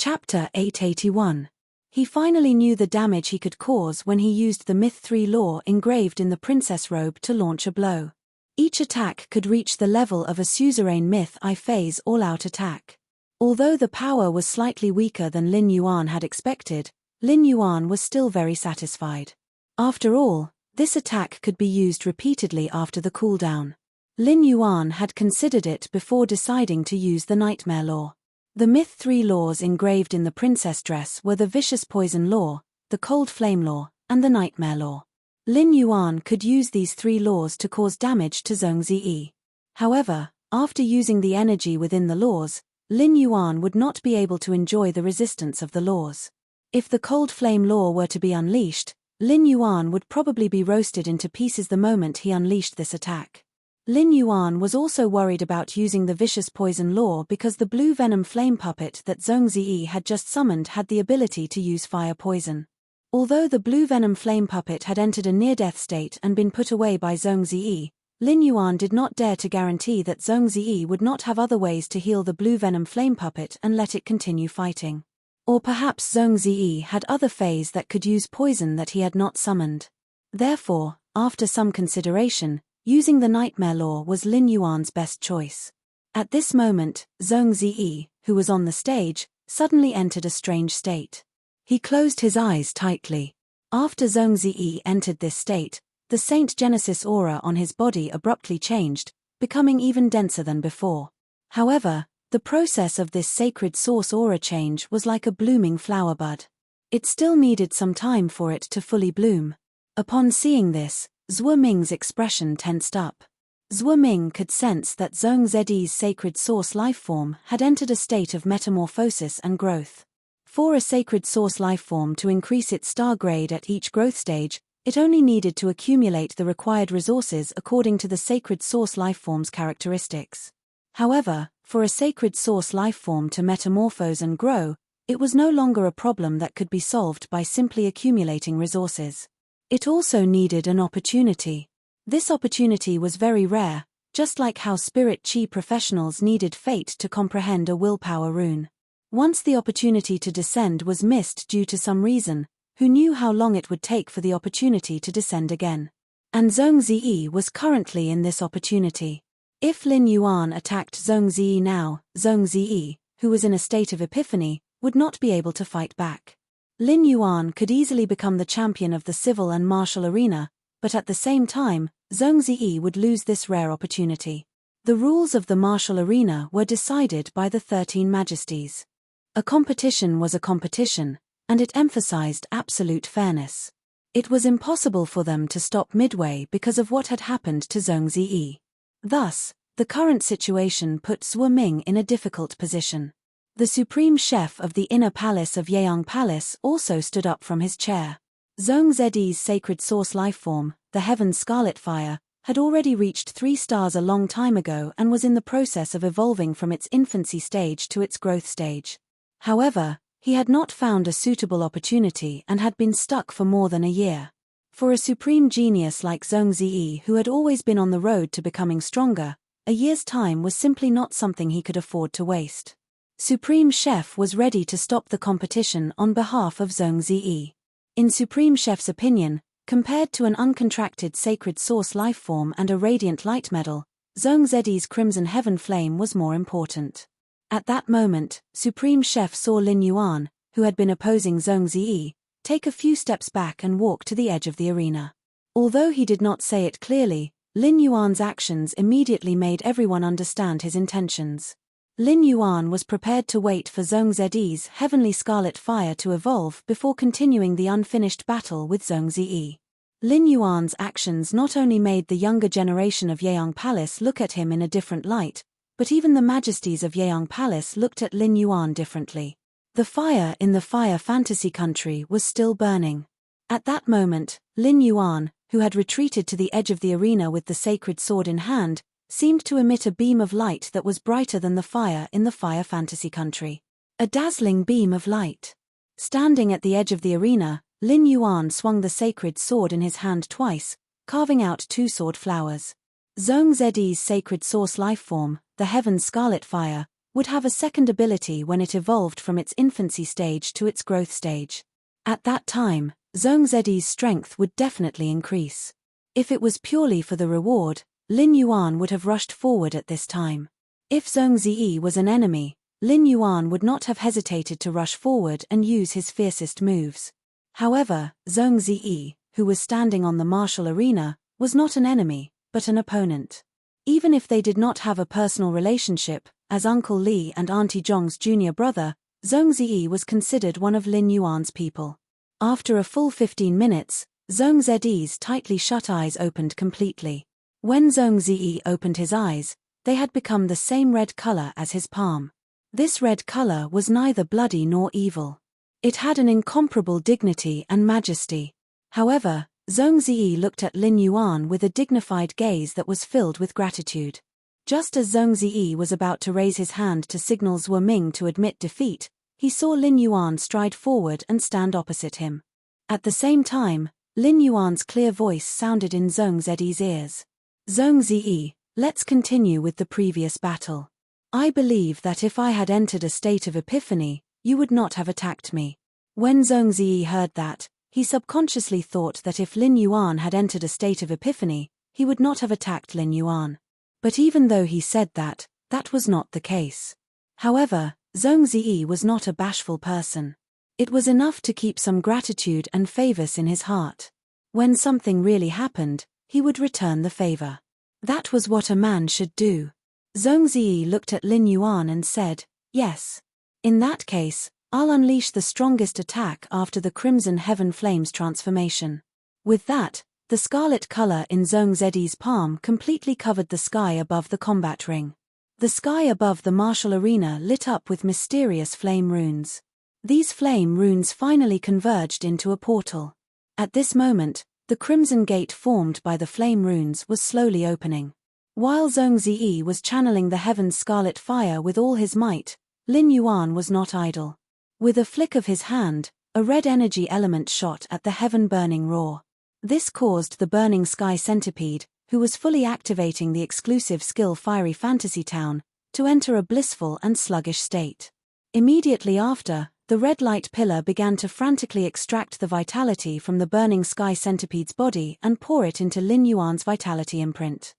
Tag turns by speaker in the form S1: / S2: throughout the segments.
S1: Chapter 881. He finally knew the damage he could cause when he used the Myth 3 law engraved in the princess robe to launch a blow. Each attack could reach the level of a suzerain Myth I phase all-out attack. Although the power was slightly weaker than Lin Yuan had expected, Lin Yuan was still very satisfied. After all, this attack could be used repeatedly after the cooldown. Lin Yuan had considered it before deciding to use the Nightmare Law. The Myth 3 laws engraved in the princess dress were the Vicious Poison Law, the Cold Flame Law, and the Nightmare Law. Lin Yuan could use these 3 laws to cause damage to Zhong Ziyi. However, after using the energy within the laws, Lin Yuan would not be able to enjoy the resistance of the laws. If the Cold Flame Law were to be unleashed, Lin Yuan would probably be roasted into pieces the moment he unleashed this attack. Lin Yuan was also worried about using the Vicious Poison Law because the blue venom flame puppet that Zhong Ziyi had just summoned had the ability to use fire poison. Although the blue venom flame puppet had entered a near-death state and been put away by Zhong Ziyi, Lin Yuan did not dare to guarantee that Zhong Ziyi would not have other ways to heal the blue venom flame puppet and let it continue fighting. Or perhaps Zhong Ziyi had other fays that could use poison that he had not summoned. Therefore, after some consideration, using the Nightmare Law was Lin Yuan's best choice. At this moment, Zhong Ziyi, who was on the stage, suddenly entered a strange state. He closed his eyes tightly. After Zhong Ziyi entered this state, the Saint Genesis aura on his body abruptly changed, becoming even denser than before. However, the process of this sacred source aura change was like a blooming flower bud. It still needed some time for it to fully bloom. Upon seeing this, Zhuo Ming's expression tensed up. Zhuo Ming could sense that Zhong Ziyi's sacred source lifeform had entered a state of metamorphosis and growth. For a sacred source lifeform to increase its star grade at each growth stage, it only needed to accumulate the required resources according to the sacred source lifeform's characteristics. However, for a sacred source lifeform to metamorphose and grow, it was no longer a problem that could be solved by simply accumulating resources. It also needed an opportunity. This opportunity was very rare, just like how spirit chi professionals needed fate to comprehend a willpower rune. Once the opportunity to descend was missed due to some reason, who knew how long it would take for the opportunity to descend again? And Zhong Ziyi was currently in this opportunity. If Lin Yuan attacked Zhong Ziyi now, Zhong Ziyi, who was in a state of epiphany, would not be able to fight back. Lin Yuan could easily become the champion of the civil and martial arena, but at the same time, Zhong Ziyi would lose this rare opportunity. The rules of the martial arena were decided by the 13 Majesties. A competition was a competition, and it emphasized absolute fairness. It was impossible for them to stop midway because of what had happened to Zhong Ziyi. Thus, the current situation put Zhuo Ming in a difficult position. The supreme chef of the inner palace of Yeong Palace also stood up from his chair. Zhong Ziyi's sacred source lifeform, the Heaven's Scarlet Fire, had already reached 3 stars a long time ago and was in the process of evolving from its infancy stage to its growth stage. However, he had not found a suitable opportunity and had been stuck for more than a year. For a supreme genius like Zhong Ziyi, who had always been on the road to becoming stronger, a year's time was simply not something he could afford to waste. Supreme Chef was ready to stop the competition on behalf of Zhong Ziyi. In Supreme Chef's opinion, compared to an uncontracted sacred source lifeform and a radiant light medal, Zhong Ziyi's crimson heaven flame was more important. At that moment, Supreme Chef saw Lin Yuan, who had been opposing Zhong Ziyi, take a few steps back and walk to the edge of the arena. Although he did not say it clearly, Lin Yuan's actions immediately made everyone understand his intentions. Lin Yuan was prepared to wait for Zhong Ziyi's heavenly scarlet fire to evolve before continuing the unfinished battle with Zhong Ziyi. Lin Yuan's actions not only made the younger generation of Yeong Palace look at him in a different light, but even the Majesties of Yeong Palace looked at Lin Yuan differently. The fire in the Fire Fantasy Country was still burning. At that moment, Lin Yuan, who had retreated to the edge of the arena with the sacred sword in hand, seemed to emit a beam of light that was brighter than the fire in the Fire Fantasy Country. A dazzling beam of light. Standing at the edge of the arena, Lin Yuan swung the sacred sword in his hand twice, carving out 2 sword flowers. Zhong Ziyi's sacred source lifeform, the Heaven's Scarlet Fire, would have a second ability when it evolved from its infancy stage to its growth stage. At that time, Zhong Zedi's strength would definitely increase. If it was purely for the reward, Lin Yuan would have rushed forward at this time. If Zhong Ziyi was an enemy, Lin Yuan would not have hesitated to rush forward and use his fiercest moves. However, Zhong Ziyi, who was standing on the martial arena, was not an enemy, but an opponent. Even if they did not have a personal relationship, as Uncle Li and Auntie Zhong's junior brother, Zhong Ziyi was considered one of Lin Yuan's people. After a full 15 minutes, Zhong Zedi's tightly shut eyes opened completely. When Zhong Ziyi opened his eyes, they had become the same red color as his palm. This red color was neither bloody nor evil. It had an incomparable dignity and majesty. However, Zhong Ziyi looked at Lin Yuan with a dignified gaze that was filled with gratitude. Just as Zhong Ziyi was about to raise his hand to signal Zhuo Ming to admit defeat, he saw Lin Yuan stride forward and stand opposite him. At the same time, Lin Yuan's clear voice sounded in Zhong Zedi's ears. Zhong Ziyi, let's continue with the previous battle. I believe that if I had entered a state of epiphany, you would not have attacked me. When Zhong Ziyi heard that, he subconsciously thought that if Lin Yuan had entered a state of epiphany, he would not have attacked Lin Yuan. But even though he said that, that was not the case. However, Zhong Ziyi was not a bashful person. It was enough to keep some gratitude and favors in his heart. When something really happened, he would return the favor. That was what a man should do. Zhong Ziyi looked at Lin Yuan and said, yes. In that case, I'll unleash the strongest attack after the Crimson Heaven Flames transformation. With that, the scarlet color in Zhong Zedi's palm completely covered the sky above the combat ring. The sky above the martial arena lit up with mysterious flame runes. These flame runes finally converged into a portal. At this moment, the crimson gate formed by the flame runes was slowly opening. While Zhong Ziyi was channeling the heaven's scarlet fire with all his might, Lin Yuan was not idle. With a flick of his hand, a red energy element shot at the heaven-burning roar. This caused the burning sky centipede, who was fully activating the exclusive skill Fiery Fantasy Town, to enter a blissful and sluggish state. Immediately after, the red light pillar began to frantically extract the vitality from the burning sky centipede's body and pour it into Lin Yuan's vitality imprint.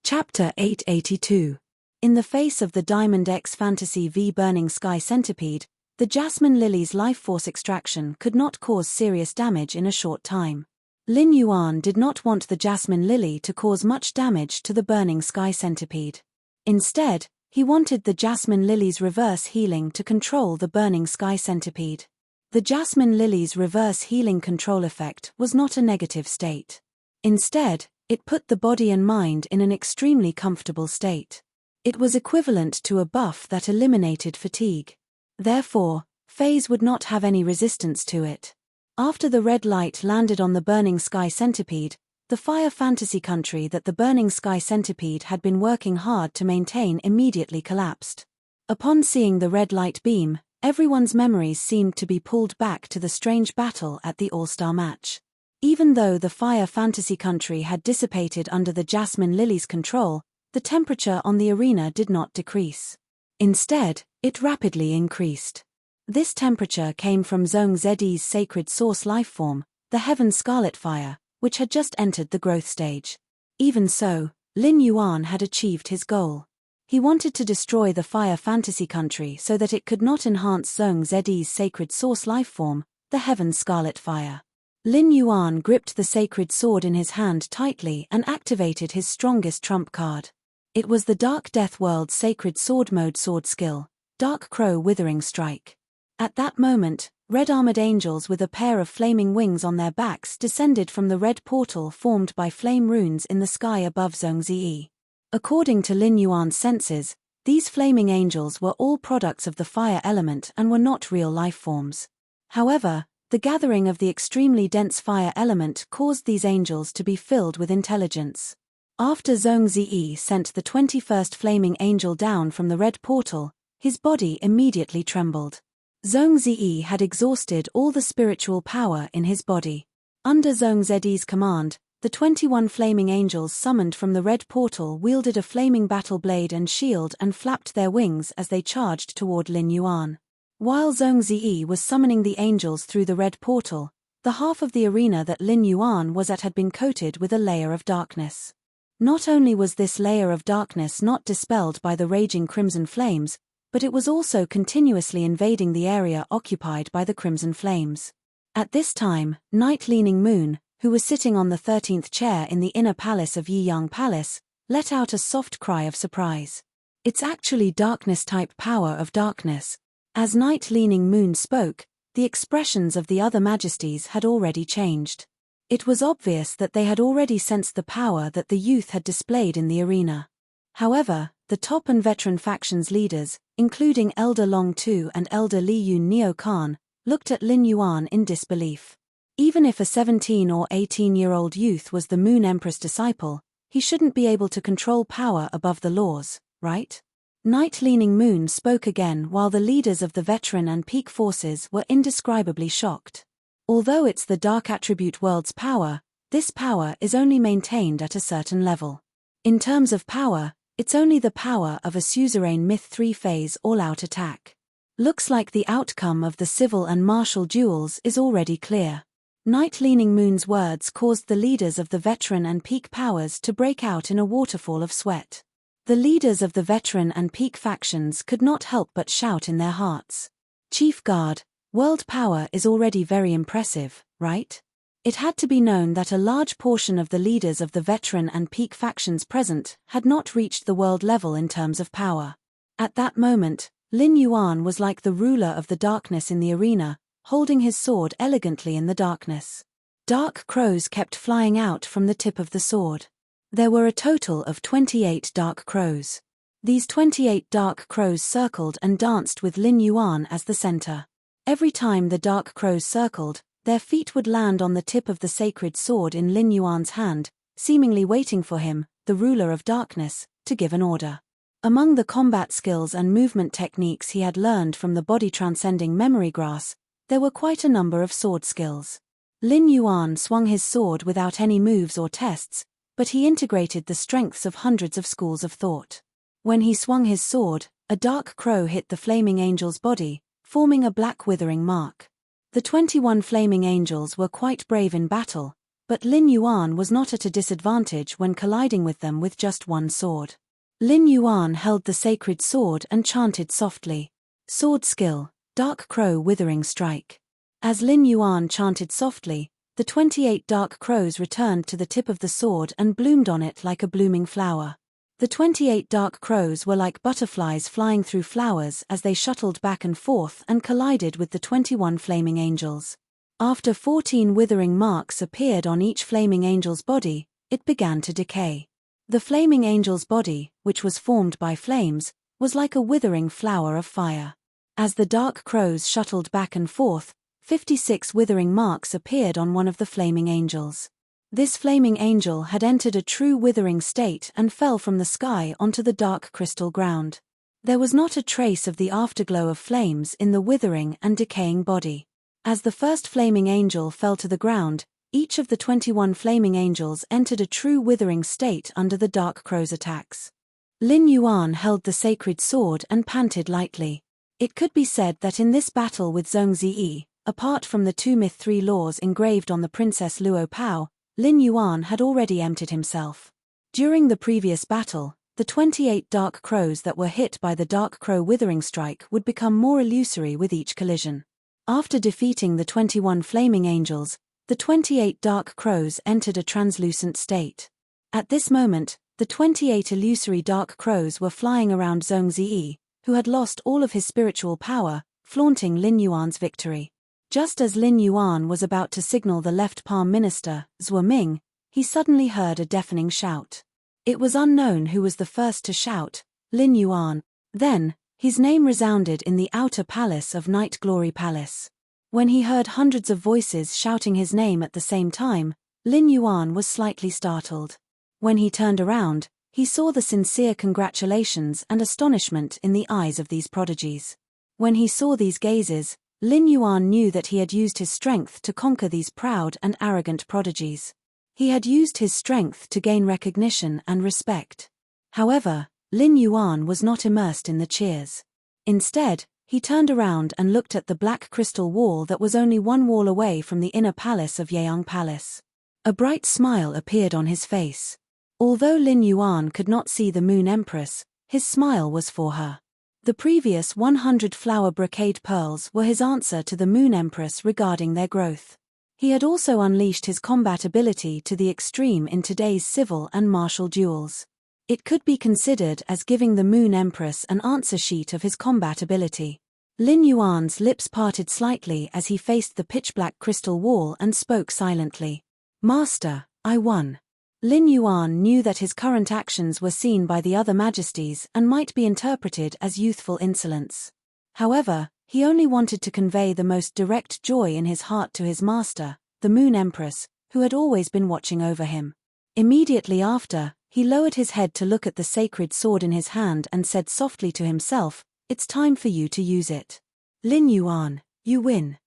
S1: Chapter 882. In the face of the Diamond X Fantasy V burning sky centipede, the Jasmine Lily's life force extraction could not cause serious damage in a short time. Lin Yuan did not want the Jasmine Lily to cause much damage to the burning sky centipede. Instead, he wanted the Jasmine Lily's reverse healing to control the burning sky centipede. The Jasmine Lily's reverse healing control effect was not a negative state. Instead, it put the body and mind in an extremely comfortable state. It was equivalent to a buff that eliminated fatigue. Therefore, phase would not have any resistance to it. After the red light landed on the burning sky centipede, the fire fantasy country that the burning sky centipede had been working hard to maintain immediately collapsed. Upon seeing the red light beam, everyone's memories seemed to be pulled back to the strange battle at the All-Star match. Even though the fire fantasy country had dissipated under the Jasmine Lily's control, the temperature on the arena did not decrease. Instead, it rapidly increased. This temperature came from Zhong Zedi's sacred source lifeform, the Heaven Scarlet Fire, which had just entered the growth stage. Even so, Lin Yuan had achieved his goal. He wanted to destroy the fire fantasy country so that it could not enhance Zhong Zedi's sacred source lifeform, the Heaven Scarlet Fire. Lin Yuan gripped the sacred sword in his hand tightly and activated his strongest trump card. It was the Dark Death World's sacred sword mode sword skill, Dark Crow Withering Strike. At that moment, red armored angels with a pair of flaming wings on their backs descended from the red portal formed by flame runes in the sky above Zhong Ziyi. According to Lin Yuan's senses, these flaming angels were all products of the fire element and were not real life forms. However, the gathering of the extremely dense fire element caused these angels to be filled with intelligence. After Zhong Ziyi sent the 21st flaming angel down from the red portal, his body immediately trembled. Zhong Ziyi had exhausted all the spiritual power in his body. Under Zhong Zedi's command, The 21 flaming angels summoned from the red portal wielded a flaming battle blade and shield and flapped their wings as they charged toward Lin Yuan. While Zhong Ziyi was summoning the angels through the red portal, the half of the arena that Lin Yuan was at had been coated with a layer of darkness. Not only was this layer of darkness not dispelled by the raging crimson flames, but it was also continuously invading the area occupied by the crimson flames. At this time, Night Leaning Moon, who was sitting on the 13th chair in the inner palace of Yiyang Palace, let out a soft cry of surprise. It's actually darkness-type power of darkness. As Night Leaning Moon spoke, the expressions of the other majesties had already changed. It was obvious that they had already sensed the power that the youth had displayed in the arena. However, the top and veteran factions leaders, including Elder Long Tu and Elder Li Yun Neo Khan, looked at Lin Yuan in disbelief. Even if a 17 or 18-year-old youth was the Moon Empress disciple, he shouldn't be able to control power above the laws, right? Night Leaning Moon spoke again while the leaders of the veteran and peak forces were indescribably shocked. Although it's the dark attribute world's power, this power is only maintained at a certain level. In terms of power, it's only the power of a suzerain Myth 3 phase all-out attack. Looks like the outcome of the civil and martial duels is already clear. Night Leaning Moon's words caused the leaders of the veteran and peak powers to break out in a waterfall of sweat. The leaders of the veteran and peak factions could not help but shout in their hearts. Chief Guard, world power is already very impressive, right? It had to be known that a large portion of the leaders of the veteran and peak factions present had not reached the world level in terms of power. At that moment, Lin Yuan was like the ruler of the darkness in the arena, holding his sword elegantly in the darkness. Dark crows kept flying out from the tip of the sword. There were a total of 28 dark crows. These 28 dark crows circled and danced with Lin Yuan as the center. Every time the dark crows circled, their feet would land on the tip of the sacred sword in Lin Yuan's hand, seemingly waiting for him, the ruler of darkness, to give an order. Among the combat skills and movement techniques he had learned from the body-transcending memory grass, there were quite a number of sword skills. Lin Yuan swung his sword without any moves or tests, but he integrated the strengths of hundreds of schools of thought. When he swung his sword, a dark crow hit the flaming angel's body, forming a black withering mark. The 21 flaming angels were quite brave in battle, but Lin Yuan was not at a disadvantage when colliding with them with just one sword. Lin Yuan held the sacred sword and chanted softly. Sword skill, Dark Crow Withering Strike. As Lin Yuan chanted softly, the 28 dark crows returned to the tip of the sword and bloomed on it like a blooming flower. The 28 dark crows were like butterflies flying through flowers as they shuttled back and forth and collided with the 21 flaming angels. After 14 withering marks appeared on each flaming angel's body, it began to decay. The flaming angel's body, which was formed by flames, was like a withering flower of fire. As the dark crows shuttled back and forth, 56 withering marks appeared on one of the flaming angels. This flaming angel had entered a true withering state and fell from the sky onto the dark crystal ground. There was not a trace of the afterglow of flames in the withering and decaying body. As the first flaming angel fell to the ground, each of the 21 flaming angels entered a true withering state under the dark crow's attacks. Lin Yuan held the sacred sword and panted lightly. It could be said that in this battle with Zhong Ziyi, apart from the 2 Myth 3 laws engraved on the Princess Luo Pao, Lin Yuan had already emptied himself. During the previous battle, the 28 dark crows that were hit by the dark crow withering strike would become more illusory with each collision. After defeating the 21 flaming angels, the 28 dark crows entered a translucent state. At this moment, the 28 illusory dark crows were flying around Zhong Ziyi, who had lost all of his spiritual power, flaunting Lin Yuan's victory. Just as Lin Yuan was about to signal the left palm minister, Zhuo Ming, he suddenly heard a deafening shout. It was unknown who was the first to shout, Lin Yuan. Then, his name resounded in the outer palace of Night Glory Palace. When he heard hundreds of voices shouting his name at the same time, Lin Yuan was slightly startled. When he turned around, he saw the sincere congratulations and astonishment in the eyes of these prodigies. When he saw these gazes, Lin Yuan knew that he had used his strength to conquer these proud and arrogant prodigies. He had used his strength to gain recognition and respect. However, Lin Yuan was not immersed in the cheers. Instead, he turned around and looked at the black crystal wall that was only one wall away from the inner palace of Yeung Palace. A bright smile appeared on his face. Although Lin Yuan could not see the Moon Empress, his smile was for her. The previous 100 flower brocade pearls were his answer to the Moon Empress regarding their growth. He had also unleashed his combat ability to the extreme in today's civil and martial duels. It could be considered as giving the Moon Empress an answer sheet of his combat ability. Lin Yuan's lips parted slightly as he faced the pitch-black crystal wall and spoke silently. "Master, I won." Lin Yuan knew that his current actions were seen by the other majesties and might be interpreted as youthful insolence. However, he only wanted to convey the most direct joy in his heart to his master, the Moon Empress, who had always been watching over him. Immediately after, he lowered his head to look at the sacred sword in his hand and said softly to himself, "It's time for you to use it. Lin Yuan, you win."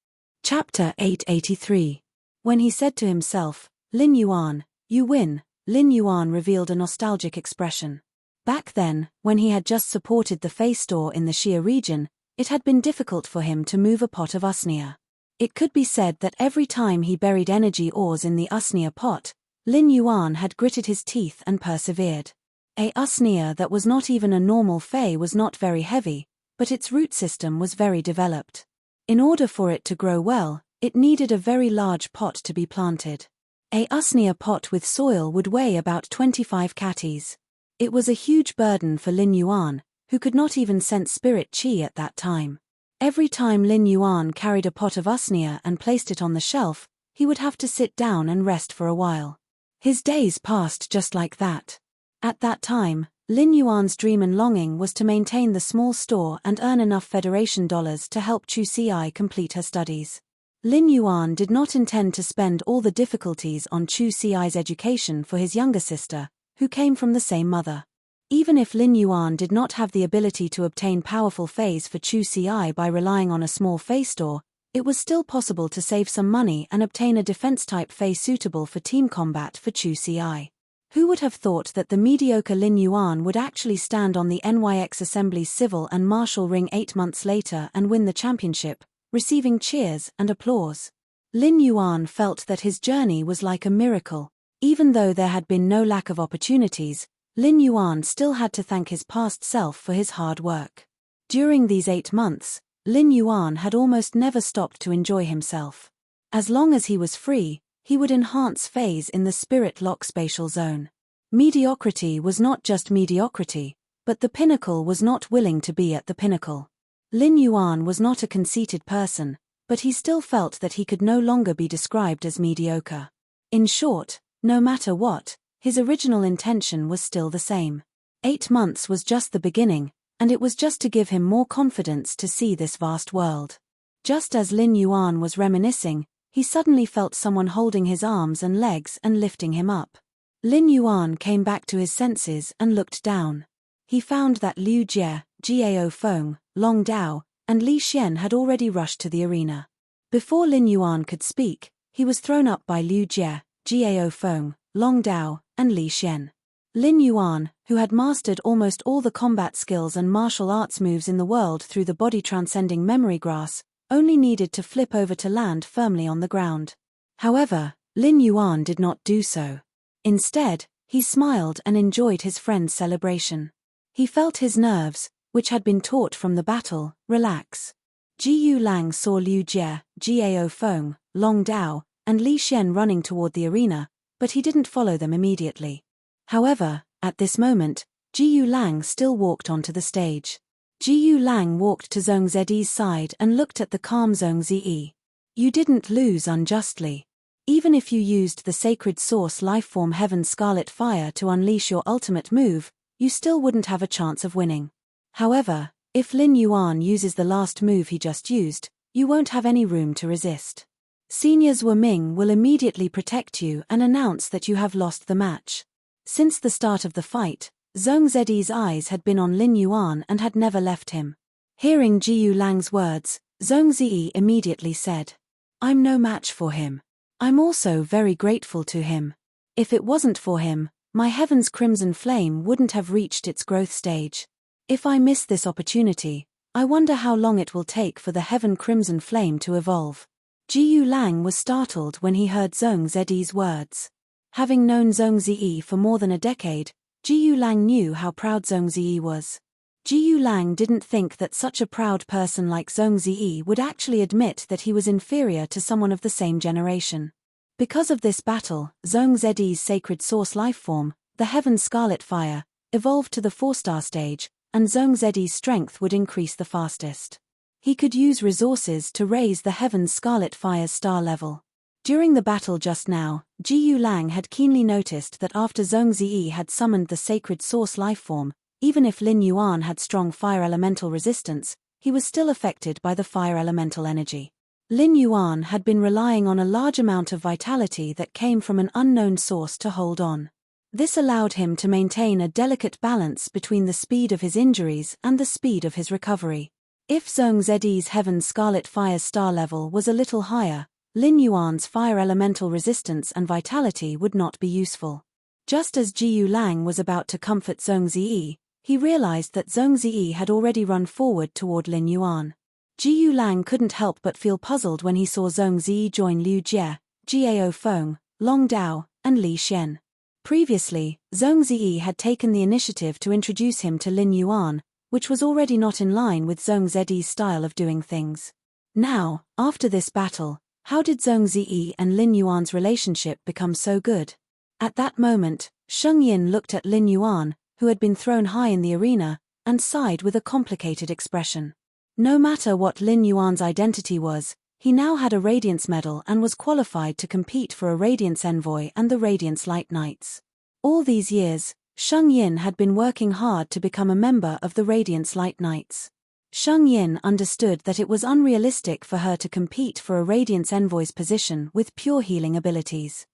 S1: Chapter 883. When he said to himself, "Lin Yuan, you win," Lin Yuan revealed a nostalgic expression. Back then, when he had just supported the Fey store in the Xia region, it had been difficult for him to move a pot of usnea. It could be said that every time he buried energy ores in the usnea pot, Lin Yuan had gritted his teeth and persevered. A usnea that was not even a normal Fey was not very heavy, but its root system was very developed. In order for it to grow well, it needed a very large pot to be planted. A usnea pot with soil would weigh about 25 katis. It was a huge burden for Lin Yuan, who could not even sense spirit qi at that time. Every time Lin Yuan carried a pot of usnea and placed it on the shelf, he would have to sit down and rest for a while. His days passed just like that. At that time, Lin Yuan's dream and longing was to maintain the small store and earn enough Federation dollars to help Chu Ci complete her studies. Lin Yuan did not intend to spend all the difficulties on Chu Ci's education for his younger sister, who came from the same mother. Even if Lin Yuan did not have the ability to obtain powerful Feis for Chu Ci by relying on a small Fei store, it was still possible to save some money and obtain a defense-type Fei suitable for team combat for Chu Ci. Who would have thought that the mediocre Lin Yuan would actually stand on the NYX Assembly's civil and martial ring 8 months later and win the championship, receiving cheers and applause? Lin Yuan felt that his journey was like a miracle. Even though there had been no lack of opportunities, Lin Yuan still had to thank his past self for his hard work. During these 8 months, Lin Yuan had almost never stopped to enjoy himself. As long as he was free, he would enhance Feis in the Spirit Lock spatial zone. Mediocrity was not just mediocrity, but the pinnacle was not willing to be at the pinnacle. Lin Yuan was not a conceited person, but he still felt that he could no longer be described as mediocre. In short, no matter what, his original intention was still the same. 8 months was just the beginning, and it was just to give him more confidence to see this vast world. Just as Lin Yuan was reminiscing, he suddenly felt someone holding his arms and legs and lifting him up. Lin Yuan came back to his senses and looked down. He found that Liu Jie, Gao Feng, Long Dao, and Li Xian had already rushed to the arena. Before Lin Yuan could speak, he was thrown up by Liu Jie, Gao Feng, Long Dao, and Li Xian. Lin Yuan, who had mastered almost all the combat skills and martial arts moves in the world through the body-transcending memory grass, only needed to flip over to land firmly on the ground. However, Lin Yuan did not do so. Instead, he smiled and enjoyed his friend's celebration. He felt his nerves, which had been taut from the battle, relax. Ji Lang saw Liu Jie, Gao Feng, Long Dao, and Li Xian running toward the arena, but he didn't follow them immediately. However, at this moment, Ji Lang still walked onto the stage. Ji Lang walked to Zhong Zi's side and looked at the calm Zhong Zi. "You didn't lose unjustly. Even if you used the sacred source lifeform Heaven's Scarlet Fire to unleash your ultimate move, you still wouldn't have a chance of winning. However, if Lin Yuan uses the last move he just used, you won't have any room to resist. Senior Zhuo Ming will immediately protect you and announce that you have lost the match." Since the start of the fight, Zhong Zi's eyes had been on Lin Yuan and had never left him. Hearing Ji Lang's words, Zhong Zi immediately said, "I'm no match for him. I'm also very grateful to him." If it wasn't for him, my heaven's crimson flame wouldn't have reached its growth stage. If I miss this opportunity, I wonder how long it will take for the heaven crimson flame to evolve. Jiyu Lang was startled when he heard Zhong Ziyi's words. Having known Zhong Ziyi for more than a decade, Jiyu Lang knew how proud Zhong Ziyi was. Jiyu Lang didn't think that such a proud person like Zhong Ziyi would actually admit that he was inferior to someone of the same generation. Because of this battle, Zhong Ziyi's sacred source lifeform, the Heaven Scarlet Fire, evolved to the 4-star stage, and Zhong Ziyi's strength would increase the fastest. He could use resources to raise the Heaven Scarlet Fire's star level. During the battle just now, Jiyu Lang had keenly noticed that after Zhong Ziyi had summoned the sacred source lifeform, even if Lin Yuan had strong fire elemental resistance, he was still affected by the fire elemental energy. Lin Yuan had been relying on a large amount of vitality that came from an unknown source to hold on. This allowed him to maintain a delicate balance between the speed of his injuries and the speed of his recovery. If Zhong Ziyi's Heaven Scarlet Fire's star level was a little higher, Lin Yuan's fire elemental resistance and vitality would not be useful. Just as Jiyu Lang was about to comfort Zhong Ziyi, he realized that Zhong Ziyi had already run forward toward Lin Yuan. Jiyu Lang couldn't help but feel puzzled when he saw Zhong Ziyi join Liu Jie, Jiao Feng, Long Dao, and Li Xian. Previously, Zhong Ziyi had taken the initiative to introduce him to Lin Yuan, which was already not in line with Zhong Ziyi's style of doing things. Now, after this battle, how did Zhong Ziyi and Lin Yuan's relationship become so good? At that moment, Sheng Yin looked at Lin Yuan, who had been thrown high in the arena, and sighed with a complicated expression. No matter what Lin Yuan's identity was, he now had a Radiance Medal and was qualified to compete for a Radiance Envoy and the Radiance Light Knights. All these years, Sheng Yin had been working hard to become a member of the Radiance Light Knights. Sheng Yin understood that it was unrealistic for her to compete for a Radiance Envoy's position with pure healing abilities.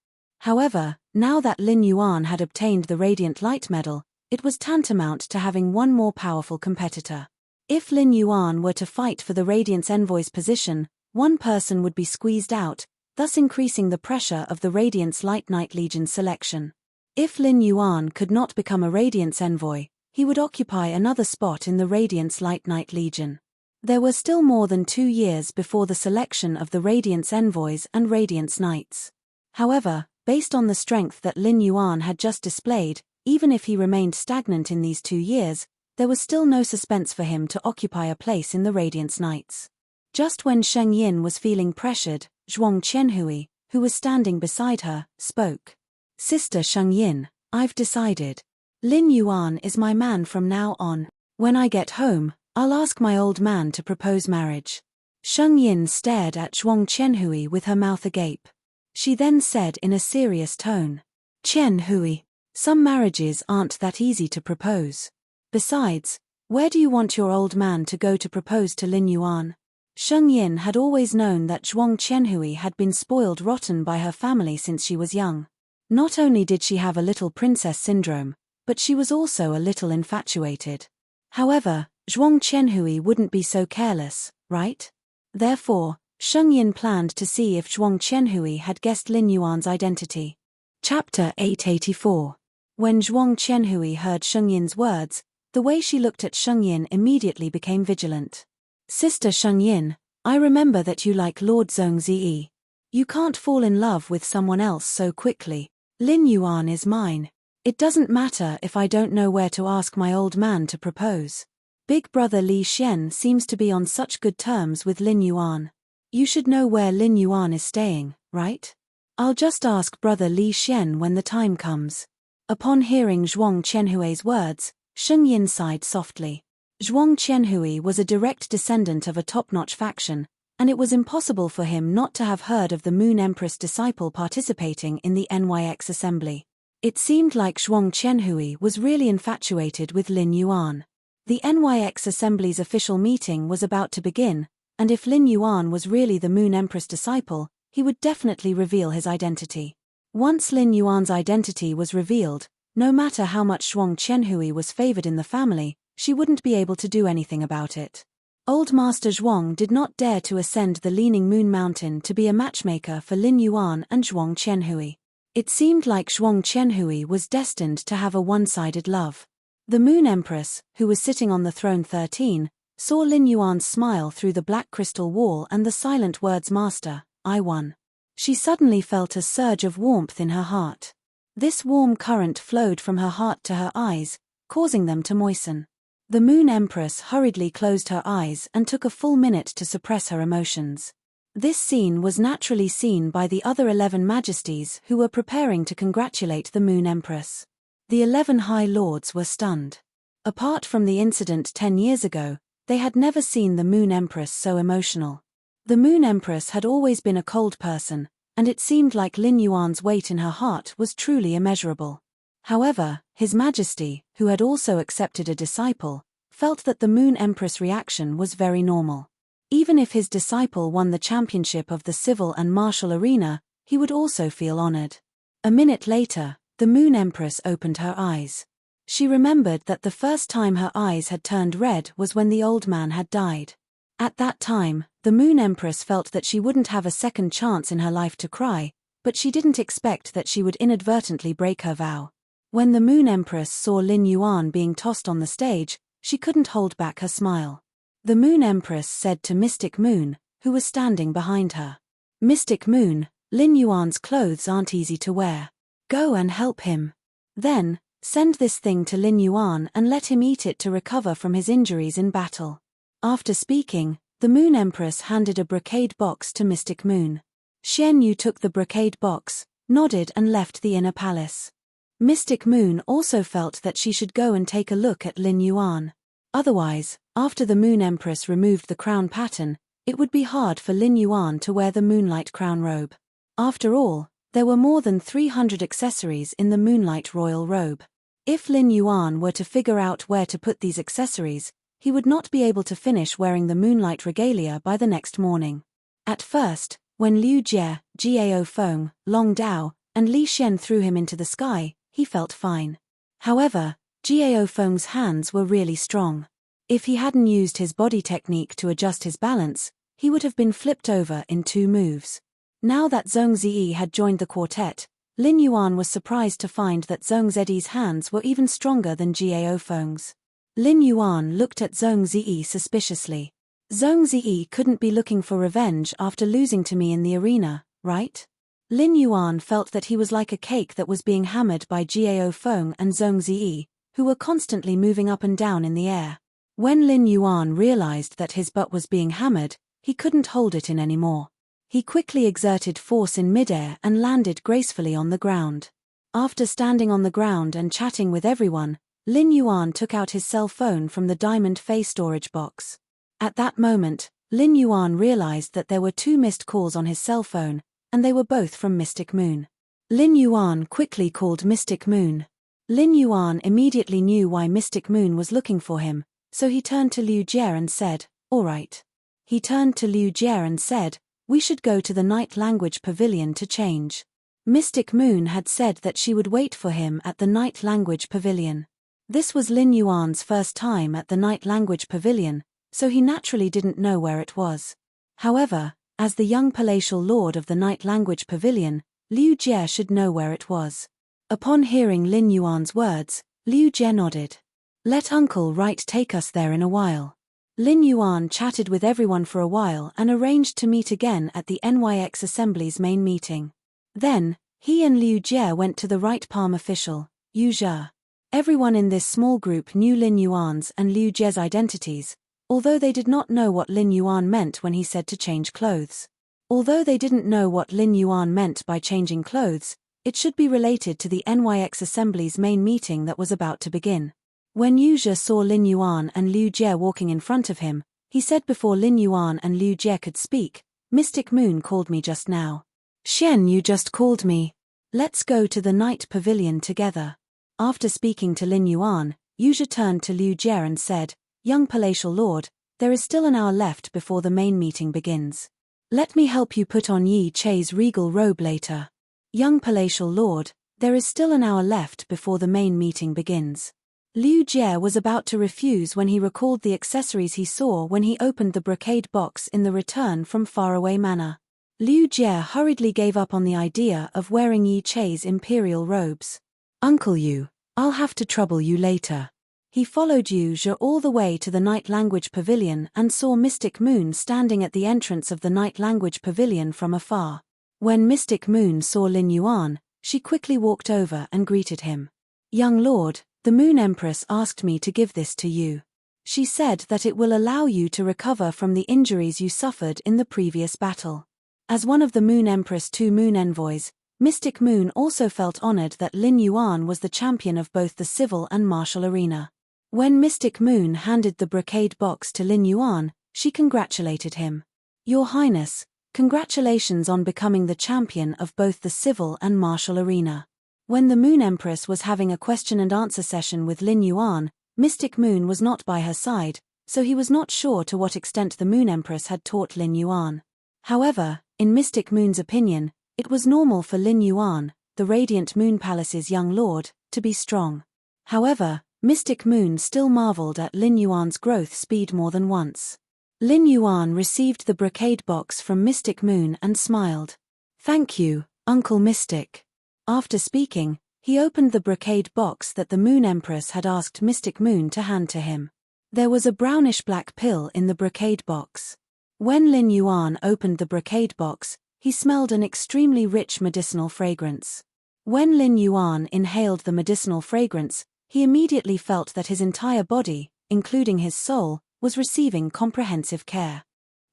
S1: However, now that Lin Yuan had obtained the Radiant Light Medal, it was tantamount to having one more powerful competitor. If Lin Yuan were to fight for the Radiance Envoy's position, one person would be squeezed out, thus increasing the pressure of the Radiance Light Knight Legion's selection. If Lin Yuan could not become a Radiance Envoy, he would occupy another spot in the Radiance Light Knight Legion. There were still more than 2 years before the selection of the Radiance Envoys and Radiance Knights. However, based on the strength that Lin Yuan had just displayed, even if he remained stagnant in these 2 years, there was still no suspense for him to occupy a place in the Radiance Knights. Just when Sheng Yin was feeling pressured, Zhuang Qianhui, who was standing beside her, spoke. "Sister Sheng Yin, I've decided. Lin Yuan is my man from now on. When I get home, I'll ask my old man to propose marriage." Sheng Yin stared at Zhuang Qianhui with her mouth agape. She then said in a serious tone, "Qianhui, some marriages aren't that easy to propose. Besides, where do you want your old man to go to propose to Lin Yuan?" Sheng Yin had always known that Zhuang Qianhui had been spoiled rotten by her family since she was young. Not only did she have a little princess syndrome, but she was also a little infatuated. However, Zhuang Qianhui wouldn't be so careless, right? Therefore, Sheng Yin planned to see if Zhuang Qianhui had guessed Lin Yuan's identity. Chapter 884. When Zhuang Qianhui heard Sheng Yin's words, the way she looked at Sheng Yin immediately became vigilant. "Sister Sheng Yin, I remember that you like Lord Zhong Ziyi. You can't fall in love with someone else so quickly. Lin Yuan is mine. It doesn't matter if I don't know where to ask my old man to propose. Big brother Li Xian seems to be on such good terms with Lin Yuan. You should know where Lin Yuan is staying, right? I'll just ask brother Li Xian when the time comes." Upon hearing Zhuang Qianhui's words, Sheng Yin sighed softly. Zhuang Qianhui was a direct descendant of a top-notch faction, and it was impossible for him not to have heard of the Moon Empress disciple participating in the NYX assembly. It seemed like Zhuang Qianhui was really infatuated with Lin Yuan. The NYX assembly's official meeting was about to begin, and if Lin Yuan was really the Moon Empress disciple, he would definitely reveal his identity. Once Lin Yuan's identity was revealed, no matter how much Zhuang Qianhui was favored in the family, she wouldn't be able to do anything about it. Old Master Zhuang did not dare to ascend the Leaning Moon Mountain to be a matchmaker for Lin Yuan and Zhuang Qianhui. It seemed like Zhuang Qianhui was destined to have a one-sided love. The Moon Empress, who was sitting on the throne 13, saw Lin Yuan's smile through the black crystal wall and the silent words "Master, I won." She suddenly felt a surge of warmth in her heart. This warm current flowed from her heart to her eyes, causing them to moisten. The Moon Empress hurriedly closed her eyes and took a full minute to suppress her emotions. This scene was naturally seen by the other 11 majesties who were preparing to congratulate the Moon Empress. The 11 High Lords were stunned. Apart from the incident 10 years ago, they had never seen the Moon Empress so emotional. The Moon Empress had always been a cold person, and it seemed like Lin Yuan's weight in her heart was truly immeasurable. However, His Majesty, who had also accepted a disciple, felt that the Moon Empress' reaction was very normal. Even if his disciple won the championship of the civil and martial arena, he would also feel honored. A minute later, the Moon Empress opened her eyes. She remembered that the first time her eyes had turned red was when the old man had died. At that time, the Moon Empress felt that she wouldn't have a second chance in her life to cry, but she didn't expect that she would inadvertently break her vow. When the Moon Empress saw Lin Yuan being tossed on the stage, she couldn't hold back her smile. The Moon Empress said to Mystic Moon, who was standing behind her, "Mystic Moon, Lin Yuan's clothes aren't easy to wear. Go and help him. Then, send this thing to Lin Yuan and let him eat it to recover from his injuries in battle." After speaking, the Moon Empress handed a brocade box to Mystic Moon. Xian Yu took the brocade box, nodded and left the inner palace. Mystic Moon also felt that she should go and take a look at Lin Yuan. Otherwise, after the Moon Empress removed the crown pattern, it would be hard for Lin Yuan to wear the Moonlight crown robe. After all, there were more than 300 accessories in the Moonlight royal robe. If Lin Yuan were to figure out where to put these accessories, he would not be able to finish wearing the Moonlight regalia by the next morning. At first, when Liu Jie, Gao Feng, Long Dao, and Li Xian threw him into the sky, he felt fine. However, Gao Feng's hands were really strong. If he hadn't used his body technique to adjust his balance, he would have been flipped over in 2 moves. Now that Zhong Ziyi had joined the quartet, Lin Yuan was surprised to find that Zhong Ziyi's hands were even stronger than Gao Feng's. Lin Yuan looked at Zhong Ziyi suspiciously. "Zhong Ziyi couldn't be looking for revenge after losing to me in the arena, right?" Lin Yuan felt that he was like a cake that was being hammered by Gao Feng and Zhong Ziyi, who were constantly moving up and down in the air. When Lin Yuan realized that his butt was being hammered, he couldn't hold it in anymore. He quickly exerted force in midair and landed gracefully on the ground. After standing on the ground and chatting with everyone, Lin Yuan took out his cell phone from the diamond face storage box. At that moment, Lin Yuan realized that there were 2 missed calls on his cell phone, and they were both from Mystic Moon. Lin Yuan quickly called Mystic Moon. Lin Yuan immediately knew why Mystic Moon was looking for him, so he turned to Liu Jie and said, "All right." He turned to Liu Jie and said, "We should go to the Night Language Pavilion to change." Mystic Moon had said that she would wait for him at the Night Language Pavilion. This was Lin Yuan's first time at the Night Language Pavilion, so he naturally didn't know where it was. However, as the young palatial lord of the Night Language Pavilion, Liu Jie should know where it was. Upon hearing Lin Yuan's words, Liu Jie nodded. "Let Uncle Right take us there in a while." Lin Yuan chatted with everyone for a while and arranged to meet again at the NYX Assembly's main meeting. Then, he and Liu Jie went to the right palm official, Yu Zhe. Everyone in this small group knew Lin Yuan's and Liu Jie's identities, although they did not know what Lin Yuan meant when he said to change clothes. Although they didn't know what Lin Yuan meant by changing clothes, it should be related to the NYX Assembly's main meeting that was about to begin. When Yu Zhe saw Lin Yuan and Liu Jie walking in front of him, he said before Lin Yuan and Liu Jie could speak, "Mystic Moon called me just now." "Xian Yu just called me. Let's go to the Night Pavilion together." After speaking to Lin Yuan, Yu Zhe turned to Liu Jie and said, "Young palatial lord, there is still an hour left before the main meeting begins. Let me help you put on Yi Chei's regal robe later." "Young palatial lord, there is still an hour left before the main meeting begins." Liu Jie was about to refuse when he recalled the accessories he saw when he opened the brocade box in the Return from Faraway Manor. Liu Jie hurriedly gave up on the idea of wearing Yi Chei's imperial robes. Uncle Yu, I'll have to trouble you later. He followed Yu Zhe all the way to the Night Language Pavilion and saw Mystic Moon standing at the entrance of the Night Language Pavilion from afar. When Mystic Moon saw Lin Yuan, she quickly walked over and greeted him. Young Lord, the Moon Empress asked me to give this to you. She said that it will allow you to recover from the injuries you suffered in the previous battle. As one of the Moon Empress' 2 moon envoys, Mystic Moon also felt honored that Lin Yuan was the champion of both the civil and martial arena. When Mystic Moon handed the brocade box to Lin Yuan, she congratulated him. Your Highness, congratulations on becoming the champion of both the civil and martial arena. When the Moon Empress was having a question and answer session with Lin Yuan, Mystic Moon was not by her side, so he was not sure to what extent the Moon Empress had taught Lin Yuan. However, in Mystic Moon's opinion, it was normal for Lin Yuan, the Radiant Moon Palace's young lord, to be strong. However, Mystic Moon still marveled at Lin Yuan's growth speed more than once. Lin Yuan received the brocade box from Mystic Moon and smiled. Thank you, Uncle Mystic. After speaking, he opened the brocade box that the Moon Empress had asked Mystic Moon to hand to him. There was a brownish-black pill in the brocade box. When Lin Yuan opened the brocade box, he smelled an extremely rich medicinal fragrance. When Lin Yuan inhaled the medicinal fragrance, he immediately felt that his entire body, including his soul, was receiving comprehensive care.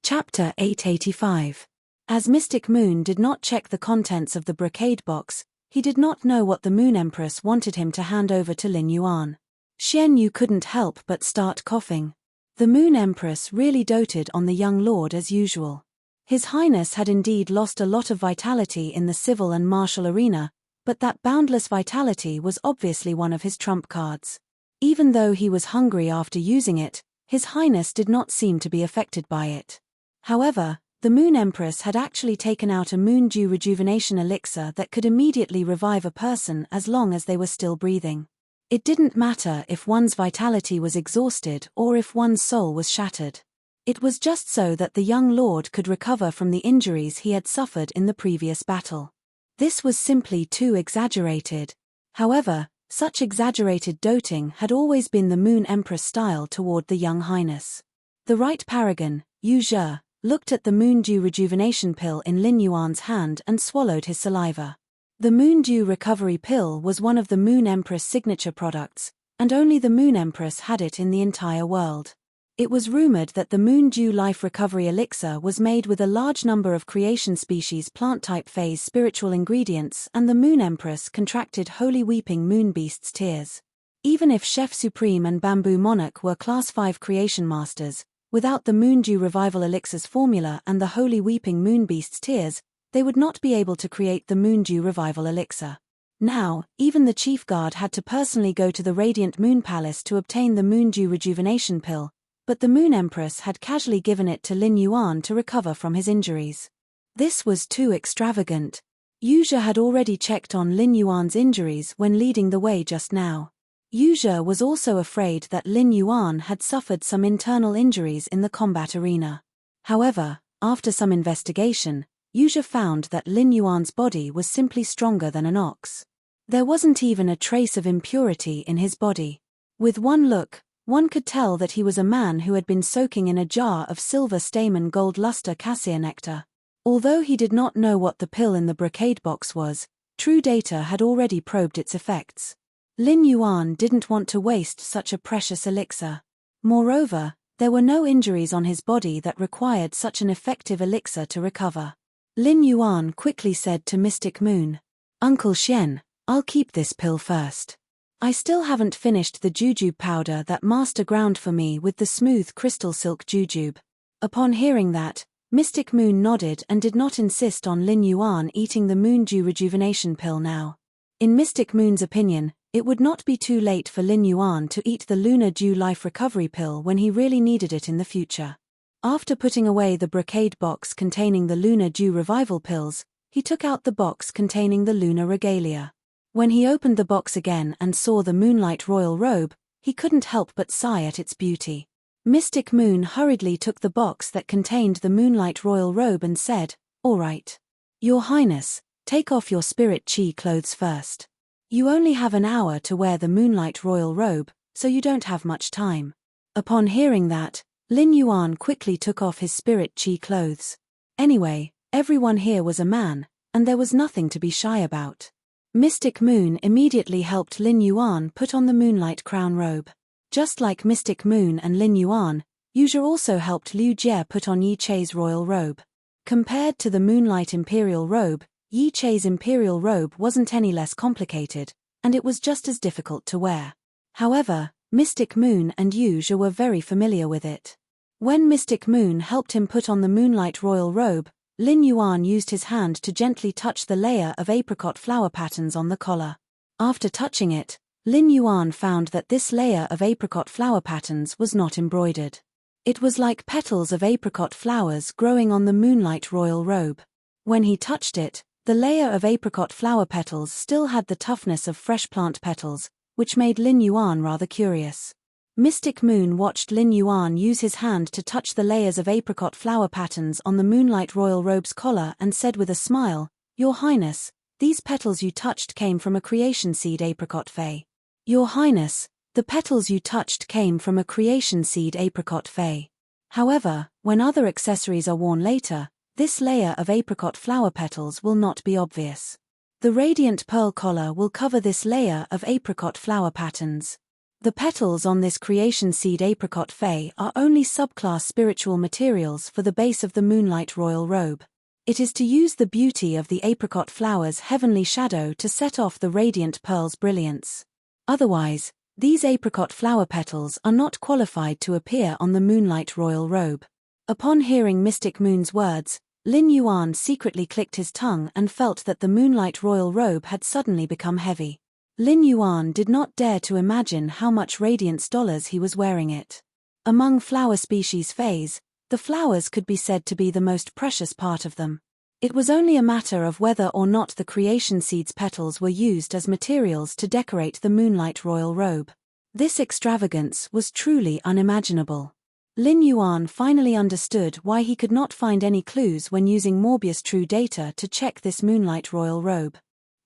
S1: Chapter 885. As Mystic Moon did not check the contents of the brocade box, he did not know what the Moon Empress wanted him to hand over to Lin Yuan. Xian Yu couldn't help but start coughing. The Moon Empress really doted on the young lord as usual. His Highness had indeed lost a lot of vitality in the civil and martial arena, but that boundless vitality was obviously one of his trump cards. Even though he was hungry after using it, His Highness did not seem to be affected by it. However, the Moon Empress had actually taken out a moon dew rejuvenation elixir that could immediately revive a person as long as they were still breathing. It didn't matter if one's vitality was exhausted or if one's soul was shattered. It was just so that the young lord could recover from the injuries he had suffered in the previous battle. This was simply too exaggerated. However, such exaggerated doting had always been the Moon Empress style toward the young highness. The right paragon, Yu Zhe, looked at the moon dew rejuvenation pill in Lin Yuan's hand and swallowed his saliva. The moon dew recovery pill was one of the Moon Empress signature products, and only the Moon Empress had it in the entire world. It was rumored that the moon dew life recovery elixir was made with a large number of creation species plant-type phase spiritual ingredients, and the Moon Empress contracted holy weeping moon beast's tears. Even if Chef Supreme and Bamboo Monarch were Class 5 creation masters, without the moon dew revival elixir's formula and the holy weeping moon beast's tears, they would not be able to create the moon dew revival elixir. Now, even the chief guard had to personally go to the Radiant Moon Palace to obtain the moon dew rejuvenation pill, but the Moon Empress had casually given it to Lin Yuan to recover from his injuries. This was too extravagant. Yu Zhe had already checked on Lin Yuan's injuries when leading the way just now. Yu Zhe was also afraid that Lin Yuan had suffered some internal injuries in the combat arena. However, after some investigation, Yu Zhe found that Lin Yuan's body was simply stronger than an ox. There wasn't even a trace of impurity in his body. With one look, one could tell that he was a man who had been soaking in a jar of silver stamen gold luster cassia nectar. Although he did not know what the pill in the brocade box was, True Data had already probed its effects. Lin Yuan didn't want to waste such a precious elixir. Moreover, there were no injuries on his body that required such an effective elixir to recover. Lin Yuan quickly said to Mystic Moon, "Uncle Xian, I'll keep this pill first. I still haven't finished the jujube powder that Master ground for me with the smooth crystal silk jujube." Upon hearing that, Mystic Moon nodded and did not insist on Lin Yuan eating the moon dew rejuvenation pill now. In Mystic Moon's opinion, it would not be too late for Lin Yuan to eat the lunar dew life recovery pill when he really needed it in the future. After putting away the brocade box containing the lunar dew revival pills, he took out the box containing the lunar regalia. When he opened the box again and saw the moonlight royal robe, he couldn't help but sigh at its beauty. Mystic Moon hurriedly took the box that contained the moonlight royal robe and said, All right. Your Highness, take off your spirit chi clothes first. You only have an hour to wear the moonlight royal robe, so you don't have much time. Upon hearing that, Lin Yuan quickly took off his spirit chi clothes. Anyway, everyone here was a man, and there was nothing to be shy about. Mystic Moon immediately helped Lin Yuan put on the moonlight crown robe. Just like Mystic Moon and Lin Yuan, Yuzha also helped Liu Jie put on Yi Chei's royal robe. Compared to the moonlight imperial robe, Yi Chei's imperial robe wasn't any less complicated, and it was just as difficult to wear. However, Mystic Moon and Yuzha were very familiar with it. When Mystic Moon helped him put on the moonlight royal robe, Lin Yuan used his hand to gently touch the layer of apricot flower patterns on the collar. After touching it, Lin Yuan found that this layer of apricot flower patterns was not embroidered. It was like petals of apricot flowers growing on the moonlight royal robe. When he touched it, the layer of apricot flower petals still had the toughness of fresh plant petals, which made Lin Yuan rather curious. Mystic Moon watched Lin Yuan use his hand to touch the layers of apricot flower patterns on the moonlight royal robe's collar and said with a smile, "Your Highness, these petals you touched came from a creation seed apricot fay." Your Highness, the petals you touched came from a creation seed apricot fay. However, when other accessories are worn later, this layer of apricot flower petals will not be obvious. The radiant pearl collar will cover this layer of apricot flower patterns. The petals on this creation seed apricot fay are only subclass spiritual materials for the base of the moonlight royal robe. It is to use the beauty of the apricot flower's heavenly shadow to set off the radiant pearl's brilliance. Otherwise, these apricot flower petals are not qualified to appear on the moonlight royal robe. Upon hearing Mystic Moon's words, Lin Yuan secretly clicked his tongue and felt that the moonlight royal robe had suddenly become heavy. Lin Yuan did not dare to imagine how much radiance dollars he was wearing it. Among flower species fays, the flowers could be said to be the most precious part of them. It was only a matter of whether or not the creation seed's petals were used as materials to decorate the moonlight royal robe. This extravagance was truly unimaginable. Lin Yuan finally understood why he could not find any clues when using Morbius True Data to check this moonlight royal robe.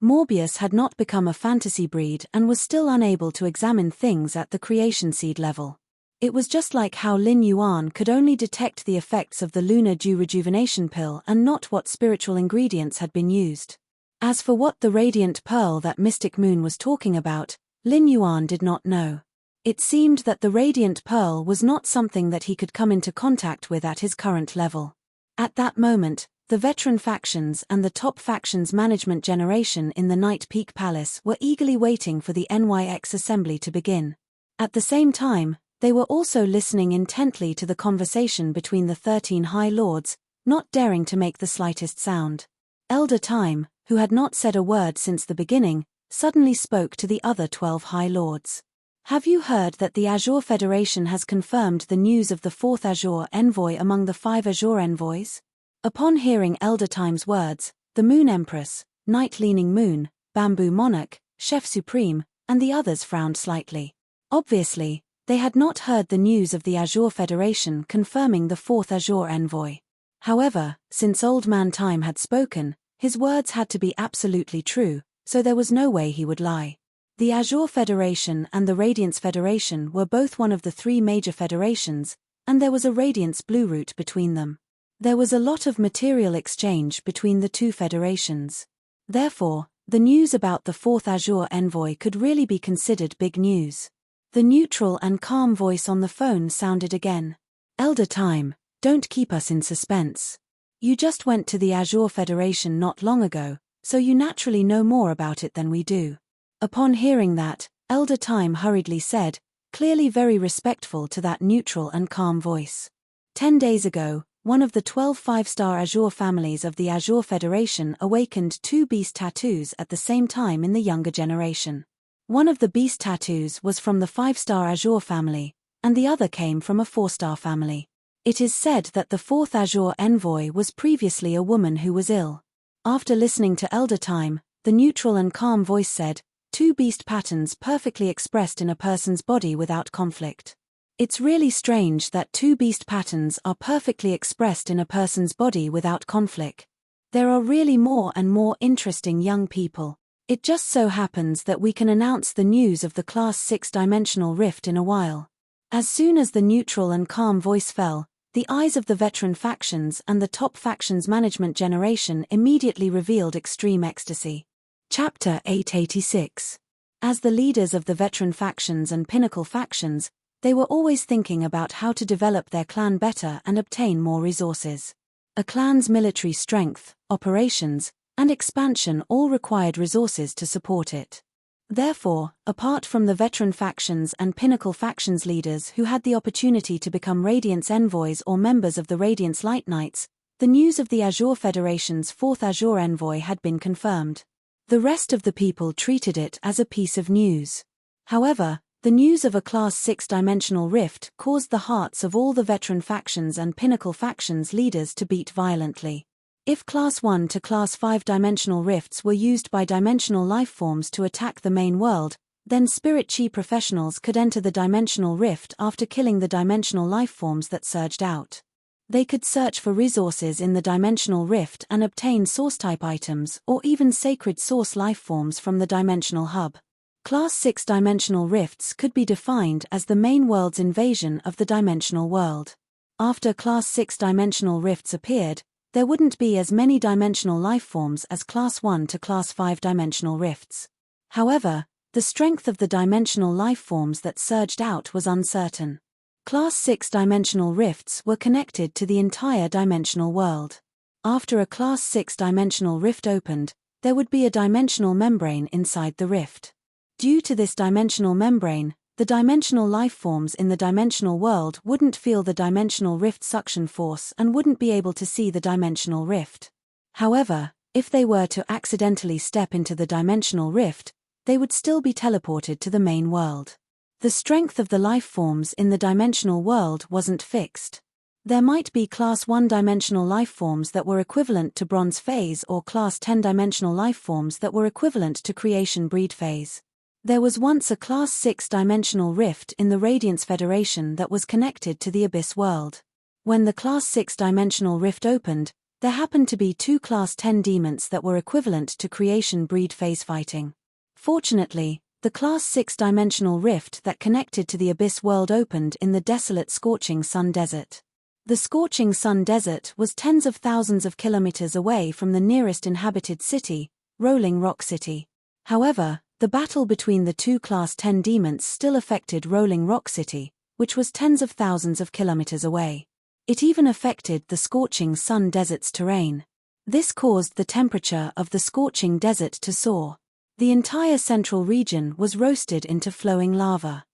S1: Morbius had not become a fantasy breed and was still unable to examine things at the creation seed level. It was just like how Lin Yuan could only detect the effects of the lunar dew rejuvenation pill and not what spiritual ingredients had been used. As for what the radiant pearl that Mystic Moon was talking about, Lin Yuan did not know. It seemed that the radiant pearl was not something that he could come into contact with at his current level. At that moment, the veteran factions and the top factions management generation in the Night Peak Palace were eagerly waiting for the NYX assembly to begin. At the same time, they were also listening intently to the conversation between the 13 High Lords, not daring to make the slightest sound. Elder Time, who had not said a word since the beginning, suddenly spoke to the other 12 High Lords. "Have you heard that the Azure Federation has confirmed the news of the 4th Azure envoy among the 5 Azure envoys?" Upon hearing Elder Time's words, the Moon Empress, Night Leaning Moon, Bamboo Monarch, Chef Supreme, and the others frowned slightly. Obviously, they had not heard the news of the Azure Federation confirming the 4th Azure envoy. However, since Old Man Time had spoken, his words had to be absolutely true, so there was no way he would lie. The Azure Federation and the Radiance Federation were both one of the 3 major federations, and there was a Radiance Blue route between them. There was a lot of material exchange between the 2 federations. Therefore, the news about the 4th Azure envoy could really be considered big news. The neutral and calm voice on the phone sounded again. "Elder Time, don't keep us in suspense. You just went to the Azure Federation not long ago, so you naturally know more about it than we do." Upon hearing that, Elder Time hurriedly said, clearly very respectful to that neutral and calm voice. 10 days ago, one of the 12 5-star Azure families of the Azure Federation awakened 2 beast tattoos at the same time in the younger generation. One of the beast tattoos was from the 5-star Azure family, and the other came from a 4-star family. It is said that the 4th Azure envoy was previously a woman who was ill. After listening to Elder Time, the neutral and calm voice said, 2 beast patterns perfectly expressed in a person's body without conflict. It's really strange that 2 beast patterns are perfectly expressed in a person's body without conflict. There are really more and more interesting young people. It just so happens that we can announce the news of the Class 6 dimensional rift in a while. As soon as the neutral and calm voice fell, the eyes of the veteran factions and the top factions management generation immediately revealed extreme ecstasy. Chapter 886. As the leaders of the veteran factions and pinnacle factions, they were always thinking about how to develop their clan better and obtain more resources. A clan's military strength, operations, and expansion all required resources to support it. Therefore, apart from the veteran factions and pinnacle factions leaders who had the opportunity to become Radiance envoys or members of the Radiance Light Knights, the news of the Azure Federation's 4th Azure envoy had been confirmed. The rest of the people treated it as a piece of news. However, the news of a Class 6 dimensional rift caused the hearts of all the veteran factions and pinnacle factions leaders to beat violently. If Class 1 to Class 5 dimensional rifts were used by dimensional lifeforms to attack the main world, then Spirit Chi professionals could enter the dimensional rift after killing the dimensional lifeforms that surged out. They could search for resources in the dimensional rift and obtain source-type items or even sacred source lifeforms from the dimensional hub. Class 6 dimensional rifts could be defined as the main world's invasion of the dimensional world. After Class 6 dimensional rifts appeared, there wouldn't be as many dimensional lifeforms as Class 1 to Class 5 dimensional rifts. However, the strength of the dimensional lifeforms that surged out was uncertain. Class 6 dimensional rifts were connected to the entire dimensional world. After a Class 6 dimensional rift opened, there would be a dimensional membrane inside the rift. Due to this dimensional membrane, the dimensional lifeforms in the dimensional world wouldn't feel the dimensional rift suction force and wouldn't be able to see the dimensional rift. However, if they were to accidentally step into the dimensional rift, they would still be teleported to the main world. The strength of the lifeforms in the dimensional world wasn't fixed. There might be Class 1 dimensional lifeforms that were equivalent to Bronze Phase or Class 10 dimensional lifeforms that were equivalent to Creation Breed Phase. There was once a Class 6 dimensional rift in the Radiance Federation that was connected to the Abyss world. When the Class 6 dimensional rift opened, there happened to be 2 Class 10 demons that were equivalent to Creation Breed Phase fighting. Fortunately, the Class 6 dimensional rift that connected to the Abyss world opened in the desolate Scorching Sun Desert. The Scorching Sun Desert was tens of thousands of kilometers away from the nearest inhabited city, Rolling Rock City. However, the battle between the 2 Class 10 demons still affected Rolling Rock City, which was tens of thousands of kilometers away. It even affected the Scorching Sun Desert's terrain. This caused the temperature of the Scorching Desert to soar. The entire central region was roasted into flowing lava.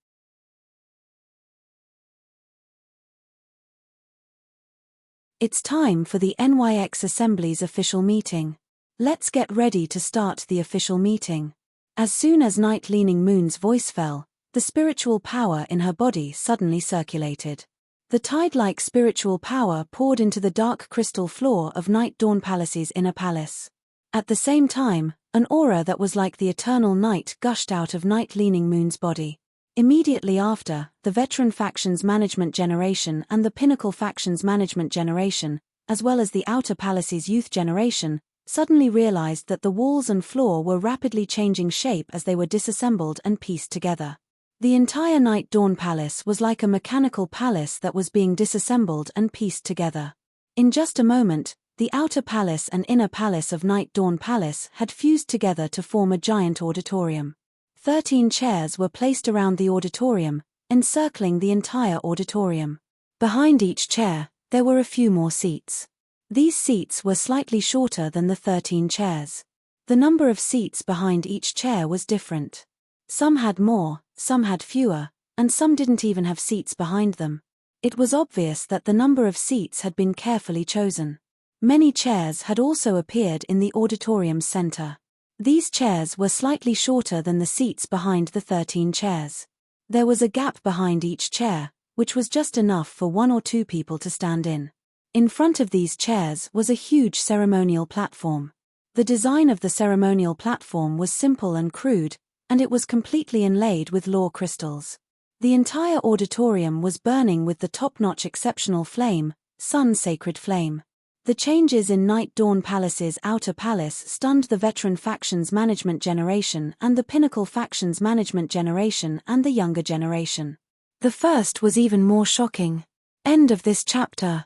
S1: It's time for the NYX Assembly's official meeting. Let's get ready to start the official meeting. As soon as Night Leaning Moon's voice fell, the spiritual power in her body suddenly circulated. The tide-like spiritual power poured into the dark crystal floor of Night Dawn Palace's inner palace. At the same time, an aura that was like the eternal night gushed out of Night Leaning Moon's body. Immediately after, the Veteran Factions Management Generation and the Pinnacle Factions Management Generation, as well as the Outer Palace's Youth Generation, suddenly realized that the walls and floor were rapidly changing shape as they were disassembled and pieced together. The entire Night Dawn Palace was like a mechanical palace that was being disassembled and pieced together. In just a moment, the Outer Palace and Inner Palace of Night Dawn Palace had fused together to form a giant auditorium. 13 chairs were placed around the auditorium, encircling the entire auditorium. Behind each chair, there were a few more seats. These seats were slightly shorter than the 13 chairs. The number of seats behind each chair was different. Some had more, some had fewer, and some didn't even have seats behind them. It was obvious that the number of seats had been carefully chosen. Many chairs had also appeared in the auditorium's center. These chairs were slightly shorter than the seats behind the 13 chairs. There was a gap behind each chair, which was just enough for 1 or 2 people to stand in. In front of these chairs was a huge ceremonial platform. The design of the ceremonial platform was simple and crude, and it was completely inlaid with law crystals. The entire auditorium was burning with the top-notch exceptional flame, Sun Sacred Flame. The changes in Night Dawn Palace's outer palace stunned the Veteran Factions Management Generation and the Pinnacle Factions Management Generation and the younger generation. The first was even more shocking. End of this chapter.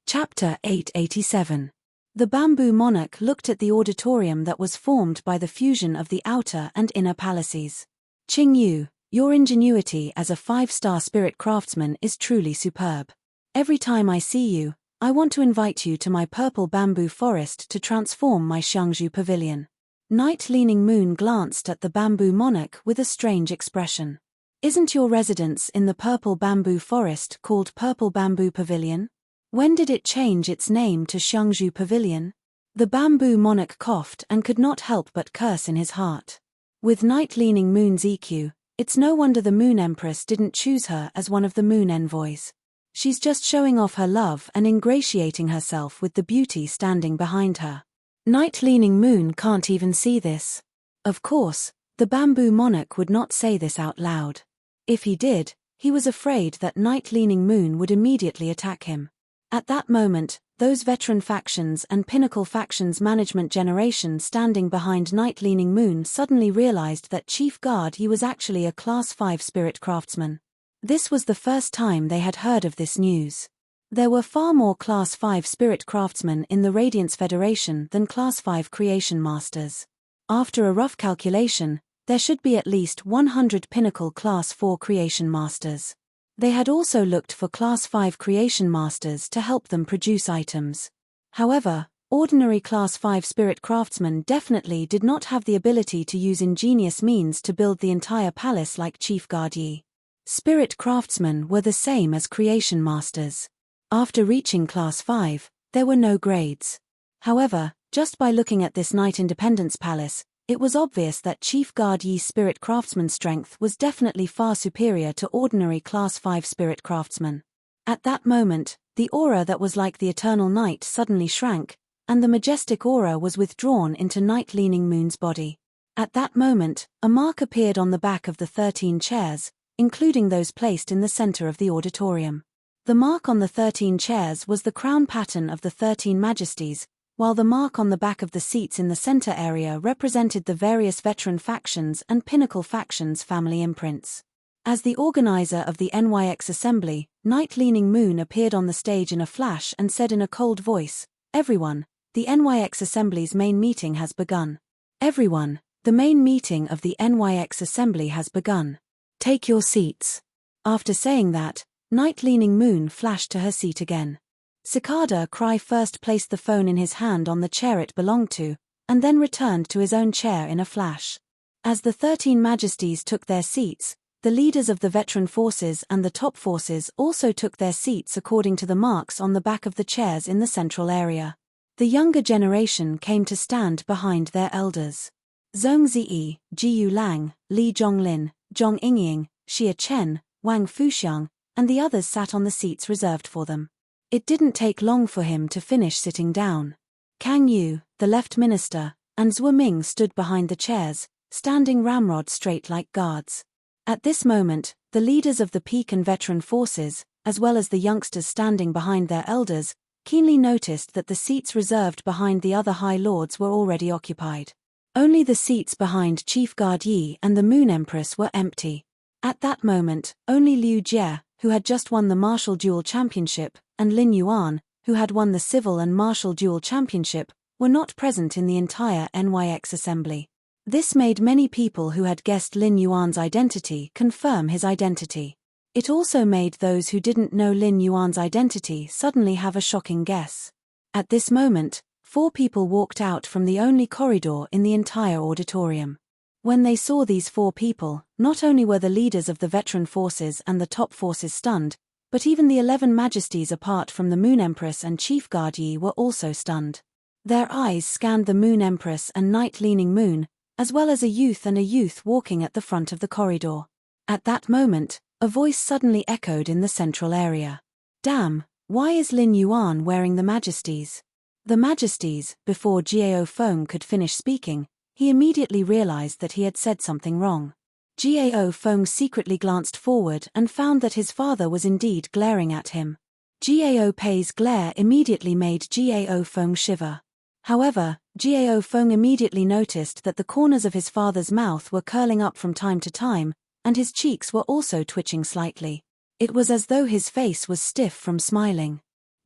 S1: Chapter 887. The Bamboo Monarch looked at the auditorium that was formed by the fusion of the outer and inner palaces. Qing Yu, your ingenuity as a 5-star spirit craftsman is truly superb. Every time I see you, I want to invite you to my purple bamboo forest to transform my Xiangzhu pavilion. Night Leaning Moon glanced at the Bamboo Monarch with a strange expression. Isn't your residence in the purple bamboo forest called Purple Bamboo Pavilion? When did it change its name to Xiangzhu Pavilion? The Bamboo Monarch coughed and could not help but curse in his heart. With Night Leaning Moon's EQ, it's no wonder the Moon Empress didn't choose her as one of the Moon Envoys. She's just showing off her love and ingratiating herself with the beauty standing behind her. Night Leaning Moon can't even see this. Of course, the Bamboo Monarch would not say this out loud. If he did, he was afraid that Night Leaning Moon would immediately attack him. At that moment, those Veteran Factions and Pinnacle Factions Management Generation standing behind Night Leaning Moon suddenly realized that Chief Guard Yi was actually a Class 5 spirit craftsman. This was the first time they had heard of this news. There were far more Class 5 spirit craftsmen in the Radiance Federation than Class 5 creation masters. After a rough calculation, there should be at least 100 Pinnacle Class 4 creation masters. They had also looked for Class 5 creation masters to help them produce items. However, ordinary Class 5 spirit craftsmen definitely did not have the ability to use ingenious means to build the entire palace like Chief Guard Yi. Spirit craftsmen were the same as creation masters. After reaching Class 5, there were no grades. However, just by looking at this Night Independence Palace, it was obvious that Chief Guard Yi's spirit craftsman strength was definitely far superior to ordinary Class 5 spirit craftsmen. At that moment, the aura that was like the eternal night suddenly shrank, and the majestic aura was withdrawn into Night Leaning Moon's body. At that moment, a mark appeared on the back of the 13 chairs, including those placed in the center of the auditorium. The mark on the 13 chairs was the crown pattern of the 13 majesties, while the mark on the back of the seats in the center area represented the various Veteran Factions and Pinnacle Factions family imprints. As the organizer of the NYX assembly, Night Leaning Moon appeared on the stage in a flash and said in a cold voice, "Everyone, the NYX assembly's main meeting has begun. Everyone, the main meeting of the NYX assembly has begun. Take your seats." After saying that, Night Leaning Moon flashed to her seat again. Cicada Cry first placed the phone in his hand on the chair it belonged to, and then returned to his own chair in a flash. As the 13 majesties took their seats, the leaders of the veteran forces and the top forces also took their seats according to the marks on the back of the chairs in the central area. The younger generation came to stand behind their elders. Zhong Ziyi, Jiyu Lang, Li Zhonglin, Zhong Yingying, Xia Chen, Wang Fuxiang, and the others sat on the seats reserved for them. It didn't take long for him to finish sitting down. Kang Yu, the left minister, and Zhuo Ming stood behind the chairs, standing ramrod straight like guards. At this moment, the leaders of the Peak and veteran forces, as well as the youngsters standing behind their elders, keenly noticed that the seats reserved behind the other High Lords were already occupied. Only the seats behind Chief Guard Yi and the Moon Empress were empty. At that moment, only Liu Jie, who had just won the Martial Duel Championship, and Lin Yuan, who had won the Civil and Martial Duel Championship, were not present in the entire NYX assembly. This made many people who had guessed Lin Yuan's identity confirm his identity. It also made those who didn't know Lin Yuan's identity suddenly have a shocking guess. At this moment, 4 people walked out from the only corridor in the entire auditorium. When they saw these 4 people, not only were the leaders of the veteran forces and the top forces stunned, but even the 11 majesties apart from the Moon Empress and Chief Guard Yi were also stunned. Their eyes scanned the Moon Empress and Night Leaning Moon, as well as a youth walking at the front of the corridor. At that moment, a voice suddenly echoed in the central area. "Damn, why is Lin Yuan wearing the majesties?" The majesties, before Jiao Feng could finish speaking, he immediately realized that he had said something wrong. Jiao Feng secretly glanced forward and found that his father was indeed glaring at him. Gao Pei's glare immediately made Gao Feng shiver. However, Gao Feng immediately noticed that the corners of his father's mouth were curling up from time to time, and his cheeks were also twitching slightly. It was as though his face was stiff from smiling.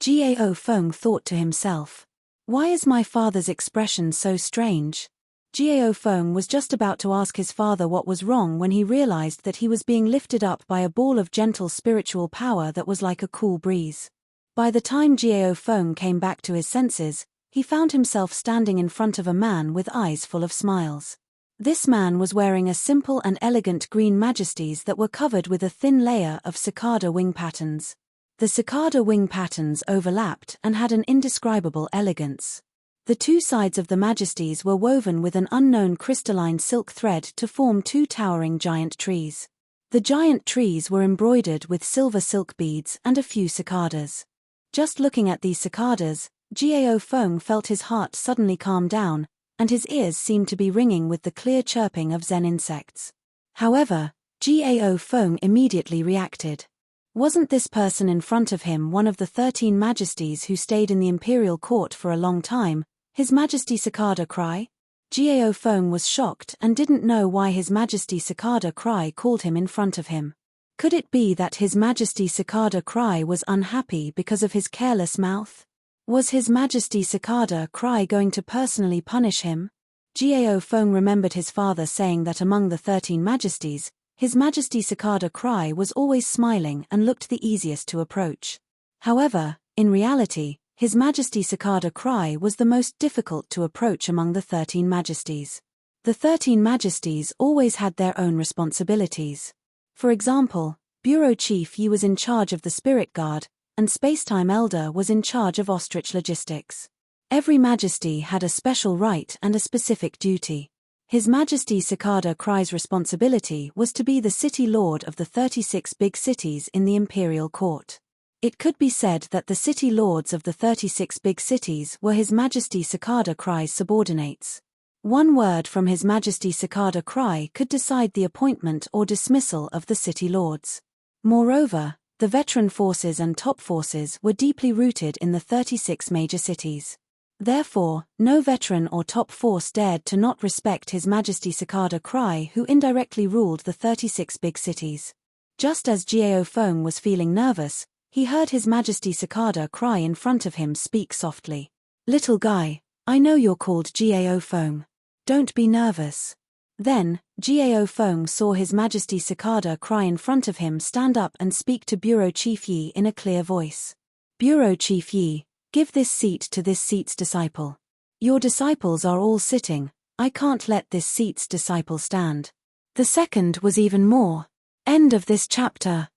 S1: Gao Feng thought to himself, "Why is my father's expression so strange?" Gao Feng was just about to ask his father what was wrong when he realized that he was being lifted up by a ball of gentle spiritual power that was like a cool breeze. By the time Gao Feng came back to his senses, he found himself standing in front of a man with eyes full of smiles. This man was wearing a simple and elegant green majesties that were covered with a thin layer of cicada wing patterns. The cicada wing patterns overlapped and had an indescribable elegance. The two sides of the majesties were woven with an unknown crystalline silk thread to form two towering giant trees. The giant trees were embroidered with silver silk beads and a few cicadas. Just looking at these cicadas, Gao Feng felt his heart suddenly calm down, and his ears seemed to be ringing with the clear chirping of zen insects. However, Gao Feng immediately reacted. Wasn't this person in front of him one of the 13 majesties who stayed in the imperial court for a long time? His Majesty Cicada Cry? Gao Feng was shocked and didn't know why His Majesty Cicada Cry called him in front of him. Could it be that His Majesty Cicada Cry was unhappy because of his careless mouth? Was His Majesty Cicada Cry going to personally punish him? Gao Feng remembered his father saying that among the 13 majesties, His Majesty Cicada Cry was always smiling and looked the easiest to approach. However, in reality, His Majesty Cicada Cry was the most difficult to approach among the 13 majesties. The 13 majesties always had their own responsibilities. For example, Bureau Chief Yi was in charge of the Spirit Guard, and Spacetime Elder was in charge of ostrich logistics. Every majesty had a special right and a specific duty. His Majesty Cicada Cry's responsibility was to be the city lord of the 36 big cities in the imperial court. It could be said that the city lords of the 36 big cities were His Majesty Cicada Cry's subordinates. One word from His Majesty Cicada Cry could decide the appointment or dismissal of the city lords. Moreover, the veteran forces and top forces were deeply rooted in the 36 major cities. Therefore, no veteran or top force dared to not respect His Majesty Cicada Cry, who indirectly ruled the 36 big cities. Just as Gao Feng was feeling nervous, he heard His Majesty Cicada Cry in front of him speak softly. "Little guy, I know you're called Gao Feng. Don't be nervous." Then, Gao Feng saw His Majesty Cicada Cry in front of him stand up and speak to Bureau Chief Yi in a clear voice. "Bureau Chief Yi, give this seat to this seat's disciple. Your disciples are all sitting, I can't let this seat's disciple stand." The second was even more. End of this chapter.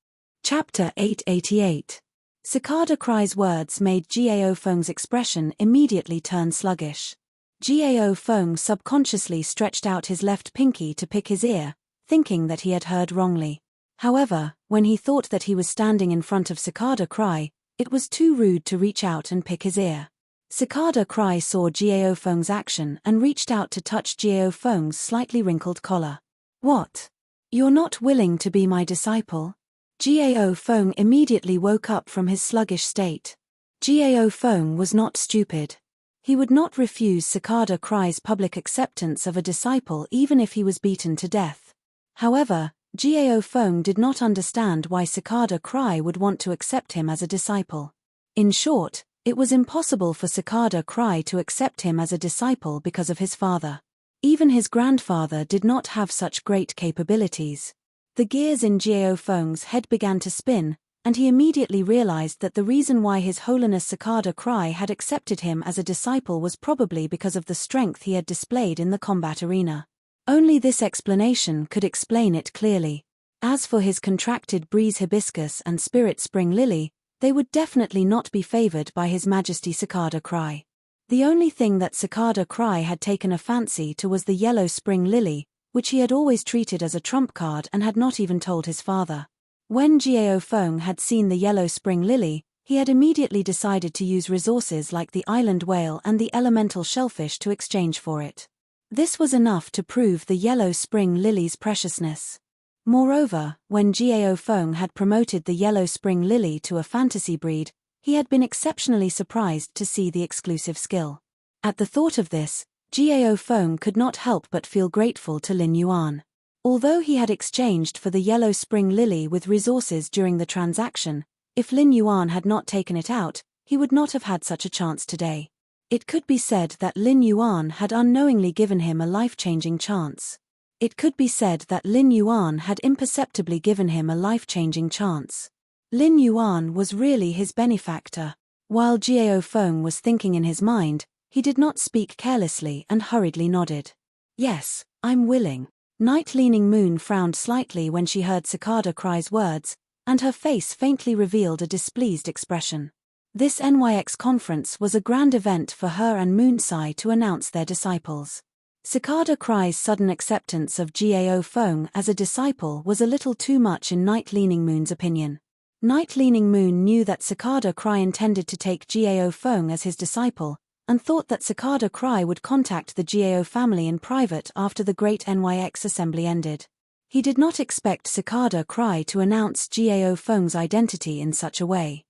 S1: Chapter 888. Cicada Cry's words made Gao Feng's expression immediately turn sluggish. Gao Feng subconsciously stretched out his left pinky to pick his ear, thinking that he had heard wrongly. However, when he thought that he was standing in front of Cicada Cry, it was too rude to reach out and pick his ear. Cicada Cry saw Gao Feng's action and reached out to touch Gao Feng's slightly wrinkled collar. "What? You're not willing to be my disciple?" Gao Feng immediately woke up from his sluggish state. Gao Feng was not stupid. He would not refuse Cicada Cry's public acceptance of a disciple even if he was beaten to death. However, Gao Feng did not understand why Cicada Cry would want to accept him as a disciple. In short, it was impossible for Cicada Cry to accept him as a disciple because of his father. Even his grandfather did not have such great capabilities. The gears in Gao Feng's head began to spin, and he immediately realized that the reason why His Holiness Cicada Cry had accepted him as a disciple was probably because of the strength he had displayed in the combat arena. Only this explanation could explain it clearly. As for his contracted breeze hibiscus and spirit spring lily, they would definitely not be favored by His Majesty Cicada Cry. The only thing that Cicada Cry had taken a fancy to was the yellow spring lily, which he had always treated as a trump card and had not even told his father. When Gao Feng had seen the yellow spring lily, he had immediately decided to use resources like the island whale and the elemental shellfish to exchange for it. This was enough to prove the yellow spring lily's preciousness. Moreover, when Gao Feng had promoted the yellow spring lily to a fantasy breed, He had been exceptionally surprised to see the exclusive skill. At the thought of this, Gao Feng could not help but feel grateful to Lin Yuan. Although he had exchanged for the yellow spring lily with resources during the transaction, if Lin Yuan had not taken it out, he would not have had such a chance today. It could be said that Lin Yuan had unknowingly given him a life-changing chance. It could be said that Lin Yuan had imperceptibly given him a life-changing chance. Lin Yuan was really his benefactor. While Gao Feng was thinking in his mind, he did not speak carelessly and hurriedly nodded. Yes, I'm willing. Night-leaning Moon frowned slightly when she heard Cicada Cry's words, and her face faintly revealed a displeased expression. This NYX conference was a grand event for her and Moonsai to announce their disciples. Cicada Cry's sudden acceptance of Gao Feng as a disciple was a little too much in Night-leaning Moon's opinion. Night-leaning Moon knew that Cicada Cry intended to take Gao Feng as his disciple, and thought that Cicada Cry would contact the Gao family in private after the great NYX assembly ended. He did not expect Cicada Cry to announce Gao Feng's identity in such a way.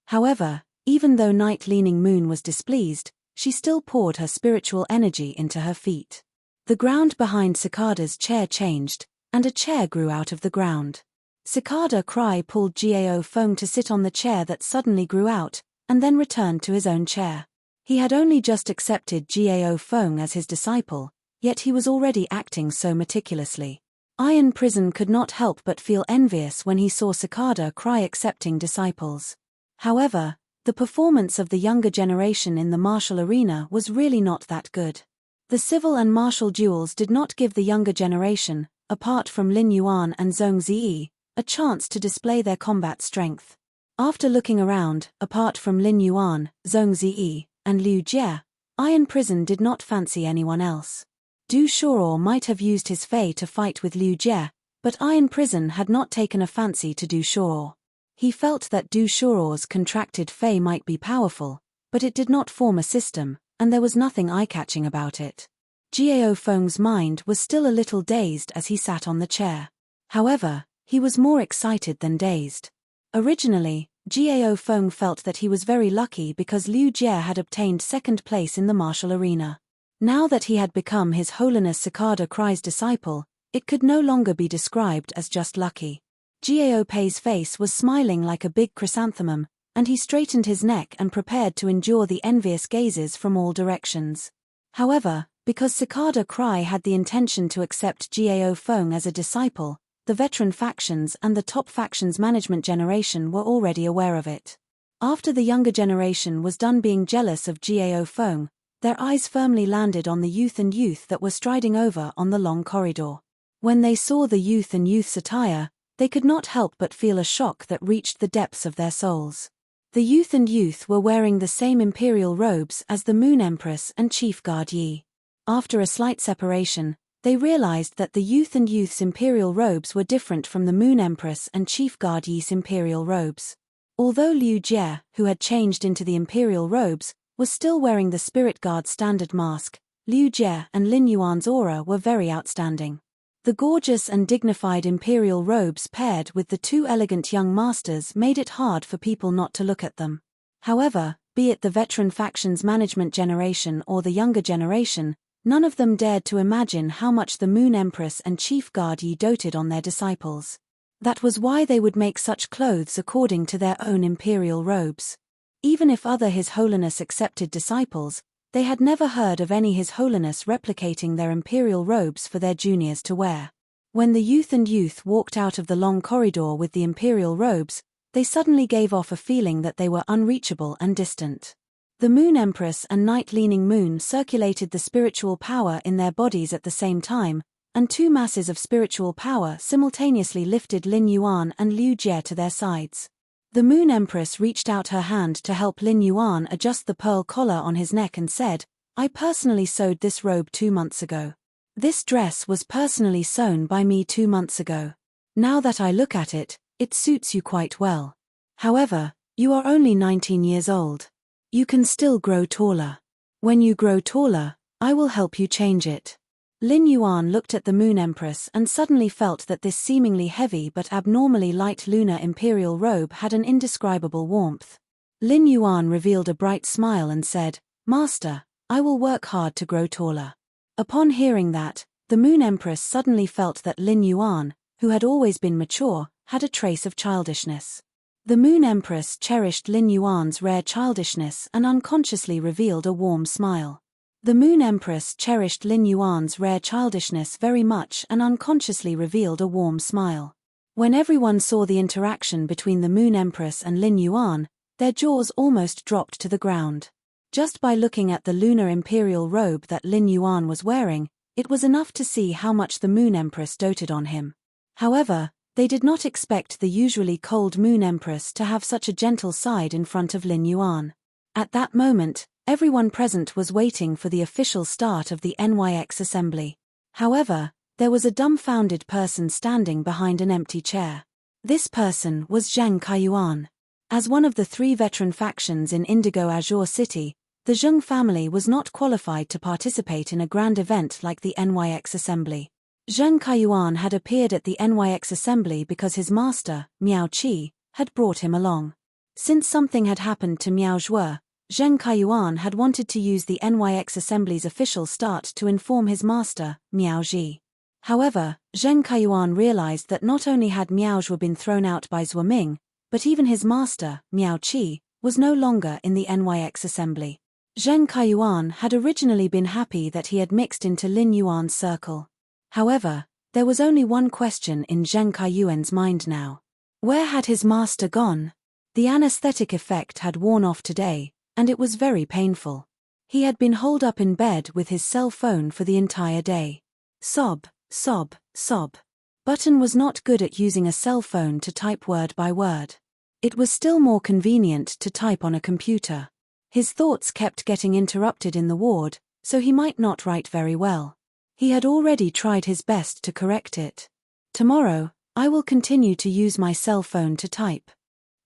S1: However, even though Night-leaning Moon was displeased, she still poured her spiritual energy into her feet. The ground behind Cicada's chair changed, and a chair grew out of the ground. Cicada Cry pulled Gao Feng to sit on the chair that suddenly grew out, and then returned to his own chair. He had only just accepted Gao Feng as his disciple, yet he was already acting so meticulously. Iron Prison could not help but feel envious when he saw Cicada Cry accepting disciples. However, the performance of the younger generation in the martial arena was really not that good. The civil and martial duels did not give the younger generation, apart from Lin Yuan and Zhong Ziyi, a chance to display their combat strength. After looking around, apart from Lin Yuan, Zhong Ziyi, and Liu Jie, Iron Prison did not fancy anyone else. Du Shuo might have used his fei to fight with Liu Jie, but Iron Prison had not taken a fancy to Du Shuo. He felt that Du Shuo's contracted fei might be powerful, but it did not form a system, and there was nothing eye-catching about it. Gao Feng's mind was still a little dazed as he sat on the chair. However, he was more excited than dazed. Originally, Gao Feng felt that he was very lucky because Liu Jie had obtained second place in the martial arena. Now that he had become His Holiness Cicada Cry's disciple, it could no longer be described as just lucky. Gao Pei's face was smiling like a big chrysanthemum, and he straightened his neck and prepared to endure the envious gazes from all directions. However, because Cicada Cry had the intention to accept Gao Feng as a disciple, the veteran factions and the top factions management generation were already aware of it. After the younger generation was done being jealous of Gao Feng, their eyes firmly landed on the youth that were striding over on the long corridor. When they saw the youth's attire, they could not help but feel a shock that reached the depths of their souls. The youth were wearing the same imperial robes as the Moon Empress and Chief Guard Yi. After a slight separation, they realized that the youth's imperial robes were different from the Moon Empress and Chief Guard Yi's imperial robes. Although Liu Jie, who had changed into the imperial robes, was still wearing the Spirit Guard standard mask, Liu Jie and Lin Yuan's aura were very outstanding. The gorgeous and dignified imperial robes paired with the two elegant young masters made it hard for people not to look at them. However, be it the veteran factions management generation or the younger generation, none of them dared to imagine how much the Moon Empress and Chief Guard Yi doted on their disciples. That was why they would make such clothes according to their own imperial robes. Even if other His Holiness accepted disciples, they had never heard of any His Holiness replicating their imperial robes for their juniors to wear. When the youth walked out of the long corridor with the imperial robes, they suddenly gave off a feeling that they were unreachable and distant. The Moon Empress and Night-leaning Moon circulated the spiritual power in their bodies at the same time, and two masses of spiritual power simultaneously lifted Lin Yuan and Liu Jie to their sides. The Moon Empress reached out her hand to help Lin Yuan adjust the pearl collar on his neck and said, "I personally sewed this robe 2 months ago. This dress was personally sewn by me 2 months ago. Now that I look at it, it suits you quite well. However, you are only 19 years old. You can still grow taller. When you grow taller, I will help you change it." Lin Yuan looked at the Moon Empress and suddenly felt that this seemingly heavy but abnormally light lunar imperial robe had an indescribable warmth. Lin Yuan revealed a bright smile and said, "Master, I will work hard to grow taller." Upon hearing that, the Moon Empress suddenly felt that Lin Yuan, who had always been mature, had a trace of childishness. The Moon Empress cherished Lin Yuan's rare childishness and unconsciously revealed a warm smile. The Moon Empress cherished Lin Yuan's rare childishness very much and unconsciously revealed a warm smile. When everyone saw the interaction between the Moon Empress and Lin Yuan, their jaws almost dropped to the ground. Just by looking at the lunar imperial robe that Lin Yuan was wearing, it was enough to see how much the Moon Empress doted on him. However, they did not expect the usually cold Moon Empress to have such a gentle side in front of Lin Yuan. At that moment, everyone present was waiting for the official start of the NYX assembly. However, there was a dumbfounded person standing behind an empty chair. This person was Zhang Kaiyuan. As one of the 3 veteran factions in Indigo Azure City, the Zheng family was not qualified to participate in a grand event like the NYX assembly. Zheng Kaiyuan had appeared at the NYX assembly because his master, Miao Qi, had brought him along. Since something had happened to Miao Zhuo, Zheng Kaiyuan had wanted to use the NYX Assembly's official start to inform his master, Miao Zhi. However, Zheng Kaiyuan realized that not only had Miao Zhuo been thrown out by Zhuo Ming, but even his master, Miao Qi, was no longer in the NYX Assembly. Zheng Kaiyuan had originally been happy that he had mixed into Lin Yuan's circle. However, there was only one question in Zheng Kaiyuan's mind now. Where had his master gone? The anesthetic effect had worn off today, and it was very painful. He had been holed up in bed with his cell phone for the entire day. Sob, sob, sob. Button was not good at using a cell phone to type word by word. It was still more convenient to type on a computer. His thoughts kept getting interrupted in the ward, so he might not write very well. He had already tried his best to correct it. Tomorrow, I will continue to use my cell phone to type.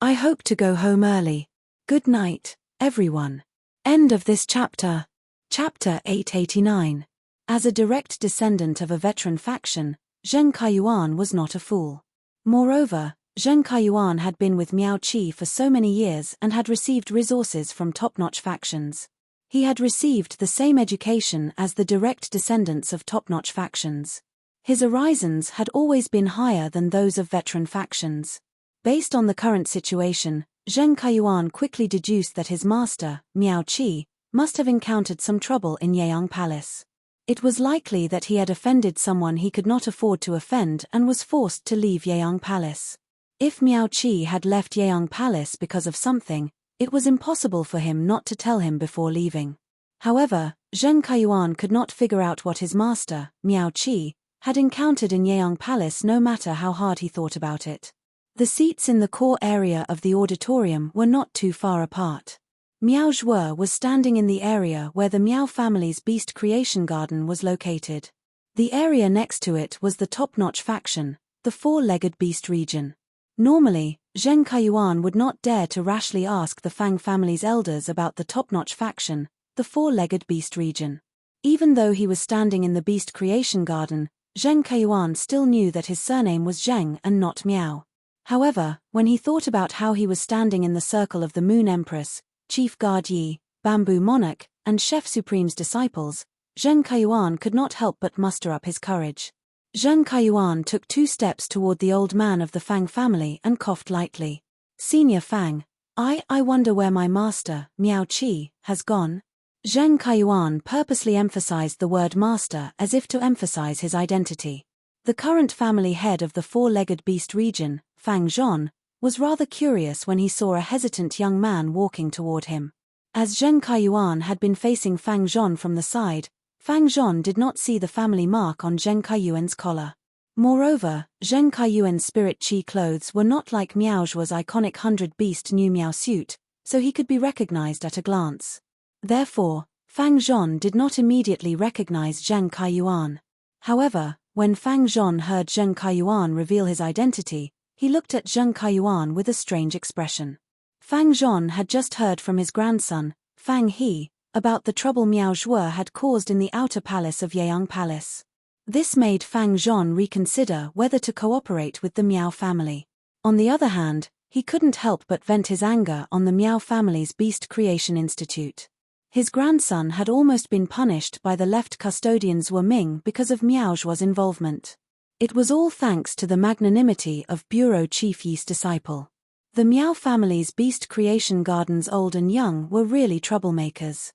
S1: I hope to go home early. Good night, everyone. End of this chapter. Chapter 889. As a direct descendant of a veteran faction, Zheng Kaiyuan was not a fool. Moreover, Zheng Kaiyuan had been with Miao Qi for so many years and had received resources from top-notch factions. He had received the same education as the direct descendants of top-notch factions. His horizons had always been higher than those of veteran factions. Based on the current situation, Zheng Kaiyuan quickly deduced that his master, Miao Qi, must have encountered some trouble in Yeyang Palace. It was likely that he had offended someone he could not afford to offend and was forced to leave Yeyang Palace. If Miao Qi had left Yeyang Palace because of something, it was impossible for him not to tell him before leaving. However, Zheng Kaiyuan could not figure out what his master, Miao Qi, had encountered in Yeyang Palace no matter how hard he thought about it. The seats in the core area of the auditorium were not too far apart. Miao Zhuo was standing in the area where the Miao family's beast creation garden was located. The area next to it was the top-notch faction, the four-legged beast region. Normally, Zheng Kaiyuan would not dare to rashly ask the Fang family's elders about the top-notch faction, the four-legged beast region. Even though he was standing in the beast creation garden, Zheng Kaiyuan still knew that his surname was Zheng and not Miao. However, when he thought about how he was standing in the circle of the Moon Empress, Chief Guard Yi, Bamboo Monarch, and Chef Supreme's disciples, Zheng Kaiyuan could not help but muster up his courage. Zheng Kaiyuan took 2 steps toward the old man of the Fang family and coughed lightly. Senior Fang, I wonder where my master, Miao Qi, has gone? Zheng Kaiyuan purposely emphasized the word master as if to emphasize his identity. The current family head of the four-legged beast region, Fang Zhon, was rather curious when he saw a hesitant young man walking toward him. As Zheng Kaiyuan had been facing Fang Zhon from the side, Fang Zhon did not see the family mark on Zheng Kaiyuan's collar. Moreover, Zheng Kaiyuan's spirit chi clothes were not like Miao Zhuo's iconic 100-beast new Miao suit, so he could be recognized at a glance. Therefore, Fang Zhon did not immediately recognize Zheng Kaiyuan. However, when Fang Zhon heard Zheng Kaiyuan reveal his identity, he looked at Zheng Kaiyuan with a strange expression. Fang Zhon had just heard from his grandson, Fang He, about the trouble Miao Zhuo had caused in the outer palace of Yeyang Palace. This made Fang Zhon reconsider whether to cooperate with the Miao family. On the other hand, he he couldn't help but vent his anger on the Miao family's Beast Creation Institute. His grandson had almost been punished by the left custodian Zhuo Ming because of Miao Zhuo's involvement. It was all thanks to the magnanimity of Bureau Chief Yi's disciple. The Miao family's Beast Creation Gardens old and young were really troublemakers.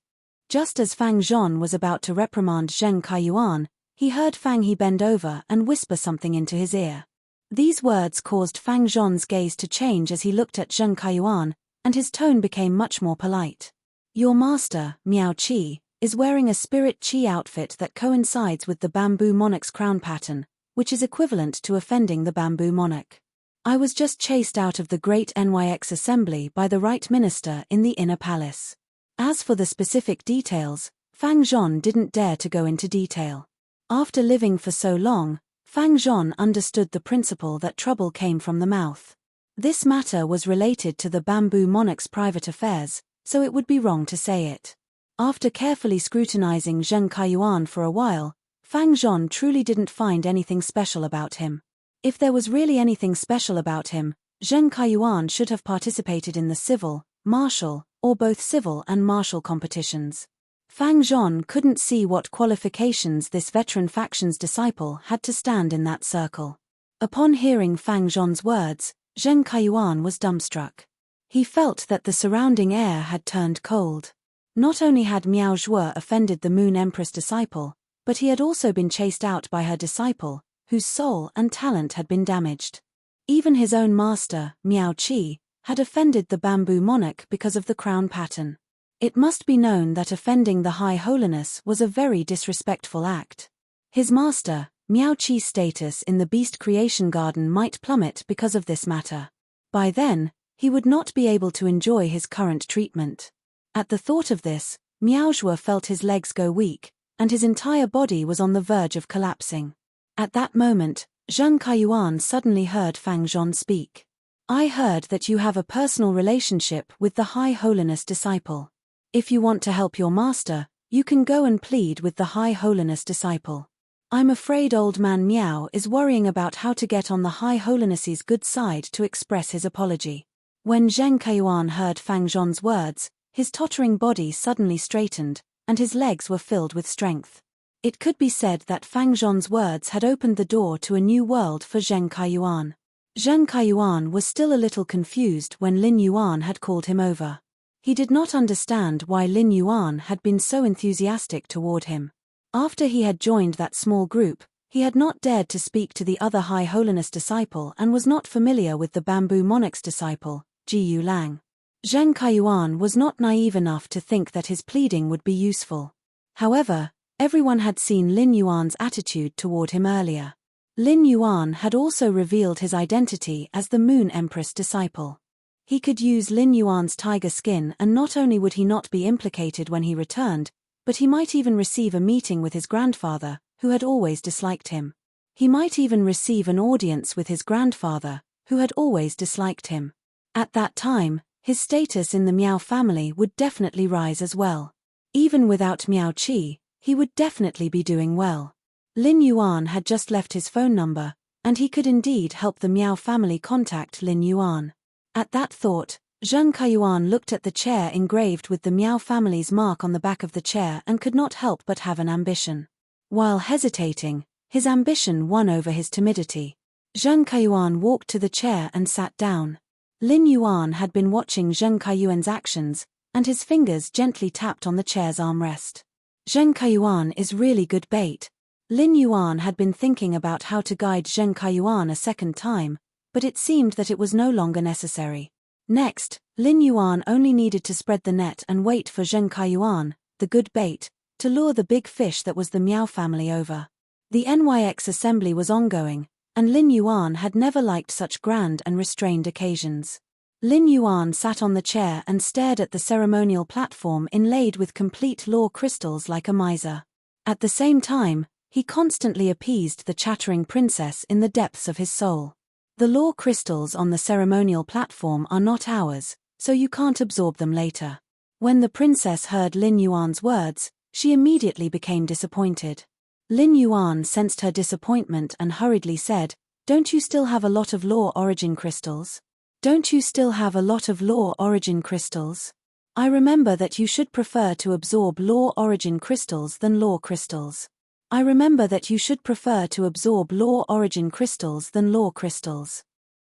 S1: Just as Fang Zhon was about to reprimand Zheng Kaiyuan, he heard Fang He bend over and whisper something into his ear. These words caused Fang Zhon's gaze to change as he looked at Zheng Kaiyuan, and his tone became much more polite. Your master, Miao Qi, is wearing a spirit Qi outfit that coincides with the bamboo monarch's crown pattern, which is equivalent to offending the bamboo monarch. I was just chased out of the great NYX assembly by the right minister in the inner palace. As for the specific details, Fang Zhon didn't dare to go into detail. After living for so long, Fang Zhon understood the principle that trouble came from the mouth. This matter was related to the bamboo monarch's private affairs, so it would be wrong to say it. After carefully scrutinizing Zheng Kaiyuan for a while, Fang Zhon truly didn't find anything special about him. If there was really anything special about him, Zheng Kaiyuan should have participated in the civil, martial, or both civil and martial competitions. Fang Zhon couldn't see what qualifications this veteran faction's disciple had to stand in that circle. Upon hearing Fang Zhon's words, Zheng Kaiyuan was dumbstruck. He felt that the surrounding air had turned cold. Not only had Miao Zhuo offended the Moon Empress disciple, but he had also been chased out by her disciple, whose soul and talent had been damaged. Even his own master, Miao Qi, had offended the bamboo monarch because of the crown pattern. It must be known that offending the High Holiness was a very disrespectful act. His master, Miao Qi's status in the Beast Creation Garden might plummet because of this matter. By then, he would not be able to enjoy his current treatment. At the thought of this, Miao Zhuo felt his legs go weak, and his entire body was on the verge of collapsing. At that moment, Zheng Kaiyuan suddenly heard Fang Zhon speak. I heard that you have a personal relationship with the High Holiness disciple. If you want to help your master, you can go and plead with the High Holiness disciple. I'm afraid old man Miao is worrying about how to get on the High Holiness's good side to express his apology. When Zheng Kaiyuan heard Fang Zhon's words, his tottering body suddenly straightened, and his legs were filled with strength. It could be said that Fang Zhon's words had opened the door to a new world for Zheng Kaiyuan. Zheng Kaiyuan was still a little confused when Lin Yuan had called him over. He did not understand why Lin Yuan had been so enthusiastic toward him. After he had joined that small group, he had not dared to speak to the other High Holiness disciple and was not familiar with the bamboo monarch's disciple, Ji Yu Lang. Zheng Kaiyuan was not naive enough to think that his pleading would be useful. However, everyone had seen Lin Yuan's attitude toward him earlier. Lin Yuan had also revealed his identity as the Moon Empress disciple. He could use Lin Yuan's tiger skin, and not only would he not be implicated when he returned, but he might even receive a meeting with his grandfather, who had always disliked him. He might even receive an audience with his grandfather, who had always disliked him. At that time, his status in the Miao family would definitely rise as well. Even without Miao Qi, he would definitely be doing well. Lin Yuan had just left his phone number, and he could indeed help the Miao family contact Lin Yuan. At that thought, Zheng Kaiyuan looked at the chair engraved with the Miao family's mark on the back of the chair and could not help but have an ambition. While hesitating, his ambition won over his timidity. Zheng Kaiyuan walked to the chair and sat down. Lin Yuan had been watching Zheng Kaiyuan's actions, and his fingers gently tapped on the chair's armrest. Zheng Kaiyuan is really good bait. Lin Yuan had been thinking about how to guide Zheng Kaiyuan a second time, but it seemed that it was no longer necessary. Next, Lin Yuan only needed to spread the net and wait for Zheng Kaiyuan, the good bait, to lure the big fish that was the Miao family over. The NYX assembly was ongoing, and Lin Yuan had never liked such grand and restrained occasions. Lin Yuan sat on the chair and stared at the ceremonial platform inlaid with complete law crystals like a miser. At the same time, he constantly appeased the chattering princess in the depths of his soul. The law crystals on the ceremonial platform are not ours, so you can't absorb them later. When the princess heard Lin Yuan's words, she immediately became disappointed. Lin Yuan sensed her disappointment and hurriedly said, "Don't you still have a lot of law origin crystals?" Don't you still have a lot of law origin crystals? I remember that you should prefer to absorb law origin crystals than law crystals. I remember that you should prefer to absorb law origin crystals than law crystals.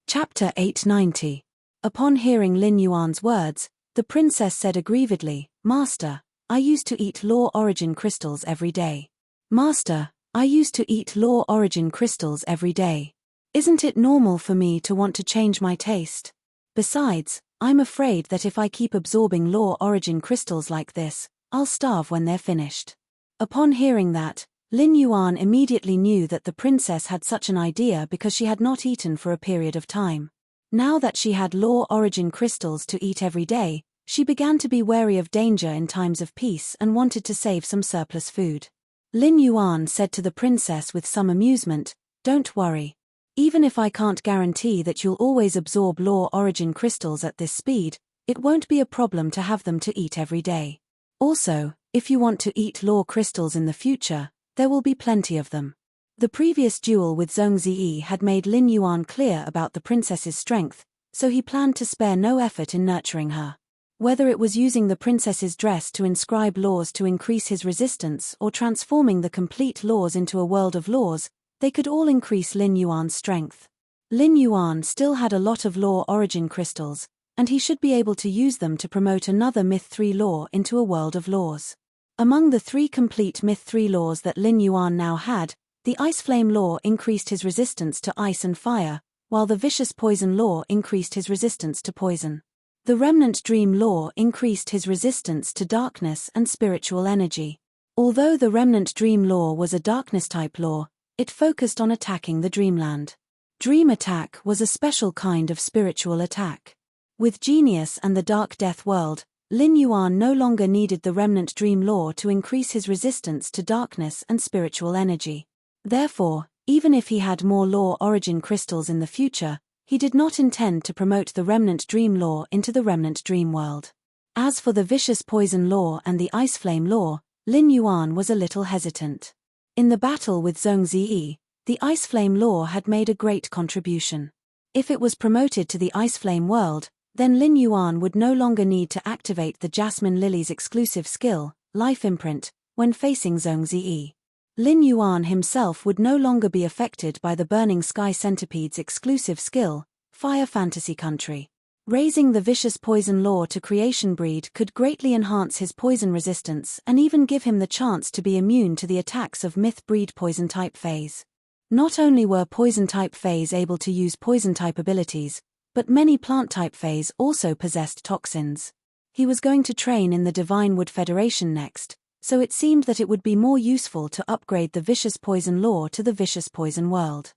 S1: Chapter 890. Upon hearing Lin Yuan's words, the princess said aggrievedly, Master, I used to eat law origin crystals every day. Master, I used to eat law origin crystals every day. Isn't it normal for me to want to change my taste? Besides, I'm afraid that if I keep absorbing law origin crystals like this, I'll starve when they're finished. Upon hearing that, Lin Yuan immediately knew that the princess had such an idea because she had not eaten for a period of time. Now that she had law origin crystals to eat every day, she began to be wary of danger in times of peace and wanted to save some surplus food. Lin Yuan said to the princess with some amusement, Don't worry. Even if I can't guarantee that you'll always absorb law origin crystals at this speed, it won't be a problem to have them to eat every day. Also, if you want to eat law crystals in the future, there will be plenty of them. The previous duel with Zhong Ziyi had made Lin Yuan clear about the princess's strength, so he planned to spare no effort in nurturing her. Whether it was using the princess's dress to inscribe laws to increase his resistance or transforming the complete laws into a world of laws, they could all increase Lin Yuan's strength. Lin Yuan still had a lot of law origin crystals, and he should be able to use them to promote another Myth 3 law into a world of laws. Among the 3 complete Myth 3 laws that Lin Yuan now had, the Ice Flame law increased his resistance to ice and fire, while the Vicious Poison law increased his resistance to poison. The Remnant Dream law increased his resistance to darkness and spiritual energy. Although the Remnant Dream law was a darkness-type law, it focused on attacking the dreamland. Dream attack was a special kind of spiritual attack. With Genius and the Dark Death World, Lin Yuan no longer needed the Remnant Dream law to increase his resistance to darkness and spiritual energy. Therefore, even if he had more law origin crystals in the future, he did not intend to promote the Remnant Dream law into the Remnant Dream world. As for the Vicious Poison law and the Ice Flame law, Lin Yuan was a little hesitant. In the battle with Zhong Ziyi, the Ice Flame law had made a great contribution. If it was promoted to the Ice Flame world, then Lin Yuan would no longer need to activate the Jasmine Lily's exclusive skill, Life Imprint, when facing Zhong Ziyi. Lin Yuan himself would no longer be affected by the Burning Sky Centipede's exclusive skill, Fire Fantasy Country. Raising the Vicious Poison law to Creation Breed could greatly enhance his poison resistance and even give him the chance to be immune to the attacks of Myth Breed Poison-type Phase. Not only were Poison-type Phase able to use Poison-type abilities, but many Plant-type Phase also possessed toxins. He was going to train in the Divine Wood Federation next, so it seemed that it would be more useful to upgrade the Vicious Poison law to the Vicious Poison world.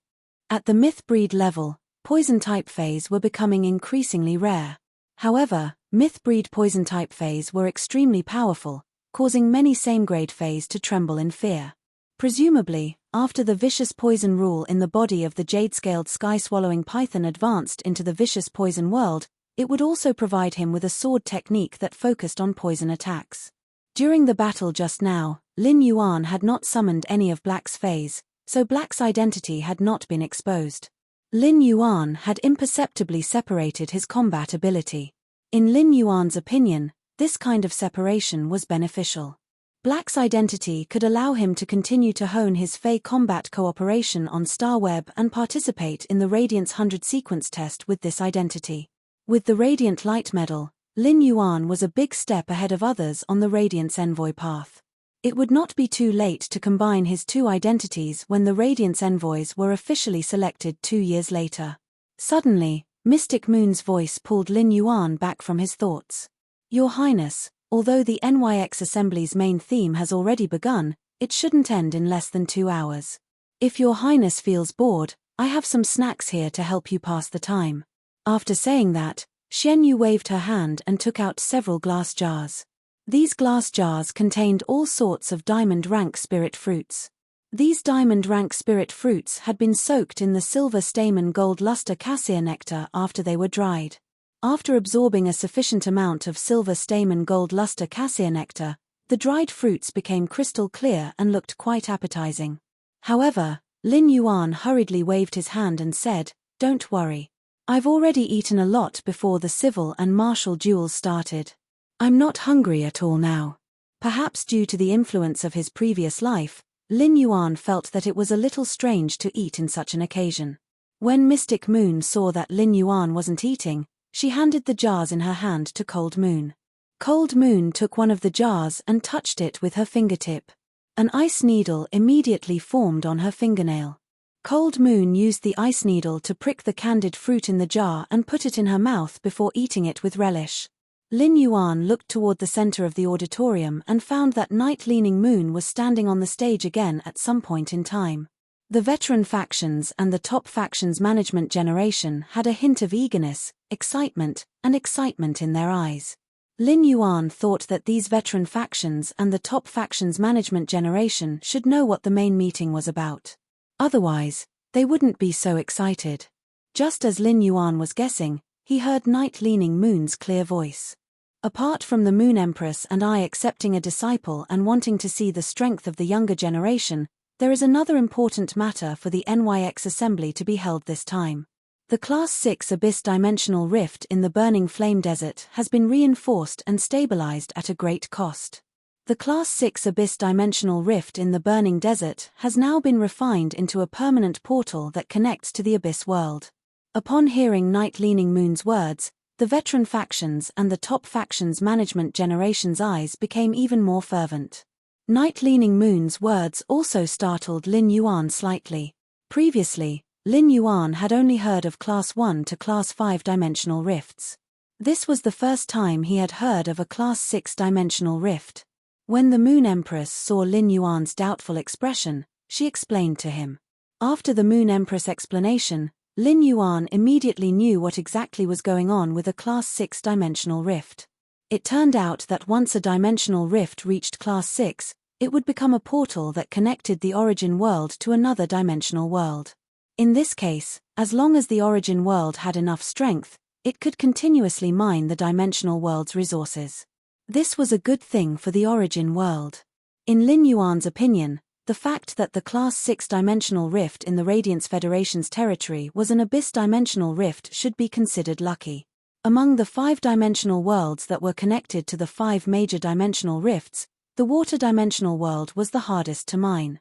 S1: At the Myth Breed level, Poison-type Phase were becoming increasingly rare. However, Myth Breed Poison-type Phase were extremely powerful, causing many same-grade Phase to tremble in fear. Presumably, after the Vicious Poison rule in the body of the Jade-scaled Sky-swallowing Python advanced into the Vicious Poison world, it would also provide him with a sword technique that focused on poison attacks. During the battle just now, Lin Yuan had not summoned any of Black's Phase, so Black's identity had not been exposed. Lin Yuan had imperceptibly separated his combat ability. In Lin Yuan's opinion, this kind of separation was beneficial. Black's identity could allow him to continue to hone his Fey combat cooperation on Starweb and participate in the Radiance 100 sequence test with this identity. With the Radiant Light Medal, Lin Yuan was a big step ahead of others on the Radiance Envoy path. It would not be too late to combine his 2 identities when the Radiance Envoys were officially selected 2 years later. Suddenly, Mystic Moon's voice pulled Lin Yuan back from his thoughts. Your Highness, although the NYX Assembly's main theme has already begun, it shouldn't end in less than 2 hours. If Your Highness feels bored, I have some snacks here to help you pass the time. After saying that, Xian Yu waved her hand and took out several glass jars. These glass jars contained all sorts of diamond rank spirit fruits. These diamond rank spirit fruits had been soaked in the silver stamen gold luster cassia nectar after they were dried. After absorbing a sufficient amount of silver stamen gold luster cassia nectar, the dried fruits became crystal clear and looked quite appetizing. However, Lin Yuan hurriedly waved his hand and said, "Don't worry. I've already eaten a lot before the civil and martial duels started. I'm not hungry at all now. Perhaps due to the influence of his previous life, Lin Yuan felt that it was a little strange to eat in such an occasion. When Mystic Moon saw that Lin Yuan wasn't eating, she handed the jars in her hand to Cold Moon. Cold Moon took one of the jars and touched it with her fingertip. An ice needle immediately formed on her fingernail. Cold Moon used the ice needle to prick the candied fruit in the jar and put it in her mouth before eating it with relish. Lin Yuan looked toward the center of the auditorium and found that Night Leaning Moon was standing on the stage again at some point in time. The veteran factions and the top factions management generation had a hint of eagerness, excitement in their eyes. Lin Yuan thought that these veteran factions and the top factions management generation should know what the main meeting was about. Otherwise, they wouldn't be so excited. Just as Lin Yuan was guessing, he heard Night Leaning Moon's clear voice. Apart from the Moon Empress and I accepting a disciple and wanting to see the strength of the younger generation, there is another important matter for the NYX Assembly to be held this time. The Class 6 Abyss Dimensional Rift in the Burning Flame Desert has been reinforced and stabilized at a great cost. The Class 6 Abyss Dimensional Rift in the Burning Desert has now been refined into a permanent portal that connects to the Abyss world. Upon hearing Night Leaning Moon's words, the veteran factions and the top factions management generation's eyes became even more fervent. Night Leaning Moon's words also startled Lin Yuan slightly. Previously, Lin Yuan had only heard of Class 1 to Class 5 dimensional rifts. This was the first time he had heard of a Class 6 dimensional rift. When the Moon Empress saw Lin Yuan's doubtful expression, she explained to him. After the Moon Empress explanation, Lin Yuan immediately knew what exactly was going on with a Class 6 dimensional rift. It turned out that once a dimensional rift reached Class 6, it would become a portal that connected the origin world to another dimensional world. In this case, as long as the origin world had enough strength, it could continuously mine the dimensional world's resources. This was a good thing for the origin world. In Lin Yuan's opinion, the fact that the Class 6 dimensional rift in the Radiance Federation's territory was an abyss dimensional rift should be considered lucky. Among the 5 dimensional worlds that were connected to the 5 major dimensional rifts, the water dimensional world was the hardest to mine.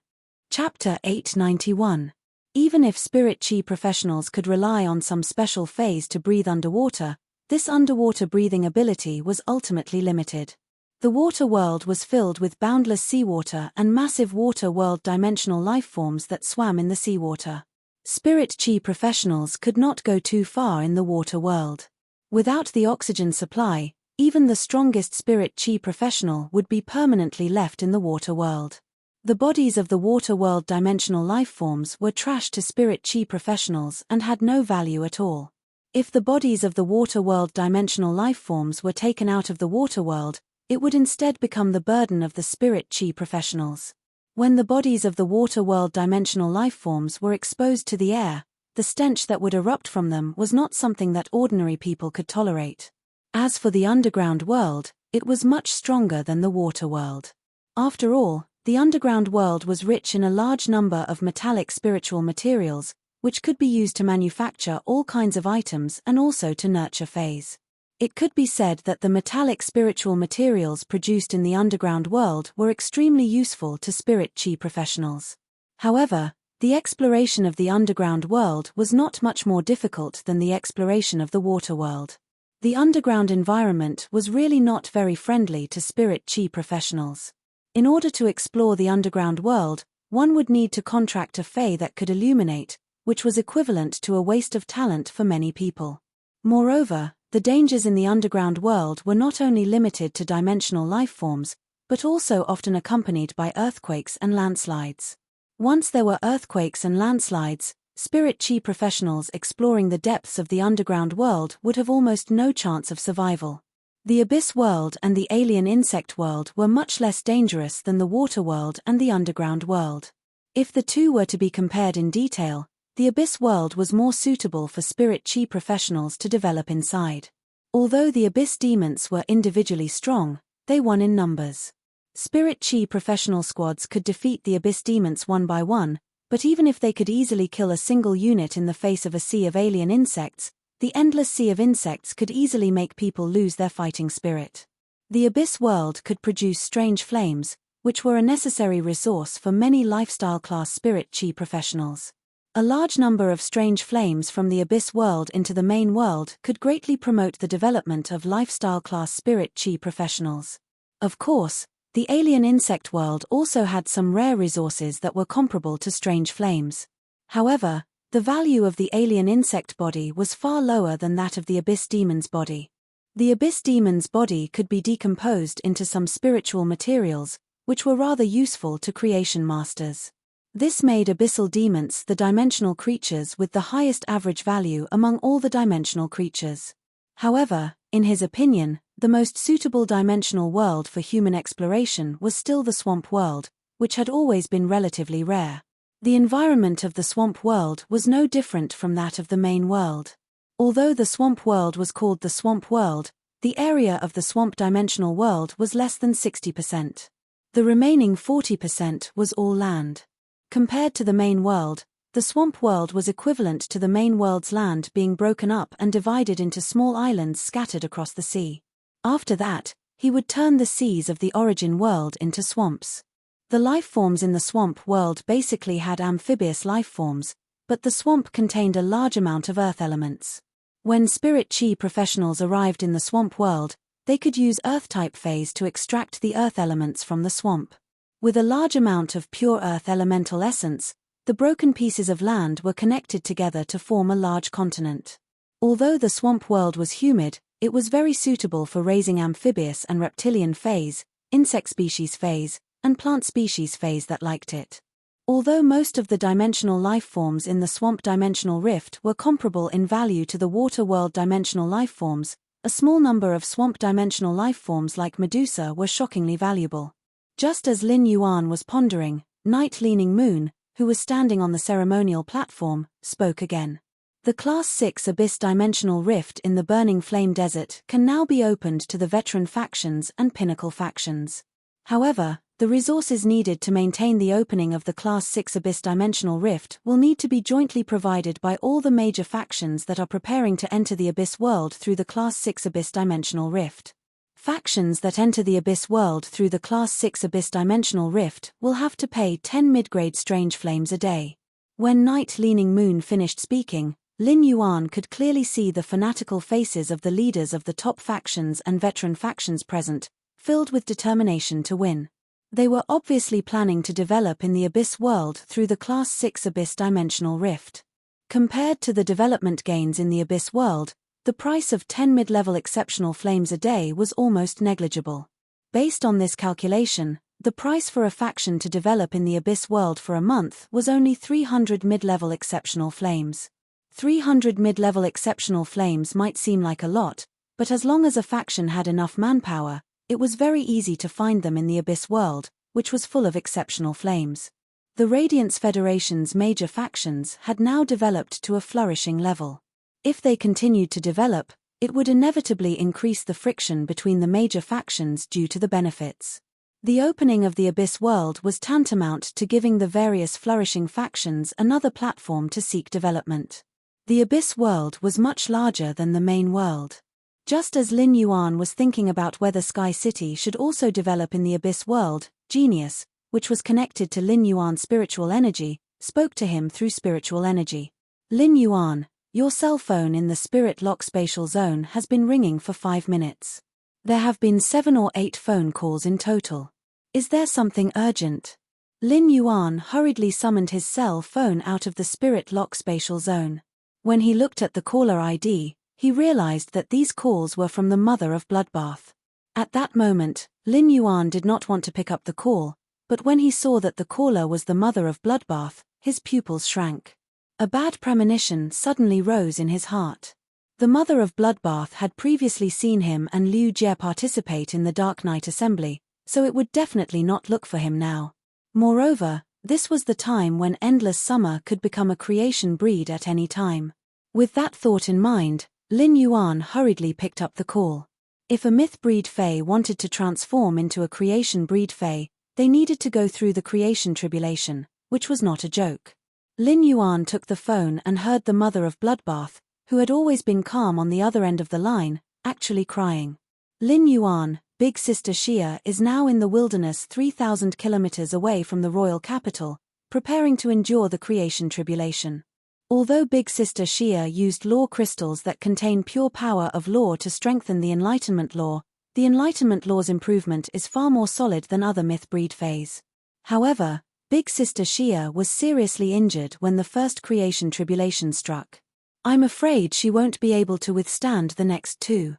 S1: Chapter 891. Even if Spirit Chi professionals could rely on some special phase to breathe underwater, this underwater breathing ability was ultimately limited. The water world was filled with boundless seawater and massive water world dimensional lifeforms that swam in the seawater. Spirit Chi professionals could not go too far in the water world. Without the oxygen supply, even the strongest Spirit Chi professional would be permanently left in the water world. The bodies of the water world dimensional lifeforms were trash to Spirit Chi professionals and had no value at all. If the bodies of the water world dimensional lifeforms were taken out of the water world, it would instead become the burden of the Spirit Chi professionals. When the bodies of the water world dimensional lifeforms were exposed to the air, the stench that would erupt from them was not something that ordinary people could tolerate. As for the underground world, it was much stronger than the water world. After all, the underground world was rich in a large number of metallic spiritual materials, which could be used to manufacture all kinds of items and also to nurture phase. It could be said that the metallic spiritual materials produced in the underground world were extremely useful to Spirit Chi professionals. However, the exploration of the underground world was not much more difficult than the exploration of the water world. The underground environment was really not very friendly to Spirit Chi professionals. In order to explore the underground world, one would need to contract a fae that could illuminate, which was equivalent to a waste of talent for many people. Moreover, the dangers in the underground world were not only limited to dimensional lifeforms, but also often accompanied by earthquakes and landslides. Once there were earthquakes and landslides, Spirit Chi professionals exploring the depths of the underground world would have almost no chance of survival. The Abyss world and the alien insect world were much less dangerous than the water world and the underground world. If the two were to be compared in detail, the Abyss world was more suitable for Spirit Chi professionals to develop inside. Although the Abyss demons were individually strong, they won in numbers. Spirit Chi professional squads could defeat the Abyss demons one by one, but even if they could easily kill a single unit in the face of a sea of alien insects, The endless sea of insects could easily make people lose their fighting spirit. The abyss world could produce strange flames, which were a necessary resource for many lifestyle class spirit chi professionals. A large number of strange flames from the abyss world into the main world could greatly promote the development of lifestyle class spirit chi professionals. Of course, the alien insect world also had some rare resources that were comparable to strange flames. However, the value of the alien insect body was far lower than that of the abyss demon's body. The abyss demon's body could be decomposed into some spiritual materials, which were rather useful to creation masters. This made abyssal demons the dimensional creatures with the highest average value among all the dimensional creatures. However, in his opinion, the most suitable dimensional world for human exploration was still the swamp world, which had always been relatively rare. The environment of the swamp world was no different from that of the main world. Although the swamp world was called the swamp world, the area of the swamp dimensional world was less than 60%. The remaining 40% was all land. Compared to the main world, the swamp world was equivalent to the main world's land being broken up and divided into small islands scattered across the sea. After that, he would turn the seas of the origin world into swamps. The life forms in the swamp world basically had amphibious life forms, but the swamp contained a large amount of earth elements. When spirit chi professionals arrived in the swamp world, they could use earth-type phase to extract the earth elements from the swamp. With a large amount of pure earth elemental essence, the broken pieces of land were connected together to form a large continent. Although the swamp world was humid, it was very suitable for raising amphibious and reptilian phase, insect species phase, and plant species phase that liked it. Although most of the dimensional life forms in the swamp dimensional rift were comparable in value to the water world dimensional life forms, a small number of swamp dimensional life forms like Medusa were shockingly valuable. Just as Lin Yuan was pondering, Night Leaning Moon, who was standing on the ceremonial platform, spoke again. The Class 6 Abyss Dimensional Rift in the Burning Flame Desert can now be opened to the veteran factions and pinnacle factions. However, the resources needed to maintain the opening of the Class 6 Abyss Dimensional Rift will need to be jointly provided by all the major factions that are preparing to enter the Abyss world through the Class 6 Abyss Dimensional Rift. Factions that enter the Abyss world through the Class 6 Abyss Dimensional Rift will have to pay 10 mid-grade strange flames a day. When Night Leaning Moon finished speaking, Lin Yuan could clearly see the fanatical faces of the leaders of the top factions and veteran factions present, filled with determination to win. They were obviously planning to develop in the Abyss world through the Class 6 Abyss Dimensional Rift. Compared to the development gains in the Abyss world, the price of 10 mid-level exceptional flames a day was almost negligible. Based on this calculation, the price for a faction to develop in the Abyss world for a month was only 300 mid-level exceptional flames. 300 mid-level exceptional flames might seem like a lot, but as long as a faction had enough manpower, it was very easy to find them in the Abyss world, which was full of exceptional flames. The Radiance Federation's major factions had now developed to a flourishing level. If they continued to develop, it would inevitably increase the friction between the major factions due to the benefits. The opening of the Abyss world was tantamount to giving the various flourishing factions another platform to seek development. The Abyss world was much larger than the main world. Just as Lin Yuan was thinking about whether Sky City should also develop in the Abyss world, Genius, which was connected to Lin Yuan's spiritual energy, spoke to him through spiritual energy. Lin Yuan, your cell phone in the Spirit Lock Spatial Zone has been ringing for 5 minutes. There have been 7 or 8 phone calls in total. Is there something urgent? Lin Yuan hurriedly summoned his cell phone out of the Spirit Lock Spatial Zone. When he looked at the caller ID, he realized that these calls were from the mother of Bloodbath. At that moment, Lin Yuan did not want to pick up the call, but when he saw that the caller was the mother of Bloodbath, his pupils shrank. A bad premonition suddenly rose in his heart. The mother of Bloodbath had previously seen him and Liu Jie participate in the Dark Knight Assembly, so it would definitely not look for him now. Moreover, this was the time when Endless Summer could become a creation breed at any time. With that thought in mind, Lin Yuan hurriedly picked up the call. If a myth breed Fae wanted to transform into a creation breed Fae, they needed to go through the creation tribulation, which was not a joke. Lin Yuan took the phone and heard the mother of Bloodbath, who had always been calm on the other end of the line, actually crying. Lin Yuan, big sister Xia, is now in the wilderness 3,000 kilometers away from the royal capital, preparing to endure the creation tribulation. Although big sister Xia used law crystals that contain pure power of law to strengthen the Enlightenment law, the Enlightenment law's improvement is far more solid than other myth breed fays. However, big sister Xia was seriously injured when the first creation tribulation struck. I'm afraid she won't be able to withstand the next two.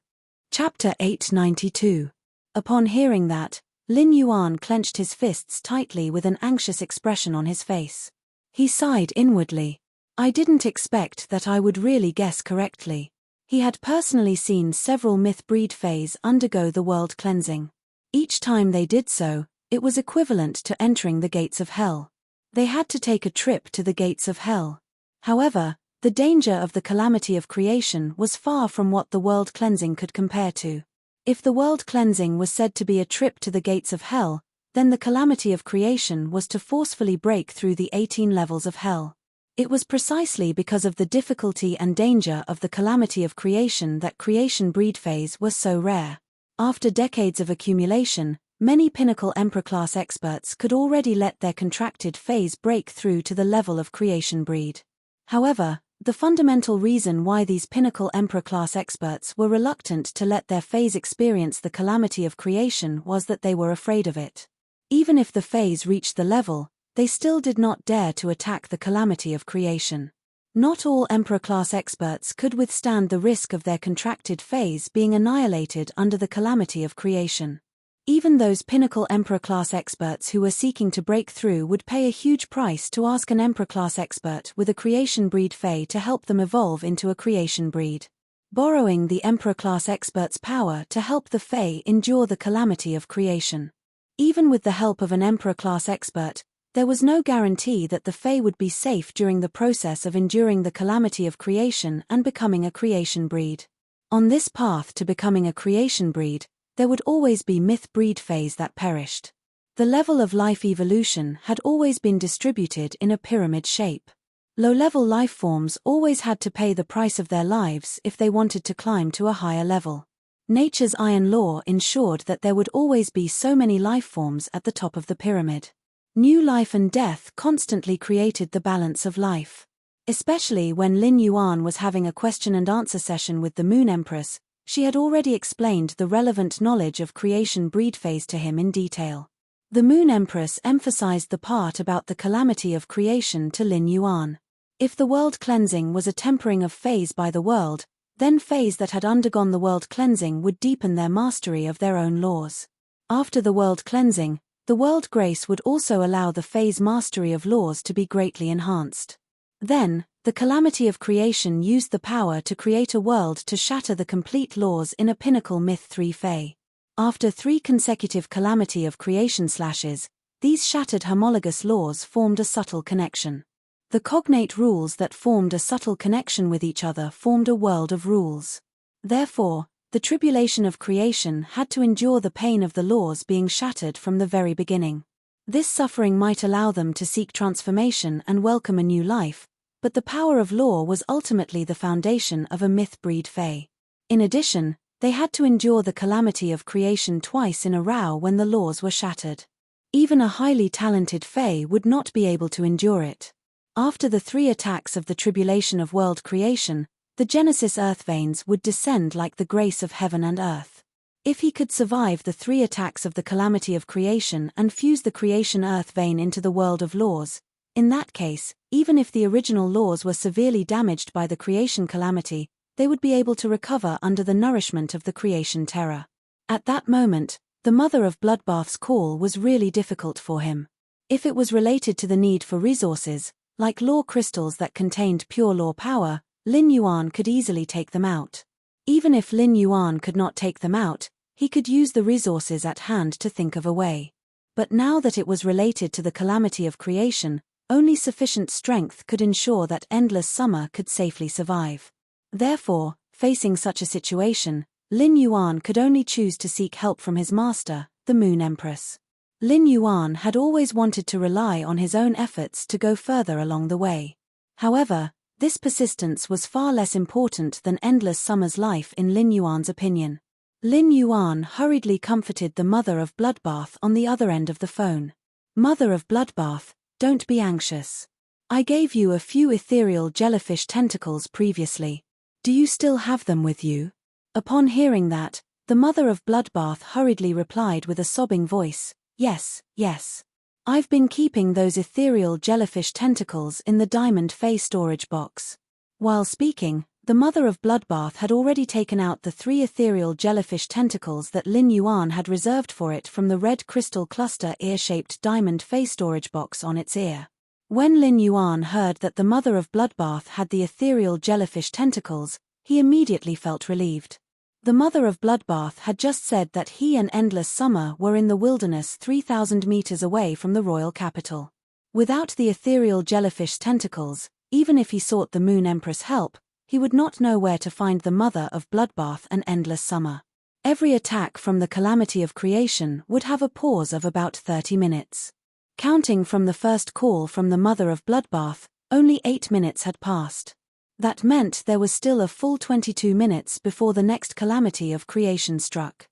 S1: Chapter 892. Upon hearing that, Lin Yuan clenched his fists tightly with an anxious expression on his face. He sighed inwardly. I didn't expect that I would really guess correctly. He had personally seen several myth breed fays undergo the world cleansing. Each time they did so, it was equivalent to entering the gates of hell. They had to take a trip to the gates of hell. However, the danger of the calamity of creation was far from what the world cleansing could compare to. If the world cleansing was said to be a trip to the gates of hell, then the calamity of creation was to forcefully break through the 18 levels of hell. It was precisely because of the difficulty and danger of the calamity of creation that creation breed phase was so rare. After decades of accumulation, many pinnacle emperor-class experts could already let their contracted phase break through to the level of creation breed. However, the fundamental reason why these pinnacle emperor-class experts were reluctant to let their phase experience the calamity of creation was that they were afraid of it. Even if the phase reached the level, they still did not dare to attack the calamity of creation. Not all emperor-class experts could withstand the risk of their contracted phase being annihilated under the calamity of creation. Even those pinnacle emperor-class experts who were seeking to break through would pay a huge price to ask an emperor-class expert with a creation breed fae to help them evolve into a creation breed. Borrowing the emperor-class expert's power to help the fae endure the calamity of creation. Even with the help of an emperor-class expert, there was no guarantee that the fae would be safe during the process of enduring the calamity of creation and becoming a creation breed. On this path to becoming a creation breed, there would always be myth breed phase that perished. The level of life evolution had always been distributed in a pyramid shape. Low-level life forms always had to pay the price of their lives if they wanted to climb to a higher level. Nature's iron law ensured that there would always be so many life forms at the top of the pyramid. New life and death constantly created the balance of life. Especially when Lin Yuan was having a question-and-answer session with the Moon Empress, she had already explained the relevant knowledge of creation breed phase to him in detail. The Moon Empress emphasized the part about the calamity of creation to Lin Yuan. If the world cleansing was a tempering of phase by the world, then phase that had undergone the world cleansing would deepen their mastery of their own laws. After the world cleansing, the world grace would also allow the phase mastery of laws to be greatly enhanced. Then, the calamity of creation used the power to create a world to shatter the complete laws in a pinnacle myth 3 fae. After 3 consecutive calamity of creation slashes, these shattered homologous laws formed a subtle connection. The cognate rules that formed a subtle connection with each other formed a world of rules. Therefore, the tribulation of creation had to endure the pain of the laws being shattered from the very beginning. This suffering might allow them to seek transformation and welcome a new life, but the power of law was ultimately the foundation of a myth breed fae. In addition, they had to endure the calamity of creation twice in a row when the laws were shattered. Even a highly talented fae would not be able to endure it. After the 3 attacks of the tribulation of world creation, the Genesis earth veins would descend like the grace of heaven and earth. If he could survive the 3 attacks of the calamity of creation and fuse the creation earth vein into the world of laws, in that case, even if the original laws were severely damaged by the creation calamity, they would be able to recover under the nourishment of the creation terror. At that moment, the mother of bloodbath's call was really difficult for him. If it was related to the need for resources, like law crystals that contained pure law power, Lin Yuan could easily take them out. Even if Lin Yuan could not take them out, he could use the resources at hand to think of a way. But now that it was related to the calamity of creation, only sufficient strength could ensure that endless summer could safely survive. Therefore, facing such a situation, Lin Yuan could only choose to seek help from his master, the Moon Empress. Lin Yuan had always wanted to rely on his own efforts to go further along the way. However, This persistence was far less important than endless summer's life in Lin Yuan's opinion. Lin Yuan hurriedly comforted the mother of Bloodbath on the other end of the phone. Mother of Bloodbath, don't be anxious. I gave you a few ethereal jellyfish tentacles previously. Do you still have them with you? Upon hearing that, the mother of Bloodbath hurriedly replied with a sobbing voice, yes, yes. I've been keeping those ethereal jellyfish tentacles in the diamond fey storage box. While speaking, the mother of Bloodbath had already taken out the 3 ethereal jellyfish tentacles that Lin Yuan had reserved for it from the red crystal cluster ear-shaped diamond fey storage box on its ear. When Lin Yuan heard that the mother of Bloodbath had the ethereal jellyfish tentacles, he immediately felt relieved. The mother of Bloodbath had just said that he and Endless Summer were in the wilderness 3,000 meters away from the royal capital. Without the ethereal jellyfish tentacles, even if he sought the Moon Empress' help, he would not know where to find the mother of Bloodbath and Endless Summer. Every attack from the calamity of creation would have a pause of about 30 minutes. Counting from the first call from the mother of Bloodbath, only 8 minutes had passed. That meant there was still a full 22 minutes before the next calamity of creation struck.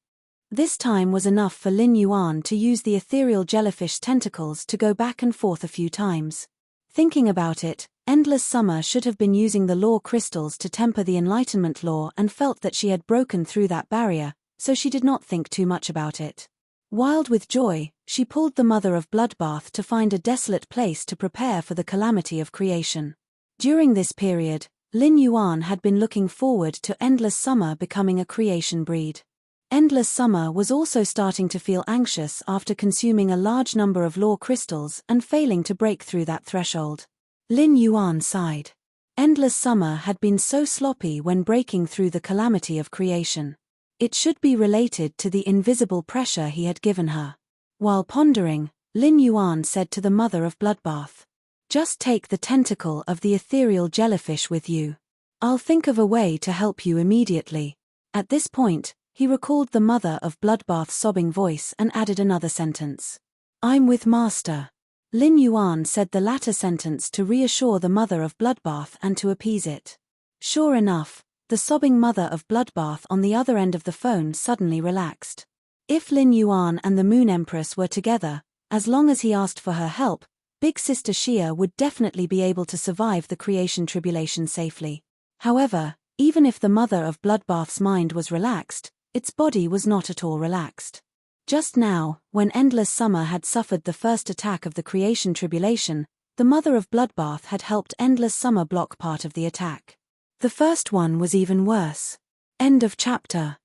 S1: This time was enough for Lin Yuan to use the ethereal jellyfish tentacles to go back and forth a few times. Thinking about it, Endless Summer should have been using the law crystals to temper the Enlightenment law and felt that she had broken through that barrier, so she did not think too much about it. Wild with joy, she pulled the mother of Bloodbath to find a desolate place to prepare for the calamity of creation. During this period, Lin Yuan had been looking forward to Endless Summer becoming a creation breed. Endless Summer was also starting to feel anxious after consuming a large number of law crystals and failing to break through that threshold. Lin Yuan sighed. Endless Summer had been so sloppy when breaking through the calamity of creation. It should be related to the invisible pressure he had given her. While pondering, Lin Yuan said to the mother of Bloodbath, "Just take the tentacle of the ethereal jellyfish with you. I'll think of a way to help you immediately." At this point, he recalled the mother of Bloodbath's sobbing voice and added another sentence. "I'm with Master." Lin Yuan said the latter sentence to reassure the mother of Bloodbath and to appease it. Sure enough, the sobbing mother of Bloodbath on the other end of the phone suddenly relaxed. If Lin Yuan and the Moon Empress were together, as long as he asked for her help, Big Sister Xia would definitely be able to survive the creation tribulation safely. However, even if the mother of Bloodbath's mind was relaxed, its body was not at all relaxed. Just now, when Endless Summer had suffered the first attack of the creation tribulation, the mother of Bloodbath had helped Endless Summer block part of the attack. The first one was even worse. End of chapter.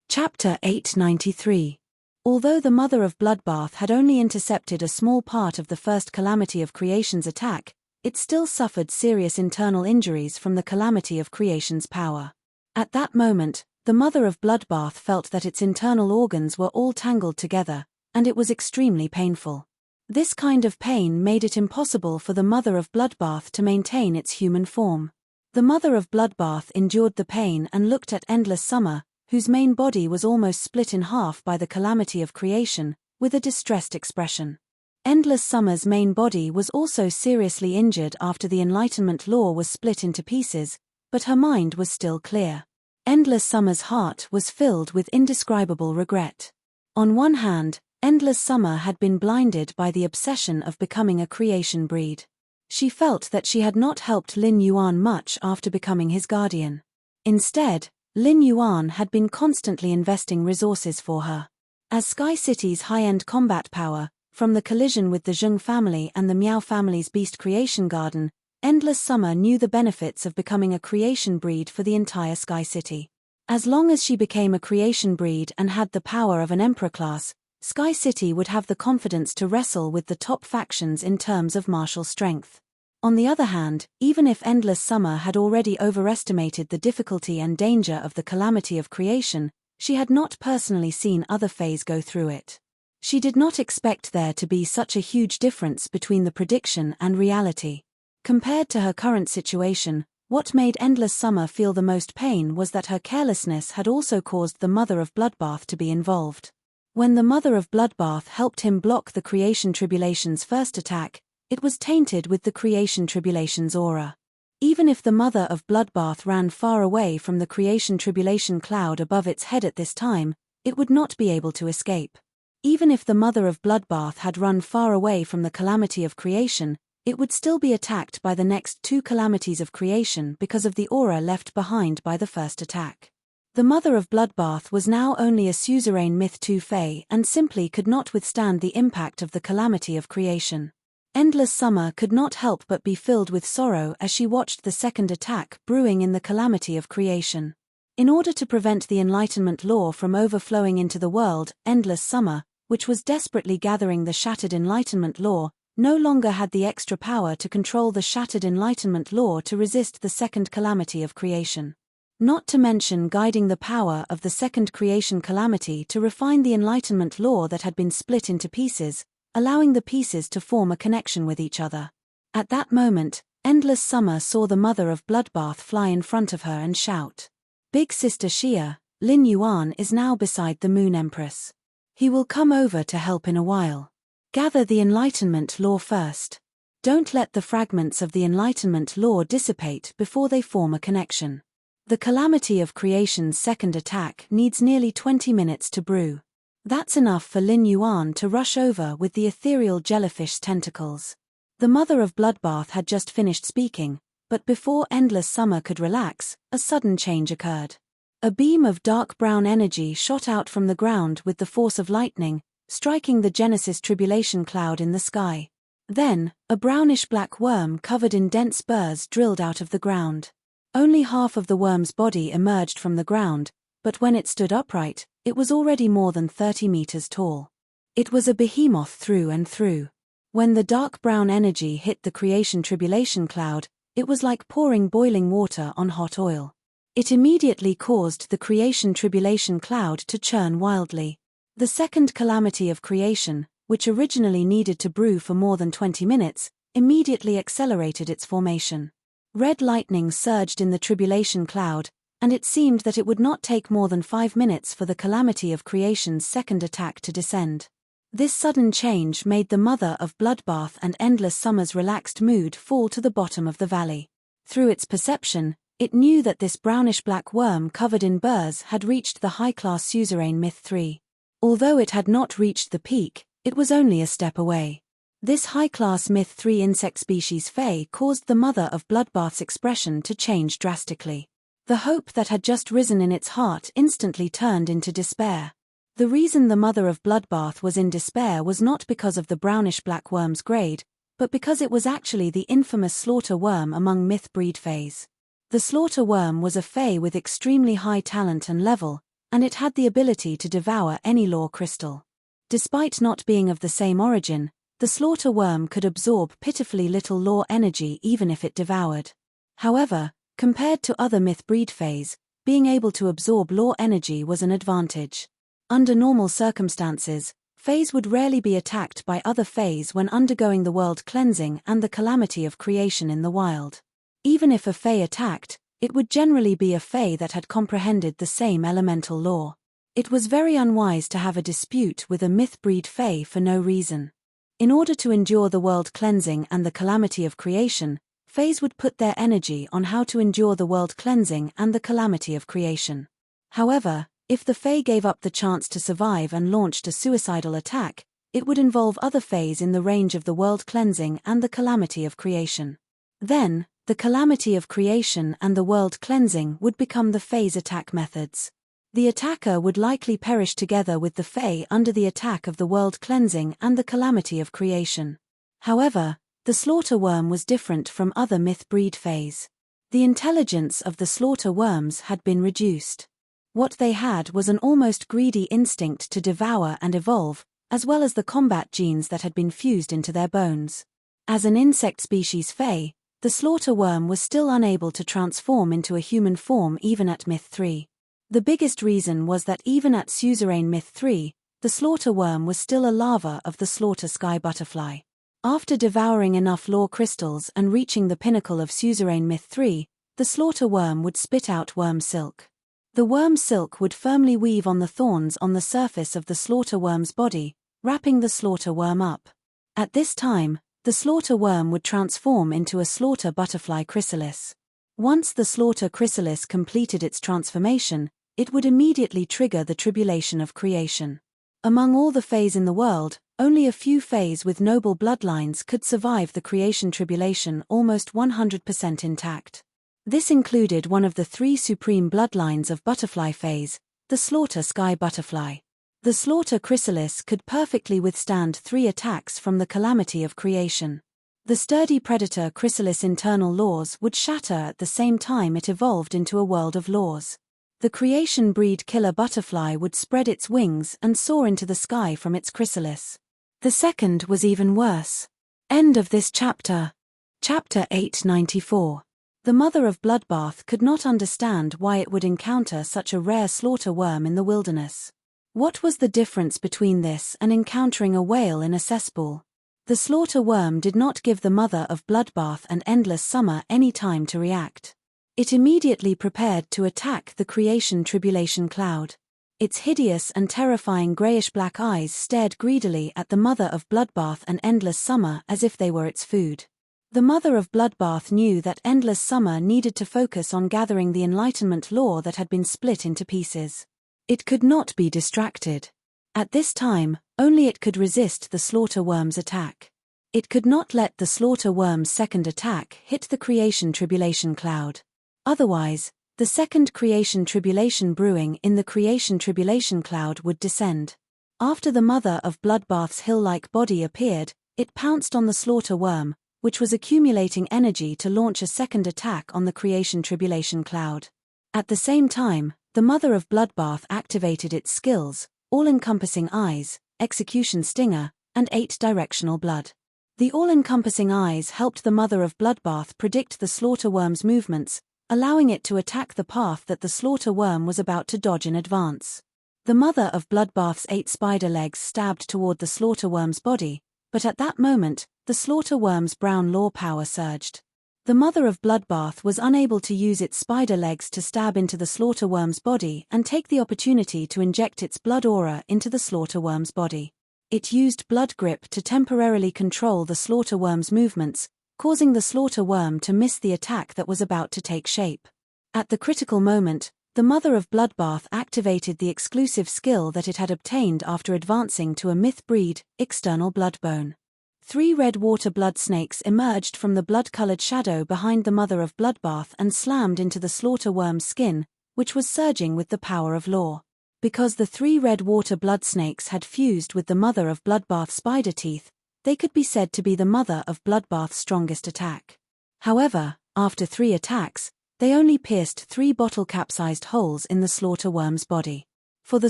S1: Chapter 893. Although the mother of Bloodbath had only intercepted a small part of the first calamity of creation's attack, it still suffered serious internal injuries from the calamity of creation's power. At that moment, the mother of Bloodbath felt that its internal organs were all tangled together, and it was extremely painful. This kind of pain made it impossible for the mother of Bloodbath to maintain its human form. The mother of Bloodbath endured the pain and looked at Endless Summer, whose main body was almost split in half by the calamity of creation, with a distressed expression. Endless Summer's main body was also seriously injured after the Enlightenment law was split into pieces, but her mind was still clear. Endless Summer's heart was filled with indescribable regret. On one hand, Endless Summer had been blinded by the obsession of becoming a creation breed. She felt that she had not helped Lin Yuan much after becoming his guardian. Instead, Lin Yuan had been constantly investing resources for her. As Sky City's high-end combat power, from the collision with the Zheng family and the Miao family's beast creation garden, Endless Summer knew the benefits of becoming a creation breed for the entire Sky City. As long as she became a creation breed and had the power of an emperor class, Sky City would have the confidence to wrestle with the top factions in terms of martial strength. On the other hand, even if Endless Summer had already overestimated the difficulty and danger of the calamity of creation, she had not personally seen other Fays go through it. She did not expect there to be such a huge difference between the prediction and reality. Compared to her current situation, what made Endless Summer feel the most pain was that her carelessness had also caused the mother of Bloodbath to be involved. When the mother of Bloodbath helped him block the creation tribulation's first attack, it was tainted with the creation tribulation's aura. Even if the mother of Bloodbath ran far away from the creation tribulation cloud above its head at this time, it would not be able to escape. Even if the mother of Bloodbath had run far away from the calamity of creation, it would still be attacked by the next two calamities of creation because of the aura left behind by the first attack. The mother of Bloodbath was now only a suzerain Myth 2 Fae and simply could not withstand the impact of the calamity of creation. Endless Summer could not help but be filled with sorrow as she watched the second attack brewing in the calamity of creation. In order to prevent the Enlightenment law from overflowing into the world, Endless Summer, which was desperately gathering the shattered Enlightenment law, no longer had the extra power to control the shattered Enlightenment law to resist the second calamity of creation. Not to mention guiding the power of the second creation calamity to refine the Enlightenment law that had been split into pieces, allowing the pieces to form a connection with each other. At that moment, Endless Summer saw the mother of Bloodbath fly in front of her and shout, "Big Sister Xia, Lin Yuan is now beside the Moon Empress. He will come over to help in a while. Gather the Enlightenment law first. Don't let the fragments of the Enlightenment law dissipate before they form a connection." The calamity of creation's second attack needs nearly 20 minutes to brew. That's enough for Lin Yuan to rush over with the ethereal jellyfish tentacles. The mother of Bloodbath had just finished speaking, but before Endless Summer could relax, a sudden change occurred. A beam of dark brown energy shot out from the ground with the force of lightning, striking the Genesis tribulation cloud in the sky. Then, a brownish-black worm covered in dense burrs drilled out of the ground. Only half of the worm's body emerged from the ground, but when it stood upright, it was already more than 30 meters tall. It was a behemoth through and through. When the dark brown energy hit the creation tribulation cloud, it was like pouring boiling water on hot oil. It immediately caused the creation tribulation cloud to churn wildly. The second calamity of creation, which originally needed to brew for more than 20 minutes, immediately accelerated its formation. Red lightning surged in the tribulation cloud, and it seemed that it would not take more than 5 minutes for the calamity of creation's second attack to descend. This sudden change made the mother of Bloodbath and Endless Summer's relaxed mood fall to the bottom of the valley. Through its perception, it knew that this brownish-black worm covered in burrs had reached the high-class suzerain Myth 3. Although it had not reached the peak, it was only a step away. This high-class Myth 3 insect species Fae caused the mother of Bloodbath's expression to change drastically. The hope that had just risen in its heart instantly turned into despair. The reason the mother of Bloodbath was in despair was not because of the brownish-black worm's grade, but because it was actually the infamous slaughter worm among myth breed Faes. The slaughter worm was a Fae with extremely high talent and level, and it had the ability to devour any lore crystal. Despite not being of the same origin, the slaughter worm could absorb pitifully little lore energy even if it devoured. However, compared to other myth breed Faes, being able to absorb lore energy was an advantage. Under normal circumstances, Faes would rarely be attacked by other Faes when undergoing the world cleansing and the calamity of creation in the wild. Even if a Fae attacked, it would generally be a Fae that had comprehended the same elemental lore. It was very unwise to have a dispute with a myth breed Fae for no reason. In order to endure the world cleansing and the calamity of creation, Faes would put their energy on how to endure the world cleansing and the calamity of creation. However, if the Fae gave up the chance to survive and launched a suicidal attack, it would involve other Faes in the range of the world cleansing and the calamity of creation. Then, the calamity of creation and the world cleansing would become the Fae's attack methods. The attacker would likely perish together with the Fae under the attack of the world cleansing and the calamity of creation. However, the slaughter worm was different from other myth breed Faes. The intelligence of the slaughter worms had been reduced. What they had was an almost greedy instinct to devour and evolve, as well as the combat genes that had been fused into their bones. As an insect species Fae, the slaughter worm was still unable to transform into a human form even at Myth 3. The biggest reason was that even at suzerain Myth 3, the slaughter worm was still a larva of the slaughter sky butterfly. After devouring enough lore crystals and reaching the pinnacle of suzerain Myth 3, the slaughter worm would spit out worm silk. The worm silk would firmly weave on the thorns on the surface of the slaughter worm's body, wrapping the slaughter worm up. At this time, The slaughter worm would transform into a slaughter butterfly chrysalis. Once the slaughter chrysalis completed its transformation, it would immediately trigger the tribulation of creation. Among all the fays in the world, only a few fays with noble bloodlines could survive the creation tribulation almost 100% intact. This included one of the three supreme bloodlines of butterfly fays, the slaughter sky butterfly. The slaughter chrysalis could perfectly withstand 3 attacks from the calamity of creation. The sturdy predator chrysalis' internal laws would shatter at the same time it evolved into a world of laws. The creation breed killer butterfly would spread its wings and soar into the sky from its chrysalis. The second was even worse. End of this chapter. Chapter 894. The mother of bloodbath could not understand why it would encounter such a rare slaughter worm in the wilderness. What was the difference between this and encountering a whale in a cesspool? The slaughter worm did not give the mother of bloodbath and endless summer any time to react. It immediately prepared to attack the creation tribulation cloud. Its hideous and terrifying grayish-black eyes stared greedily at the mother of bloodbath and endless summer as if they were its food. The mother of bloodbath knew that endless summer needed to focus on gathering the enlightenment lore that had been split into pieces. It could not be distracted. At this time, only it could resist the slaughter worm's attack. It could not let the slaughter worm's second attack hit the creation tribulation cloud. Otherwise, the second creation tribulation brewing in the creation tribulation cloud would descend. After the mother of bloodbath's hill-like body appeared, it pounced on the slaughter worm, which was accumulating energy to launch a second attack on the creation tribulation cloud. At the same time, the mother of bloodbath activated its skills, all-encompassing eyes, execution stinger, and 8-directional blood. The all-encompassing eyes helped the mother of bloodbath predict the slaughter worm's movements, allowing it to attack the path that the slaughter worm was about to dodge in advance. The mother of bloodbath's 8 spider legs stabbed toward the slaughter worm's body, but at that moment, the slaughter worm's brown law power surged. The mother of bloodbath was unable to use its spider legs to stab into the slaughter worm's body and take the opportunity to inject its blood aura into the slaughter worm's body. It used blood grip to temporarily control the slaughter worm's movements, causing the slaughter worm to miss the attack that was about to take shape. At the critical moment, the mother of bloodbath activated the exclusive skill that it had obtained after advancing to a myth breed, external bloodbone. 3 red water blood snakes emerged from the blood-colored shadow behind the mother of bloodbath and slammed into the slaughter worm's skin, which was surging with the power of law. Because the 3 red water blood snakes had fused with the mother of bloodbath's spider teeth, they could be said to be the mother of bloodbath's strongest attack. However, after 3 attacks, they only pierced 3 bottle-cap-sized holes in the slaughter worm's body. For the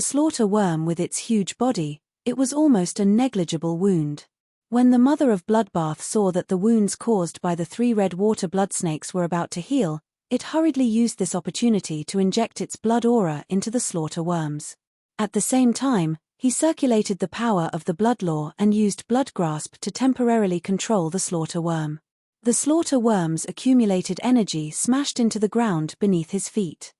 S1: slaughter worm with its huge body, it was almost a negligible wound. When the mother of bloodbath saw that the wounds caused by the 3 red water blood snakes were about to heal, it hurriedly used this opportunity to inject its blood aura into the slaughter worms. At the same time, he circulated the power of the blood law and used blood grasp to temporarily control the slaughter worm. The slaughter worm's accumulated energy smashed into the ground beneath his feet.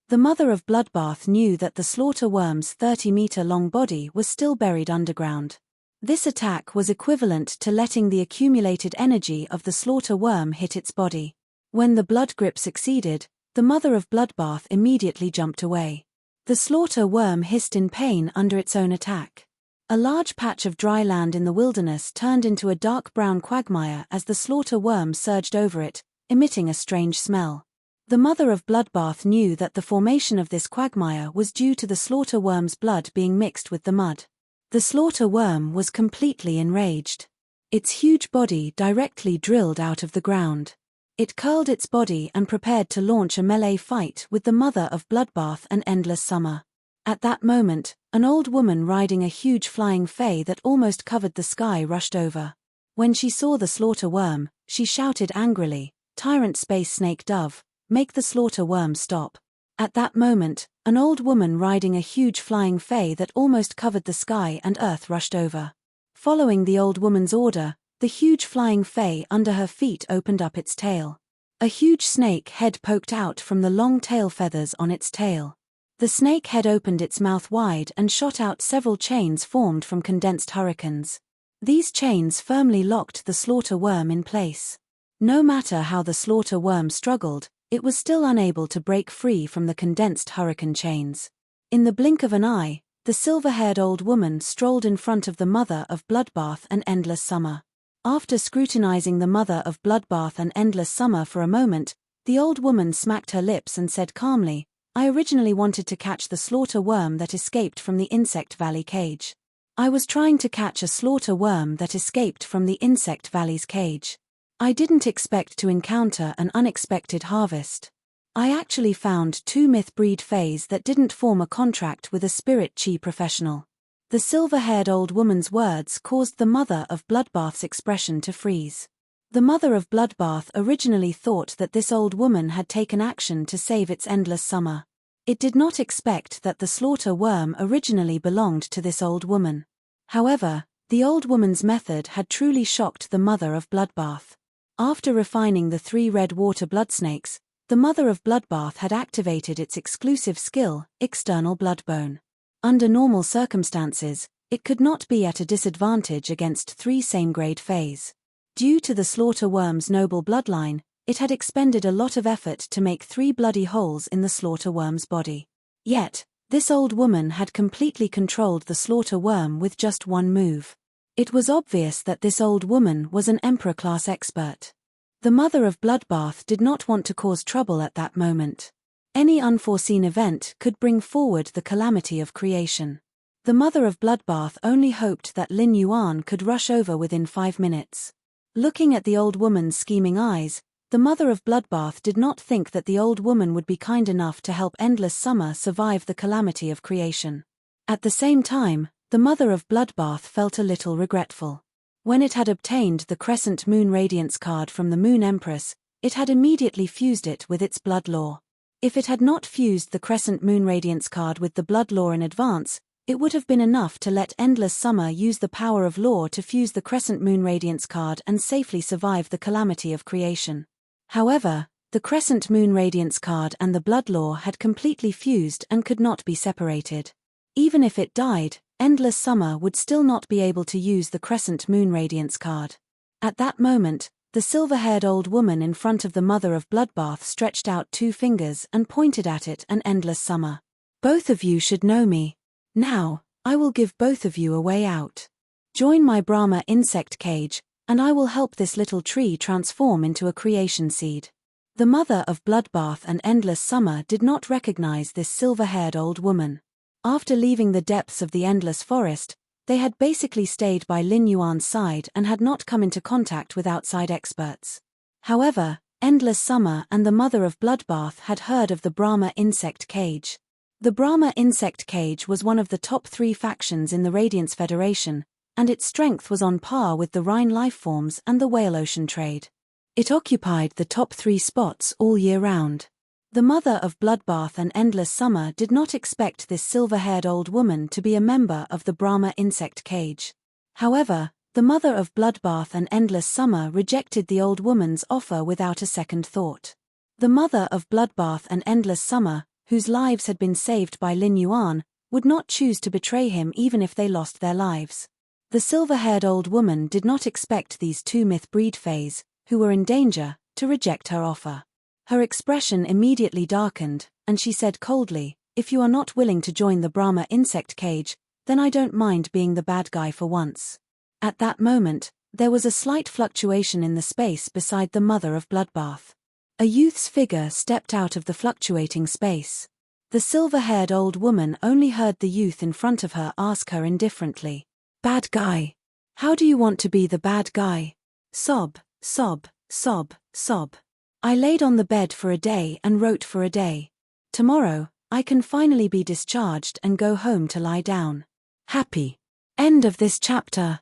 S1: The mother of bloodbath knew that the slaughter worm's 30-meter-long body was still buried underground. This attack was equivalent to letting the accumulated energy of the slaughter worm hit its body. When the blood grip succeeded, the mother of bloodbath immediately jumped away. The slaughter worm hissed in pain under its own attack. A large patch of dry land in the wilderness turned into a dark brown quagmire as the slaughter worm surged over it, emitting a strange smell. The mother of bloodbath knew that the formation of this quagmire was due to the slaughter worm's blood being mixed with the mud. The slaughter worm was completely enraged. Its huge body directly drilled out of the ground. It curled its body and prepared to launch a melee fight with the mother of bloodbath and endless summer. At that moment, an old woman riding a huge flying fay that almost covered the sky rushed over. When she saw the slaughter worm, she shouted angrily, "Tyrant space snake dove, make the slaughter worm stop." At that moment, an old woman riding a huge flying fay that almost covered the sky and earth rushed over. Following the old woman's order, the huge flying fay under her feet opened up its tail. A huge snake head poked out from the long tail feathers on its tail. The snake head opened its mouth wide and shot out several chains formed from condensed hurricanes. These chains firmly locked the slaughter worm in place. No matter how the slaughter worm struggled, it was still unable to break free from the condensed hurricane chains. In the blink of an eye, the silver-haired old woman strolled in front of the mother of Bloodbath and Endless Summer. After scrutinizing the mother of Bloodbath and Endless Summer for a moment, the old woman smacked her lips and said calmly, "I originally wanted to catch the slaughter worm that escaped from the Insect Valley cage. I was trying to catch a slaughter worm that escaped from the Insect Valley's cage. I didn't expect to encounter an unexpected harvest. I actually found 2 myth-breed fays that didn't form a contract with a spirit chi professional." The silver-haired old woman's words caused the mother of Bloodbath's expression to freeze. The mother of Bloodbath originally thought that this old woman had taken action to save its Endless Summer. It did not expect that the slaughter worm originally belonged to this old woman. However, the old woman's method had truly shocked the mother of Bloodbath. After refining the 3 red water blood snakes, the mother of Bloodbath had activated its exclusive skill, External Bloodbone. Under normal circumstances, it could not be at a disadvantage against 3 same-grade fays. Due to the slaughter worm's noble bloodline, it had expended a lot of effort to make 3 bloody holes in the slaughter worm's body. Yet, this old woman had completely controlled the slaughter worm with just 1 move. It was obvious that this old woman was an Emperor-class expert. The mother of Bloodbath did not want to cause trouble at that moment. Any unforeseen event could bring forward the calamity of creation. The mother of Bloodbath only hoped that Lin Yuan could rush over within 5 minutes. Looking at the old woman's scheming eyes, the mother of Bloodbath did not think that the old woman would be kind enough to help Endless Summer survive the calamity of creation. At the same time, the mother of Bloodbath felt a little regretful. When it had obtained the Crescent Moon Radiance card from the Moon Empress, it had immediately fused it with its blood law. If it had not fused the Crescent Moon Radiance card with the blood law in advance, it would have been enough to let Endless Summer use the power of law to fuse the Crescent Moon Radiance card and safely survive the calamity of creation. However, the Crescent Moon Radiance card and the blood law had completely fused and could not be separated. Even if it died, Endless Summer would still not be able to use the Crescent Moon Radiance card. At that moment, the silver-haired old woman in front of the mother of Bloodbath stretched out 2 fingers and pointed at it and Endless Summer. "Both of you should know me. Now, I will give both of you a way out. Join my Brahma insect cage, and I will help this little tree transform into a creation seed." The mother of Bloodbath and Endless Summer did not recognize this silver-haired old woman. After leaving the depths of the Endless Forest, they had basically stayed by Lin Yuan's side and had not come into contact with outside experts. However, Endless Summer and the mother of Bloodbath had heard of the Brahma insect cage. The Brahma insect cage was one of the top 3 factions in the Radiance Federation, and its strength was on par with the Rhine lifeforms and the whale ocean trade. It occupied the top 3 spots all year round. The mother of Bloodbath and Endless Summer did not expect this silver-haired old woman to be a member of the Brahma insect cage. However, the mother of Bloodbath and Endless Summer rejected the old woman's offer without a second thought. The mother of Bloodbath and Endless Summer, whose lives had been saved by Lin Yuan, would not choose to betray him even if they lost their lives. The silver-haired old woman did not expect these 2 myth-breed fays, who were in danger, to reject her offer. Her expression immediately darkened, and she said coldly, "If you are not willing to join the Brahma insect cage, then I don't mind being the bad guy for once." At that moment, there was a slight fluctuation in the space beside the mother of Bloodbath. A youth's figure stepped out of the fluctuating space. The silver-haired old woman only heard the youth in front of her ask her indifferently, "Bad guy? How do you want to be the bad guy?" Sob, sob, sob, sob. "I laid on the bed for a day and wrote for a day. Tomorrow, I can finally be discharged and go home to lie down. Happy." End of this chapter.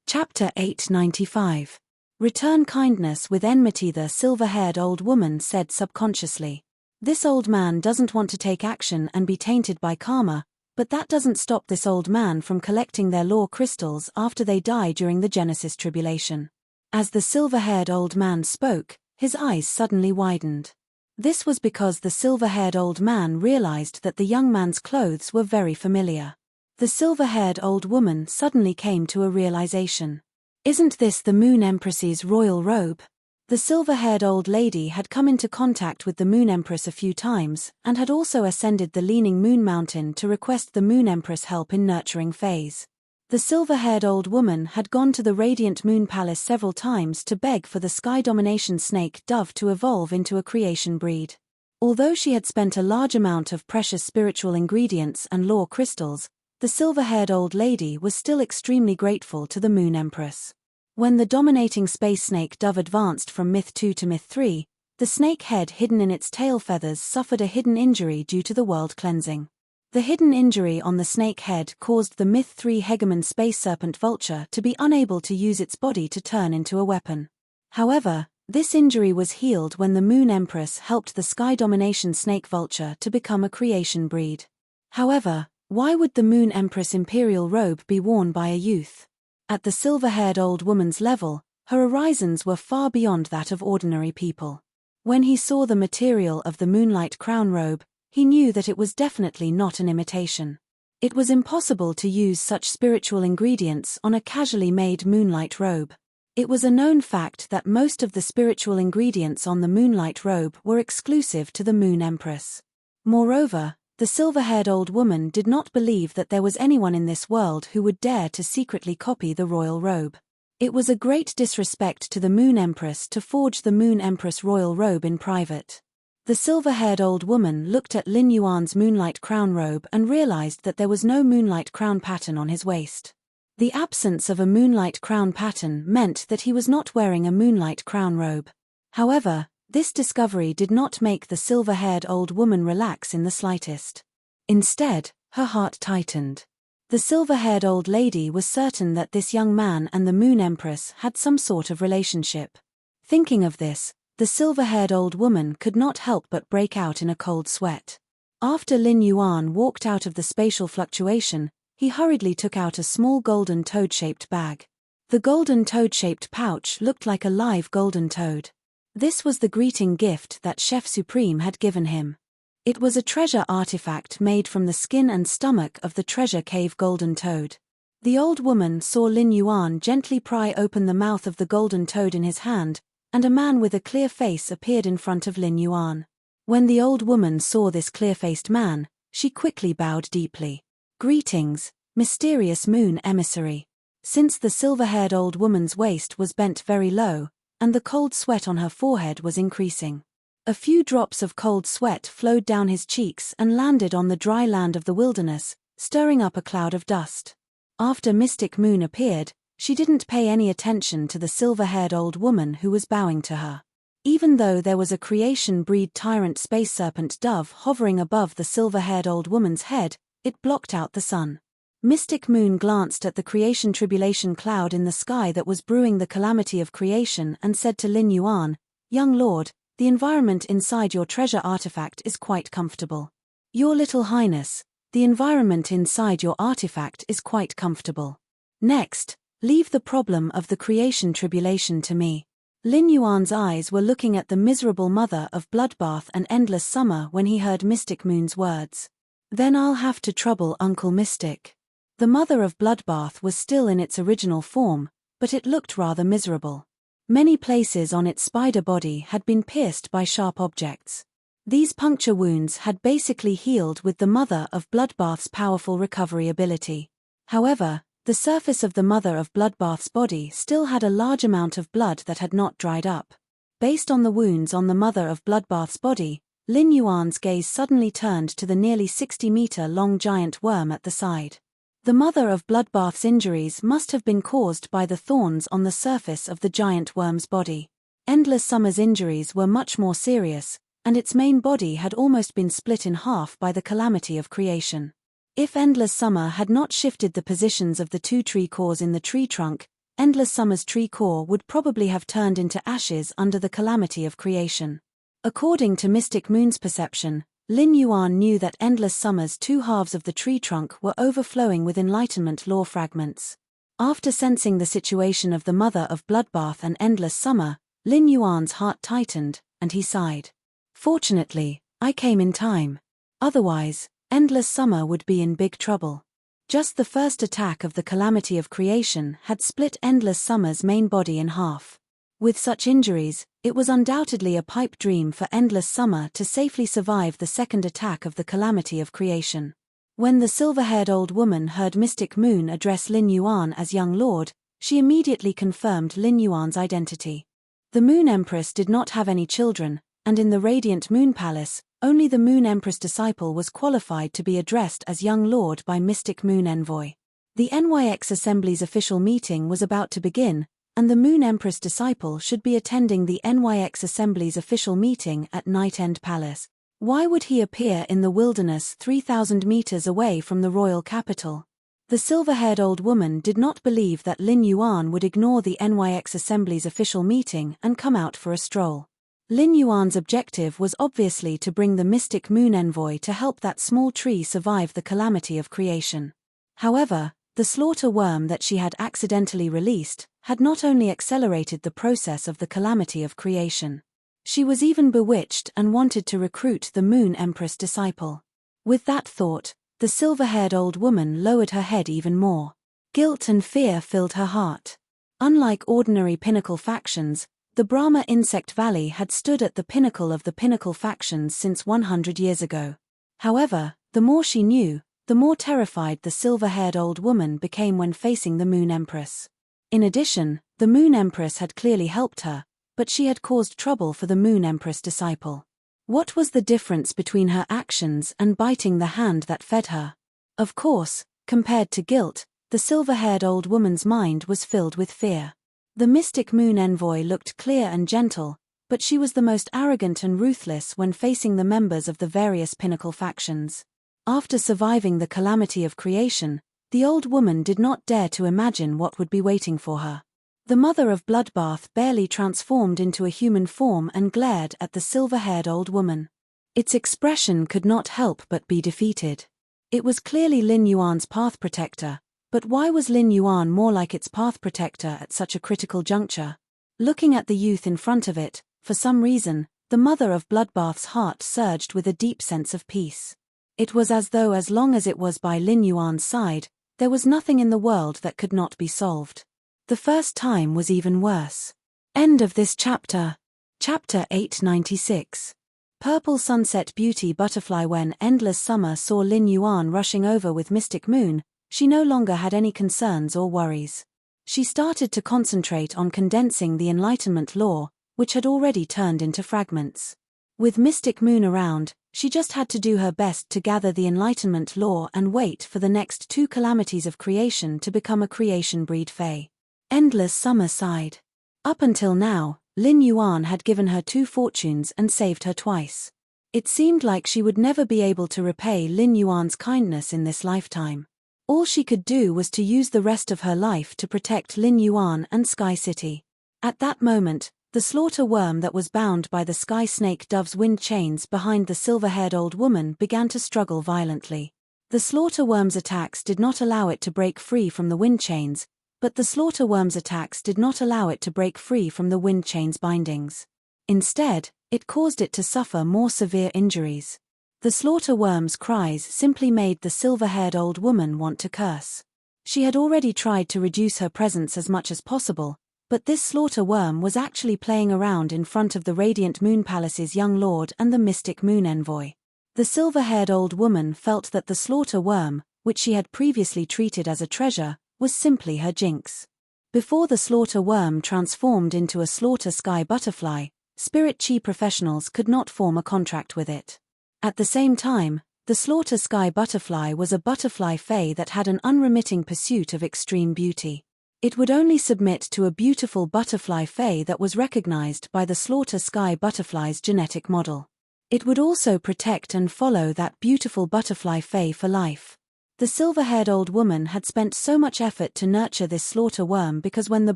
S1: Chapter 895. Return kindness with enmity. The silver-haired old woman said subconsciously. This old man doesn't want to take action and be tainted by karma, but that doesn't stop this old man from collecting their law crystals after they die during the Genesis tribulation. As the silver-haired old man spoke, his eyes suddenly widened. This was because the silver-haired old man realized that the young man's clothes were very familiar. The silver-haired old woman suddenly came to a realization. Isn't this the Moon Empress's royal robe? The silver-haired old lady had come into contact with the Moon Empress a few times, and had also ascended the Leaning Moon Mountain to request the Moon Empress help in nurturing phase. The silver-haired old woman had gone to the Radiant Moon Palace several times to beg for the Sky Domination snake dove to evolve into a creation breed. Although she had spent a large amount of precious spiritual ingredients and lore crystals, the silver-haired old lady was still extremely grateful to the Moon Empress. When the dominating space snake dove advanced from Myth 2 to Myth 3, the snake head hidden in its tail feathers suffered a hidden injury due to the world cleansing. The hidden injury on the snake head caused the Myth 3 hegemon space serpent vulture to be unable to use its body to turn into a weapon. However, this injury was healed when the Moon Empress helped the Sky Domination snake vulture to become a creation breed. However, why would the Moon Empress imperial robe be worn by a youth? At the silver-haired old woman's level, her horizons were far beyond that of ordinary people. When he saw the material of the Moonlight Crown robe, he knew that it was definitely not an imitation. It was impossible to use such spiritual ingredients on a casually made moonlight robe. It was a known fact that most of the spiritual ingredients on the moonlight robe were exclusive to the Moon Empress. Moreover, the silver-haired old woman did not believe that there was anyone in this world who would dare to secretly copy the royal robe. It was a great disrespect to the Moon Empress to forge the Moon Empress royal robe in private. The silver-haired old woman looked at Lin Yuan's moonlight crown robe and realized that there was no moonlight crown pattern on his waist. The absence of a moonlight crown pattern meant that he was not wearing a moonlight crown robe. However, this discovery did not make the silver-haired old woman relax in the slightest. Instead, her heart tightened. The silver-haired old lady was certain that this young man and the Moon Empress had some sort of relationship. Thinking of this, the silver-haired old woman could not help but break out in a cold sweat. After Lin Yuan walked out of the spatial fluctuation, he hurriedly took out a small golden toad-shaped bag. The golden toad-shaped pouch looked like a live golden toad. This was the greeting gift that Chef Supreme had given him. It was a treasure artifact made from the skin and stomach of the treasure cave golden toad. The old woman saw Lin Yuan gently pry open the mouth of the golden toad in his hand, and a man with a clear face appeared in front of Lin Yuan. When the old woman saw this clear-faced man, she quickly bowed deeply. "Greetings, mysterious moon emissary." Since the silver-haired old woman's waist was bent very low, and the cold sweat on her forehead was increasing. A few drops of cold sweat flowed down his cheeks and landed on the dry land of the wilderness, stirring up a cloud of dust. After Mystic Moon appeared, she didn't pay any attention to the silver-haired old woman who was bowing to her. Even though there was a creation breed tyrant space serpent dove hovering above the silver-haired old woman's head, it blocked out the sun. Mystic Moon glanced at the creation tribulation cloud in the sky that was brewing the calamity of creation and said to Lin Yuan, "Young lord, the environment inside your treasure artifact is quite comfortable." "Your Little Highness, the environment inside your artifact is quite comfortable. Next, leave the problem of the creation tribulation to me." Lin Yuan's eyes were looking at the miserable mother of Bloodbath and Endless Summer when he heard Mystic Moon's words. "Then I'll have to trouble Uncle Mystic." The mother of Bloodbath was still in its original form, but it looked rather miserable. Many places on its spider body had been pierced by sharp objects. These puncture wounds had basically healed with the mother of Bloodbath's powerful recovery ability. However, the surface of the mother of Bloodbath's body still had a large amount of blood that had not dried up. Based on the wounds on the mother of Bloodbath's body, Lin Yuan's gaze suddenly turned to the nearly 60-meter-long giant worm at the side. The mother of Bloodbath's injuries must have been caused by the thorns on the surface of the giant worm's body. Endless Summer's injuries were much more serious, and its main body had almost been split in half by the calamity of creation. If Endless Summer had not shifted the positions of the two tree cores in the tree trunk, Endless Summer's tree core would probably have turned into ashes under the calamity of creation. According to Mystic Moon's perception, Lin Yuan knew that Endless Summer's two halves of the tree trunk were overflowing with Enlightenment lore fragments. After sensing the situation of the mother of Bloodbath and Endless Summer, Lin Yuan's heart tightened, and he sighed. "Fortunately, I came in time. Otherwise, Endless Summer would be in big trouble." Just the first attack of the calamity of creation had split Endless Summer's main body in half. With such injuries, it was undoubtedly a pipe dream for Endless Summer to safely survive the second attack of the calamity of creation. When the silver-haired old woman heard Mystic Moon address Lin Yuan as young lord, she immediately confirmed Lin Yuan's identity. The Moon Empress did not have any children, and in the Radiant Moon Palace, only the Moon Empress disciple was qualified to be addressed as young lord by Mystic Moon Envoy. The NYX Assembly's official meeting was about to begin, and the Moon Empress disciple should be attending the NYX Assembly's official meeting at Night End Palace. Why would he appear in the wilderness 3,000 meters away from the royal capital? The silver-haired old woman did not believe that Lin Yuan would ignore the NYX Assembly's official meeting and come out for a stroll. Lin Yuan's objective was obviously to bring the Mystic Moon Envoy to help that small tree survive the calamity of creation. However, the slaughter worm that she had accidentally released had not only accelerated the process of the calamity of creation. She was even bewitched and wanted to recruit the Moon Empress disciple. With that thought, the silver-haired old woman lowered her head even more. Guilt and fear filled her heart. Unlike ordinary pinnacle factions, the Brahma Insect Valley had stood at the pinnacle of the pinnacle factions since 100 years ago. However, the more she knew, the more terrified the silver-haired old woman became when facing the Moon Empress. In addition, the Moon Empress had clearly helped her, but she had caused trouble for the Moon Empress disciple. What was the difference between her actions and biting the hand that fed her? Of course, compared to guilt, the silver-haired old woman's mind was filled with fear. The Mystic Moon Envoy looked clear and gentle, but she was the most arrogant and ruthless when facing the members of the various pinnacle factions. After surviving the calamity of creation, the old woman did not dare to imagine what would be waiting for her. The mother of Bloodbath barely transformed into a human form and glared at the silver-haired old woman. Its expression could not help but be defeated. It was clearly Lin Yuan's path protector, but why was Lin Yuan more like its path protector at such a critical juncture? Looking at the youth in front of it, for some reason, the mother of Bloodbath's heart surged with a deep sense of peace. It was as though as long as it was by Lin Yuan's side, there was nothing in the world that could not be solved. The first time was even worse. End of this chapter. Chapter 896. Purple Sunset Beauty Butterfly. When Endless Summer saw Lin Yuan rushing over with Mystic Moon, she no longer had any concerns or worries. She started to concentrate on condensing the Enlightenment Law, which had already turned into fragments. With Mystic Moon around, she just had to do her best to gather the Enlightenment Law and wait for the next two calamities of creation to become a creation breed Fae. Endless Summer sighed. Up until now, Lin Yuan had given her two fortunes and saved her twice. It seemed like she would never be able to repay Lin Yuan's kindness in this lifetime. All she could do was to use the rest of her life to protect Lin Yuan and Sky City. At that moment, the slaughter worm that was bound by the Sky Snake Dove's wind chains behind the silver-haired old woman began to struggle violently. The slaughter worm's attacks did not allow it to break free from the wind chains, but the slaughter worm's attacks did not allow it to break free from the wind chain's bindings. Instead, it caused it to suffer more severe injuries. The slaughter worm's cries simply made the silver-haired old woman want to curse. She had already tried to reduce her presence as much as possible, but this slaughter worm was actually playing around in front of the Radiant Moon Palace's young lord and the Mystic Moon Envoy. The silver-haired old woman felt that the slaughter worm, which she had previously treated as a treasure, was simply her jinx. Before the slaughter worm transformed into a slaughter sky butterfly, spirit chi professionals could not form a contract with it. At the same time, the slaughter sky butterfly was a butterfly fae that had an unremitting pursuit of extreme beauty. It would only submit to a beautiful butterfly fae that was recognized by the slaughter sky butterfly's genetic model. It would also protect and follow that beautiful butterfly fae for life. The silver-haired old woman had spent so much effort to nurture this slaughter worm because when the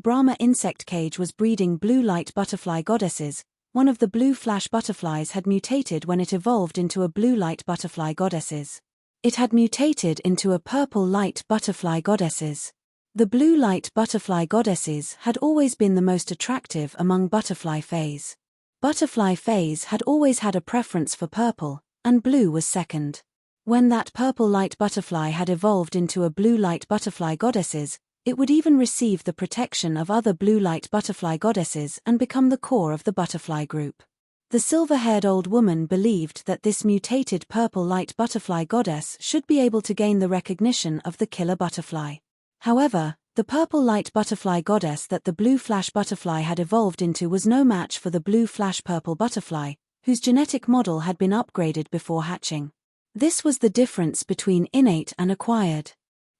S1: Brahma insect cage was breeding blue light butterfly goddesses, one of the blue flash butterflies had mutated when it evolved into a blue light butterfly goddesses. It had mutated into a purple light butterfly goddesses. The blue light butterfly goddesses had always been the most attractive among butterfly fays. Butterfly fays had always had a preference for purple, and blue was second. When that purple light butterfly had evolved into a blue light butterfly goddesses, it would even receive the protection of other blue light butterfly goddesses and become the core of the butterfly group. The silver-haired old woman believed that this mutated purple light butterfly goddess should be able to gain the recognition of the killer butterfly. However, the purple light butterfly goddess that the blue flash butterfly had evolved into was no match for the blue flash purple butterfly, whose genetic model had been upgraded before hatching. This was the difference between innate and acquired.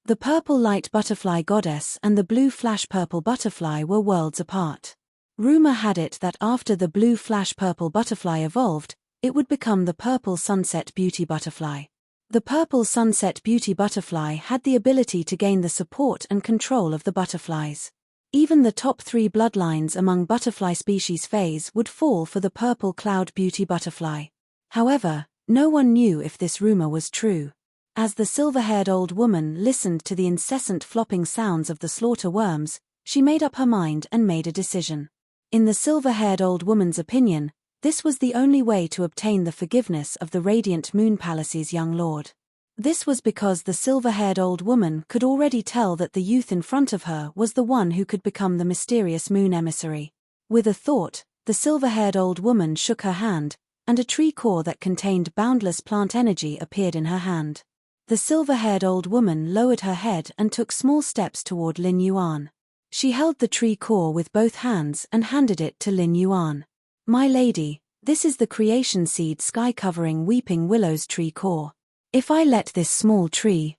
S1: The purple light butterfly goddess and the blue flash purple butterfly were worlds apart. Rumor had it that after the blue flash purple butterfly evolved, it would become the purple sunset beauty butterfly. The purple sunset beauty butterfly had the ability to gain the support and control of the butterflies. Even the top 3 bloodlines among butterfly species phase would fall for the purple cloud beauty butterfly. However, no one knew if this rumor was true. As the silver-haired old woman listened to the incessant flopping sounds of the slaughter worms, she made up her mind and made a decision. In the silver-haired old woman's opinion, this was the only way to obtain the forgiveness of the Radiant Moon Palace's young lord. This was because the silver-haired old woman could already tell that the youth in front of her was the one who could become the mysterious moon emissary. With a thought, the silver-haired old woman shook her hand, and a tree core that contained boundless plant energy appeared in her hand. The silver-haired old woman lowered her head and took small steps toward Lin Yuan. She held the tree core with both hands and handed it to Lin Yuan. "My lady, this is the creation seed sky-covering weeping willow's tree core. If I let this small tree,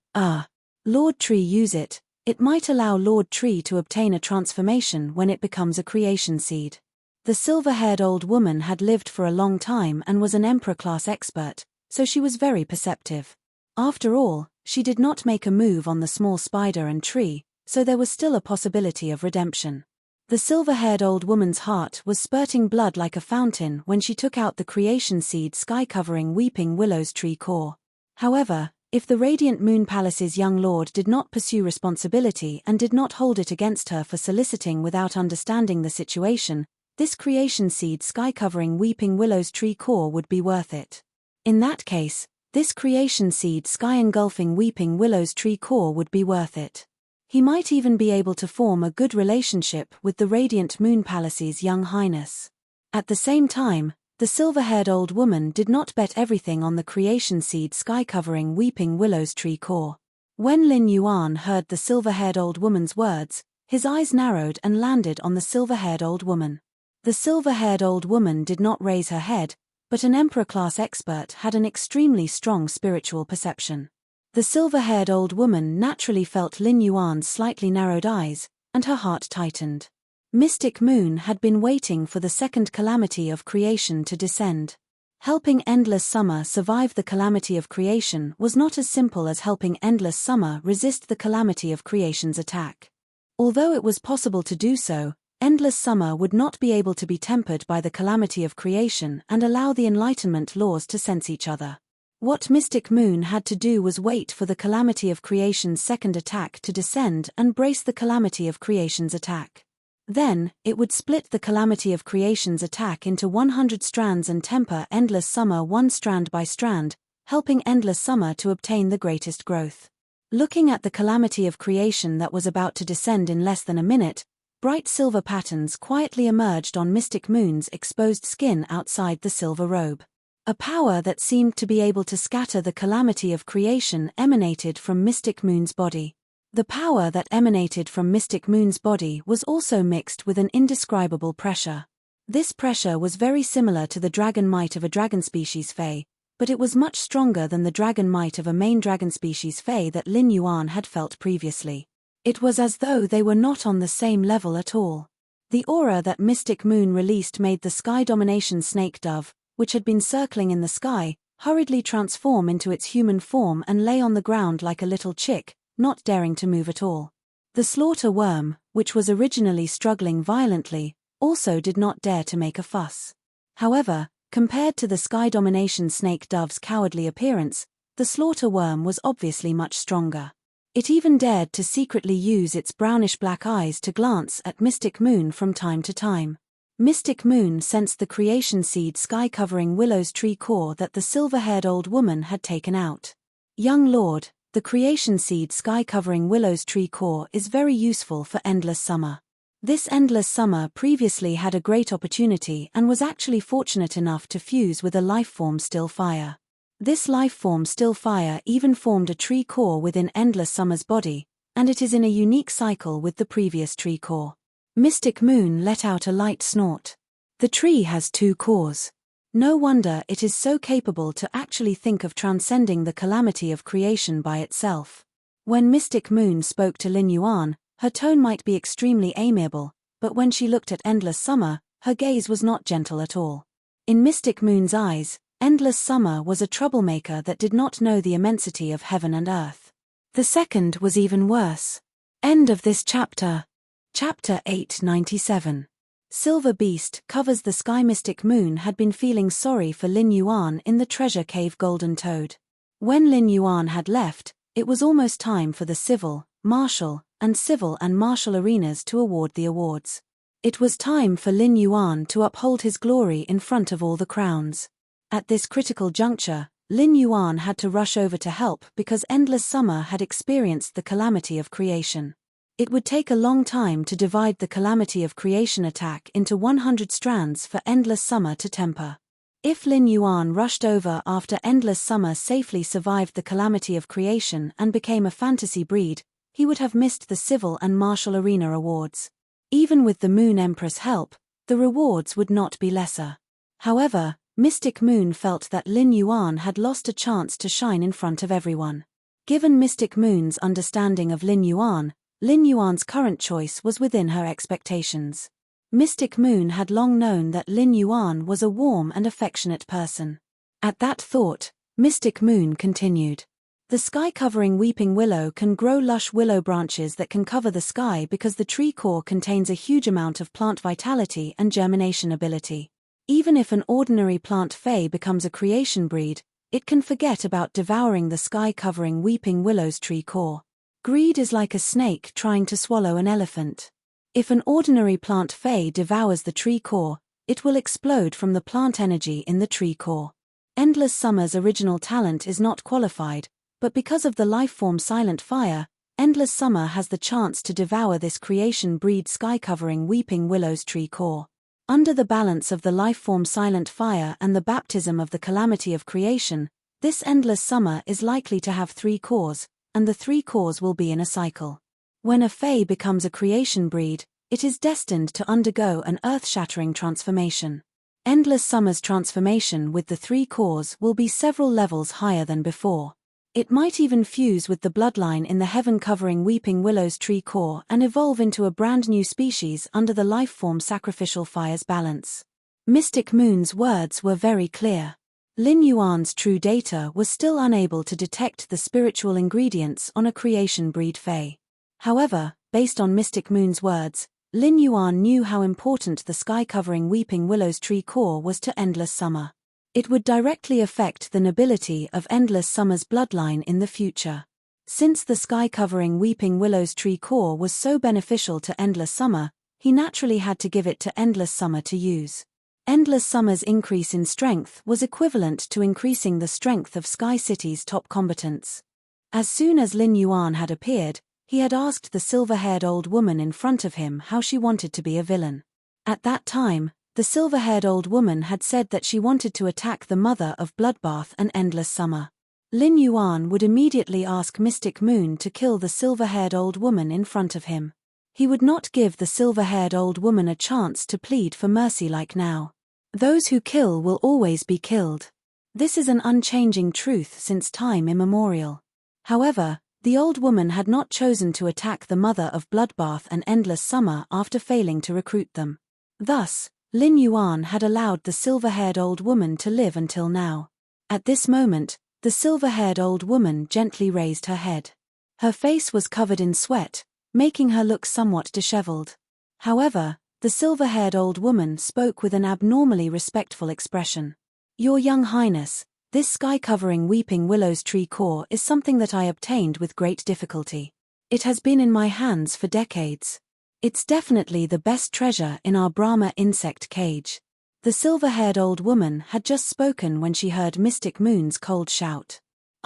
S1: Lord Tree use it, it might allow Lord Tree to obtain a transformation when it becomes a creation seed." The silver-haired old woman had lived for a long time and was an emperor-class expert, so she was very perceptive. After all, she did not make a move on the small spider and tree, so there was still a possibility of redemption. The silver-haired old woman's heart was spurting blood like a fountain when she took out the creation seed sky-covering weeping willow's tree core. However, if the Radiant Moon Palace's young lord did not pursue responsibility and did not hold it against her for soliciting without understanding the situation, this creation seed sky-covering weeping willow's tree core would be worth it. In that case, this creation seed sky-engulfing weeping willow's tree core would be worth it. He might even be able to form a good relationship with the Radiant Moon Palace's young highness. At the same time, the silver-haired old woman did not bet everything on the creation seed sky-covering weeping willow's tree core. When Lin Yuan heard the silver-haired old woman's words, his eyes narrowed and landed on the silver-haired old woman. The silver-haired old woman did not raise her head, but an emperor-class expert had an extremely strong spiritual perception. The silver-haired old woman naturally felt Lin Yuan's slightly narrowed eyes, and her heart tightened. Mystic Moon had been waiting for the second calamity of creation to descend. Helping Endless Summer survive the calamity of creation was not as simple as helping Endless Summer resist the calamity of creation's attack. Although it was possible to do so, Endless Summer would not be able to be tempered by the calamity of creation and allow the Enlightenment laws to sense each other. What Mystic Moon had to do was wait for the calamity of creation's second attack to descend and brace the calamity of creation's attack. Then, it would split the calamity of creation's attack into 100 strands and temper Endless Summer one strand by strand, helping Endless Summer to obtain the greatest growth. Looking at the calamity of creation that was about to descend in less than a minute, bright silver patterns quietly emerged on Mystic Moon's exposed skin outside the silver robe. A power that seemed to be able to scatter the calamity of creation emanated from Mystic Moon's body. The power that emanated from Mystic Moon's body was also mixed with an indescribable pressure. This pressure was very similar to the dragon might of a dragon species Fae, but it was much stronger than the dragon might of a main dragon species Fae that Lin Yuan had felt previously. It was as though they were not on the same level at all. The aura that Mystic Moon released made the sky domination snake dove, which had been circling in the sky, hurriedly transform into its human form and lay on the ground like a little chick, not daring to move at all. The slaughter worm, which was originally struggling violently, also did not dare to make a fuss. However, compared to the sky domination snake dove's cowardly appearance, the slaughter worm was obviously much stronger. It even dared to secretly use its brownish-black eyes to glance at Mystic Moon from time to time. Mystic Moon sensed the creation seed sky-covering willow's tree core that the silver-haired old woman had taken out. Young Lord, the creation seed sky-covering willow's tree core is very useful for endless summer. This endless summer previously had a great opportunity and was actually fortunate enough to fuse with a lifeform still fire. This lifeform still fire even formed a tree core within endless summer's body, and it is in a unique cycle with the previous tree core. Mystic Moon let out a light snort. The tree has 2 cores. No wonder it is so capable to actually think of transcending the calamity of creation by itself. When Mystic Moon spoke to Lin Yuan, her tone might be extremely amiable, but when she looked at Endless Summer, her gaze was not gentle at all. In Mystic Moon's eyes, Endless Summer was a troublemaker that did not know the immensity of heaven and earth. The second was even worse. End of this chapter. Chapter 897. Silver Beast covers the sky. Mystic Moon had been feeling sorry for Lin Yuan in the treasure cave Golden Toad. When Lin Yuan had left, it was almost time for the civil, martial and martial arenas to award the awards. It was time for Lin Yuan to uphold his glory in front of all the crowns. At this critical juncture, Lin Yuan had to rush over to help because Endless Summer had experienced the calamity of creation. It would take a long time to divide the calamity of creation attack into 100 strands for Endless Summer to temper. If Lin Yuan rushed over after Endless Summer safely survived the calamity of creation and became a fantasy breed, he would have missed the civil and martial arena awards. Even with the Moon Empress' help, the rewards would not be lesser. However, Mystic Moon felt that Lin Yuan had lost a chance to shine in front of everyone. Given Mystic Moon's understanding of Lin Yuan's current choice was within her expectations. Mystic Moon had long known that Lin Yuan was a warm and affectionate person. At that thought, Mystic Moon continued. The sky-covering weeping willow can grow lush willow branches that can cover the sky because the tree core contains a huge amount of plant vitality and germination ability. Even if an ordinary plant fey becomes a creation breed, it can forget about devouring the sky-covering weeping willow's tree core. Greed is like a snake trying to swallow an elephant. If an ordinary plant fey devours the tree core, it will explode from the plant energy in the tree core. Endless Summer's original talent is not qualified, but because of the lifeform Silent Fire, Endless Summer has the chance to devour this creation breed sky-covering weeping willow's tree core. Under the balance of the lifeform Silent Fire and the baptism of the calamity of creation, this Endless Summer is likely to have 3 cores, and the 3 cores will be in a cycle. When a Fae becomes a creation breed, it is destined to undergo an earth-shattering transformation. Endless Summer's transformation with the 3 cores will be several levels higher than before. It might even fuse with the bloodline in the heaven-covering weeping willow's tree core and evolve into a brand new species under the lifeform sacrificial fire's balance. Mystic Moon's words were very clear. Lin Yuan's true data was still unable to detect the spiritual ingredients on a creation breed Fae. However, based on Mystic Moon's words, Lin Yuan knew how important the sky-covering weeping willow's tree core was to Endless Summer. It would directly affect the nobility of Endless Summer's bloodline in the future. Since the sky-covering weeping willow's tree core was so beneficial to Endless Summer, he naturally had to give it to Endless Summer to use. Endless Summer's increase in strength was equivalent to increasing the strength of Sky City's top combatants. As soon as Lin Yuan had appeared, he had asked the silver-haired old woman in front of him how she wanted to be a villain. At that time, the silver-haired old woman had said that she wanted to attack the mother of Bloodbath and Endless Summer. Lin Yuan would immediately ask Mystic Moon to kill the silver-haired old woman in front of him. He would not give the silver-haired old woman a chance to plead for mercy like now. Those who kill will always be killed. This is an unchanging truth since time immemorial. However, the old woman had not chosen to attack the mother of Bloodbath and Endless Summer after failing to recruit them. Thus, Lin Yuan had allowed the silver-haired old woman to live until now. At this moment, the silver-haired old woman gently raised her head. Her face was covered in sweat, making her look somewhat disheveled. However, the silver-haired old woman spoke with an abnormally respectful expression. "Your young highness, this sky-covering weeping willow's tree core is something that I obtained with great difficulty. It has been in my hands for decades. It's definitely the best treasure in our Brahma insect cage." The silver-haired old woman had just spoken when she heard Mystic Moon's cold shout.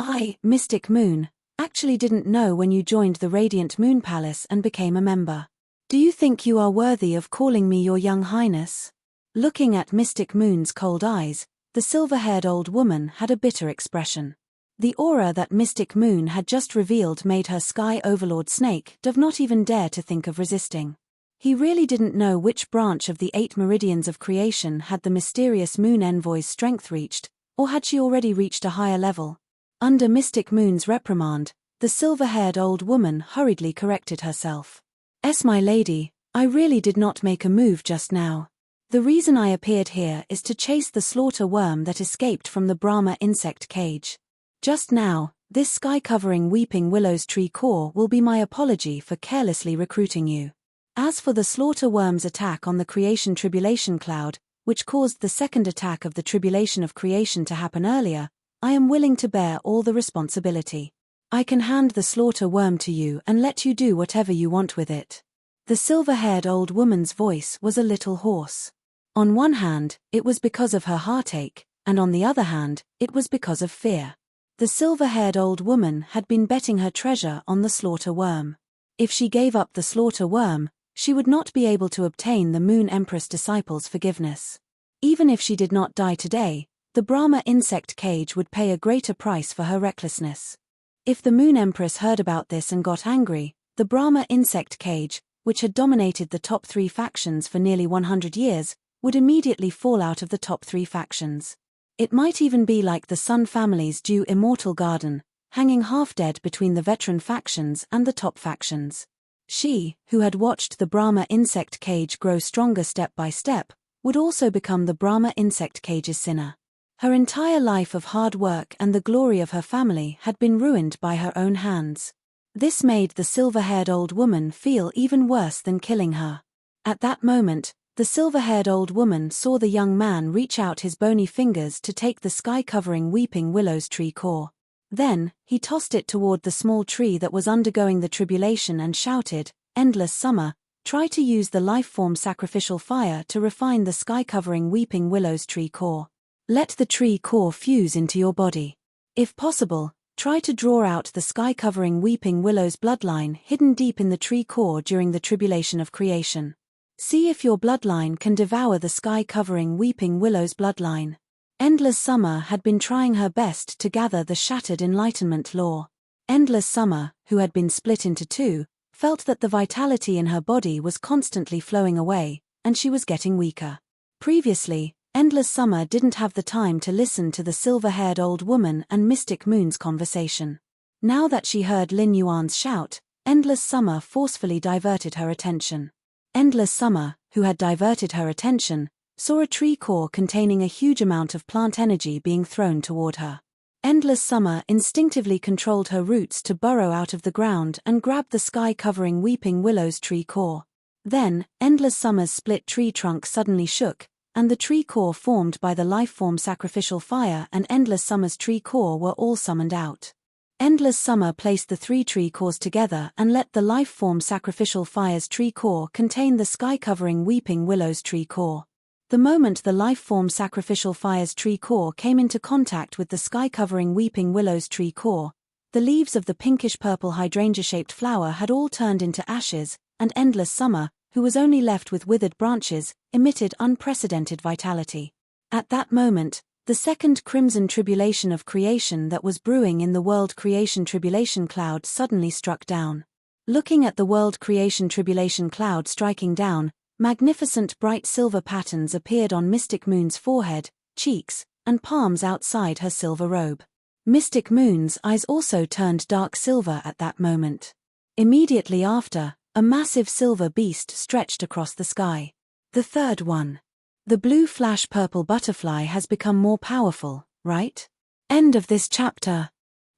S1: I, Mystic Moon, actually didn't know when you joined the Radiant Moon Palace and became a member. Do you think you are worthy of calling me your young highness? Looking at Mystic Moon's cold eyes, the silver-haired old woman had a bitter expression. The aura that Mystic Moon had just revealed made her Sky Overlord Snake dove not even dare to think of resisting. He really didn't know which branch of the 8 meridians of creation had the mysterious Moon Envoy's strength reached, or had she already reached a higher level. Under Mystic Moon's reprimand, the silver-haired old woman hurriedly corrected herself. My lady, I really did not make a move just now. The reason I appeared here is to chase the slaughter worm that escaped from the Brahma insect cage. Just now, this sky-covering weeping willow's tree core will be my apology for carelessly recruiting you. As for the slaughter worm's attack on the creation tribulation cloud, which caused the second attack of the tribulation of creation to happen earlier, I am willing to bear all the responsibility. I can hand the slaughter worm to you and let you do whatever you want with it. The silver-haired old woman's voice was a little hoarse. On one hand, it was because of her heartache, and on the other hand, it was because of fear. The silver-haired old woman had been betting her treasure on the slaughter worm. If she gave up the slaughter worm, she would not be able to obtain the Moon Empress disciples' forgiveness. Even if she did not die today, the Brahma insect cage would pay a greater price for her recklessness. If the Moon Empress heard about this and got angry, the Brahma insect cage, which had dominated the top 3 factions for nearly 100 years, would immediately fall out of the top 3 factions. It might even be like the Sun family's Dew Immortal Garden, hanging half-dead between the veteran factions and the top factions. She, who had watched the Brahma insect cage grow stronger step by step, would also become the Brahma insect cage's sinner. Her entire life of hard work and the glory of her family had been ruined by her own hands. This made the silver-haired old woman feel even worse than killing her. At that moment, the silver-haired old woman saw the young man reach out his bony fingers to take the sky-covering weeping willow's tree core. Then, he tossed it toward the small tree that was undergoing the tribulation and shouted, "Endless summer, try to use the life-form sacrificial fire to refine the sky-covering weeping willow's tree core. Let the tree core fuse into your body. If possible, try to draw out the sky-covering weeping willow's bloodline hidden deep in the tree core during the tribulation of creation. See if your bloodline can devour the sky-covering weeping willow's bloodline." Endless Summer had been trying her best to gather the shattered Enlightenment law. Endless Summer, who had been split into 2, felt that the vitality in her body was constantly flowing away, and she was getting weaker. Previously, Endless Summer didn't have the time to listen to the silver-haired old woman and Mystic Moon's conversation. Now that she heard Lin Yuan's shout, Endless Summer forcefully diverted her attention. Endless Summer, who had diverted her attention, saw a tree core containing a huge amount of plant energy being thrown toward her. Endless Summer instinctively controlled her roots to burrow out of the ground and grab the sky-covering weeping willow's tree core. Then, Endless Summer's split tree trunk suddenly shook, and the tree core formed by the life-form sacrificial fire and Endless Summer's tree core were all summoned out. Endless Summer placed the 3 tree cores together and let the life-form sacrificial fire's tree core contain the sky-covering weeping willow's tree core. The moment the life-form sacrificial fire's tree core came into contact with the sky-covering weeping willow's tree core, the leaves of the pinkish-purple hydrangea-shaped flower had all turned into ashes, and Endless Summer, who was only left with withered branches, emitted unprecedented vitality. At that moment, the second crimson tribulation of creation that was brewing in the world creation tribulation cloud suddenly struck down. Looking at the world creation tribulation cloud striking down, magnificent bright silver patterns appeared on Mystic Moon's forehead, cheeks, and palms outside her silver robe. Mystic Moon's eyes also turned dark silver at that moment. Immediately after, a massive silver beast stretched across the sky. The third one. The blue flash purple butterfly has become more powerful, right? End of this chapter.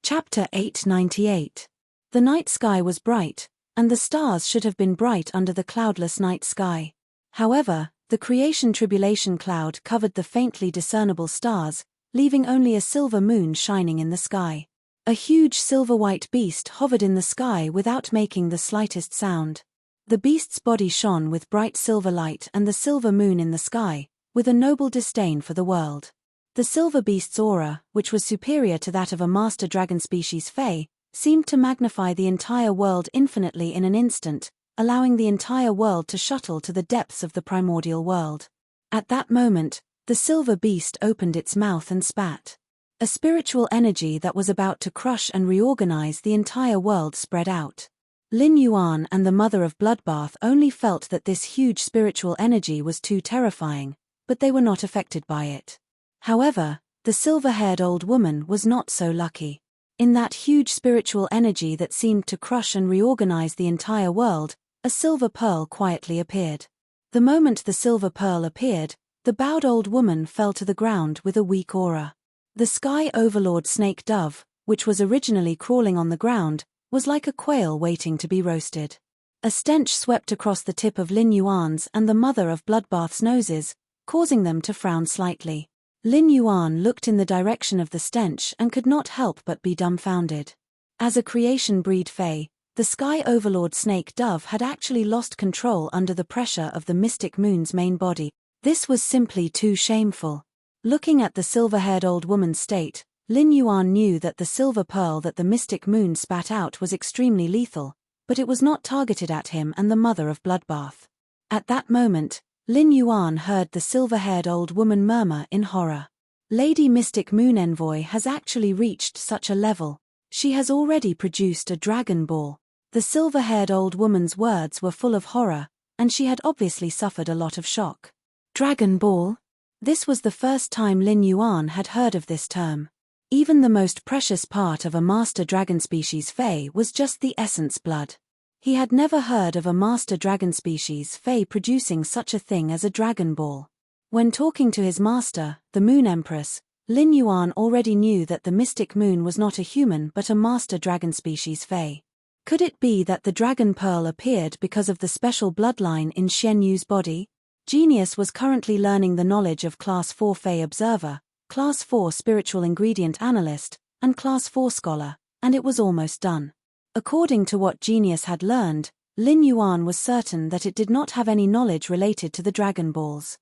S1: Chapter 898. The night sky was bright, and the stars should have been bright under the cloudless night sky. However, the creation tribulation cloud covered the faintly discernible stars, leaving only a silver moon shining in the sky. A huge silver-white beast hovered in the sky without making the slightest sound. The beast's body shone with bright silver light and the silver moon in the sky, with a noble disdain for the world. The silver beast's aura, which was superior to that of a master dragon species Fae, seemed to magnify the entire world infinitely in an instant, allowing the entire world to shuttle to the depths of the primordial world. At that moment, the silver beast opened its mouth and spat. A spiritual energy that was about to crush and reorganize the entire world spread out. Lin Yuan and the mother of Bloodbath only felt that this huge spiritual energy was too terrifying, but they were not affected by it. However, the silver-haired old woman was not so lucky. In that huge spiritual energy that seemed to crush and reorganize the entire world, a silver pearl quietly appeared. The moment the silver pearl appeared, the bowed old woman fell to the ground with a weak aura. The sky overlord snake dove, which was originally crawling on the ground, was like a quail waiting to be roasted. A stench swept across the tip of Lin Yuan's and the mother of Bloodbath's noses, causing them to frown slightly. Lin Yuan looked in the direction of the stench and could not help but be dumbfounded. As a creation breed Fae, the sky overlord snake dove had actually lost control under the pressure of the mystic moon's main body. This was simply too shameful. Looking at the silver-haired old woman's state, Lin Yuan knew that the silver pearl that the mystic moon spat out was extremely lethal, but it was not targeted at him and the mother of Bloodbath. At that moment, Lin Yuan heard the silver-haired old woman murmur in horror. Lady Mystic Moon Envoy has actually reached such a level. She has already produced a Dragon Ball. The silver-haired old woman's words were full of horror, and she had obviously suffered a lot of shock. Dragon Ball? This was the first time Lin Yuan had heard of this term. Even the most precious part of a master dragon species Fae was just the essence blood. He had never heard of a master dragon species Fae producing such a thing as a Dragon Ball. When talking to his master, the Moon Empress, Lin Yuan already knew that the mystic moon was not a human but a master dragon species Fae. Could it be that the Dragon Pearl appeared because of the special bloodline in Shen Yu's body? Genius was currently learning the knowledge of Class 4 Fae Observer, Class 4 Spiritual Ingredient Analyst, and Class 4 Scholar, and it was almost done. According to what Genius had learned, Lin Yuan was certain that it did not have any knowledge related to the Dragon Balls.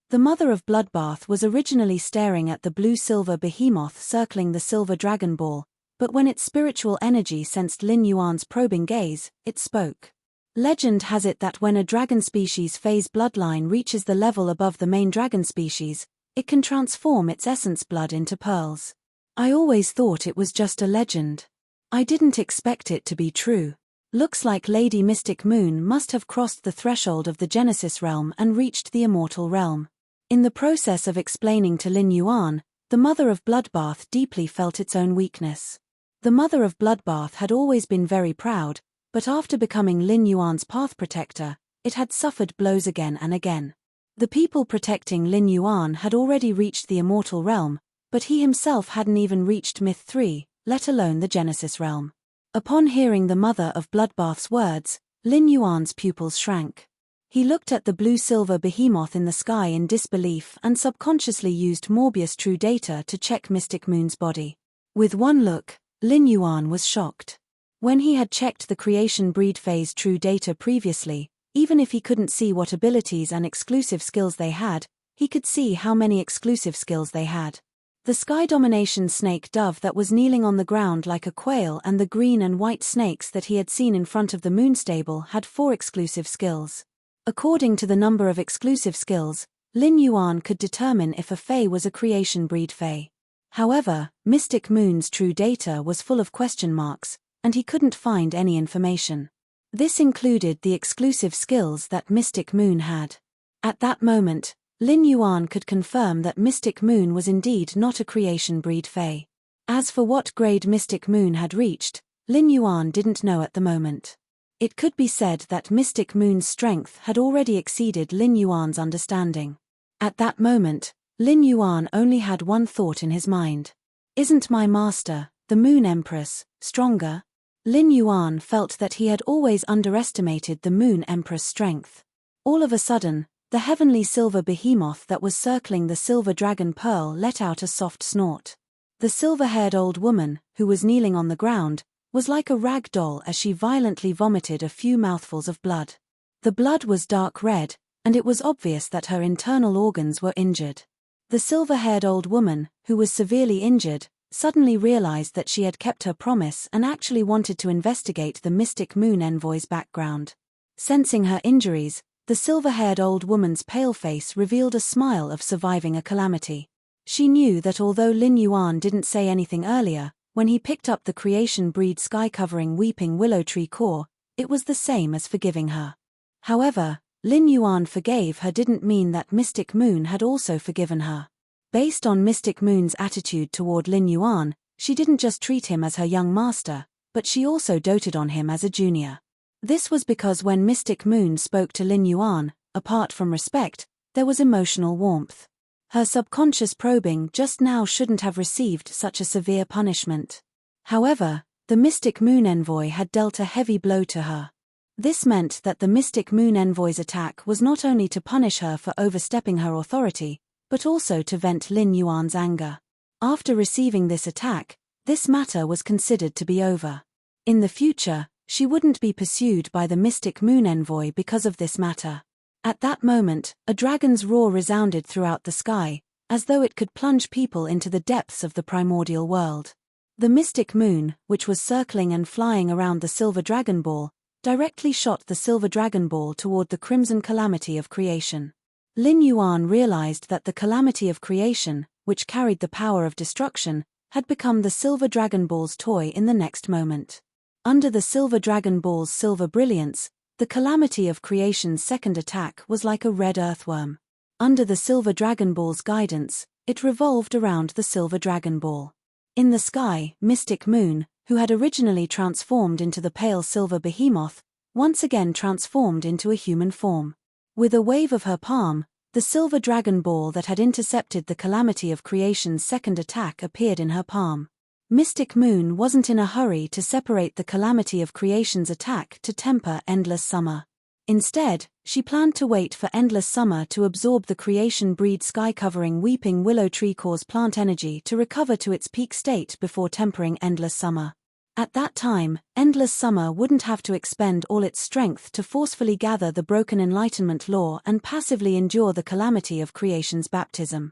S1: The mother of Bloodbath was originally staring at the blue-silver behemoth circling the silver Dragon Ball, but when its spiritual energy sensed Lin Yuan's probing gaze, it spoke. Legend has it that when a dragon species Fae's bloodline reaches the level above the main dragon species, it can transform its essence blood into pearls. I always thought it was just a legend. I didn't expect it to be true. Looks like Lady Mystic Moon must have crossed the threshold of the Genesis realm and reached the immortal realm. In the process of explaining to Lin Yuan, the mother of Bloodbath deeply felt its own weakness. The mother of Bloodbath had always been very proud, but after becoming Lin Yuan's path protector, it had suffered blows again and again. The people protecting Lin Yuan had already reached the immortal realm, but he himself hadn't even reached Myth 3, let alone the Genesis realm. Upon hearing the mother of Bloodbath's words, Lin Yuan's pupils shrank. He looked at the blue-silver behemoth in the sky in disbelief and subconsciously used Morbius True Data to check Mystic Moon's body. With one look, Lin Yuan was shocked. When he had checked the creation breed phase True Data previously, even if he couldn't see what abilities and exclusive skills they had, he could see how many exclusive skills they had. The Sky Domination snake dove that was kneeling on the ground like a quail and the green and white snakes that he had seen in front of the moon stable had 4 exclusive skills. According to the number of exclusive skills, Lin Yuan could determine if a Fae was a creation breed Fae. However, Mystic Moon's True Data was full of question marks, and he couldn't find any information. This included the exclusive skills that Mystic Moon had. At that moment, Lin Yuan could confirm that Mystic Moon was indeed not a creation breed Fae. As for what grade Mystic Moon had reached, Lin Yuan didn't know at the moment. It could be said that Mystic Moon's strength had already exceeded Lin Yuan's understanding. At that moment, Lin Yuan only had one thought in his mind. Isn't my master, the Moon Empress, stronger? Lin Yuan felt that he had always underestimated the Moon Empress' strength. All of a sudden, the heavenly silver behemoth that was circling the silver dragon pearl let out a soft snort. The silver-haired old woman, who was kneeling on the ground, was like a rag doll as she violently vomited a few mouthfuls of blood. The blood was dark red, and it was obvious that her internal organs were injured. The silver-haired old woman, who was severely injured, suddenly realized that she had kept her promise and actually wanted to investigate the mystic moon envoy's background. Sensing her injuries, the silver-haired old woman's pale face revealed a smile of surviving a calamity. She knew that although Lin Yuan didn't say anything earlier, when he picked up the creation breed sky-covering weeping willow tree core, it was the same as forgiving her. However, Lin Yuan forgave her didn't mean that Mystic Moon had also forgiven her. Based on Mystic Moon's attitude toward Lin Yuan, she didn't just treat him as her young master, but she also doted on him as a junior. This was because when Mystic Moon spoke to Lin Yuan, apart from respect, there was emotional warmth. Her subconscious probing just now shouldn't have received such a severe punishment. However, the Mystic Moon envoy had dealt a heavy blow to her. This meant that the Mystic Moon envoy's attack was not only to punish her for overstepping her authority, but also to vent Lin Yuan's anger. After receiving this attack, this matter was considered to be over. In the future, she wouldn't be pursued by the Mystic Moon envoy because of this matter. At that moment, a dragon's roar resounded throughout the sky, as though it could plunge people into the depths of the primordial world. The Mystic Moon, which was circling and flying around the Silver Dragon Ball, directly shot the Silver Dragon Ball toward the Crimson Calamity of Creation. Lin Yuan realized that the Calamity of Creation, which carried the power of destruction, had become the Silver Dragon Ball's toy in the next moment. Under the Silver Dragon Ball's silver brilliance, the Calamity of Creation's second attack was like a red earthworm. Under the Silver Dragon Ball's guidance, it revolved around the Silver Dragon Ball. In the sky, Mystic Moon, who had originally transformed into the pale silver behemoth, once again transformed into a human form. With a wave of her palm, the Silver Dragon Ball that had intercepted the Calamity of Creation's second attack appeared in her palm. Mystic Moon wasn't in a hurry to separate the Calamity of Creation's attack to temper Endless Summer. Instead, she planned to wait for Endless Summer to absorb the creation breed sky-covering weeping willow tree core's plant energy to recover to its peak state before tempering Endless Summer. At that time, Endless Summer wouldn't have to expend all its strength to forcefully gather the broken Enlightenment law and passively endure the Calamity of Creation's baptism.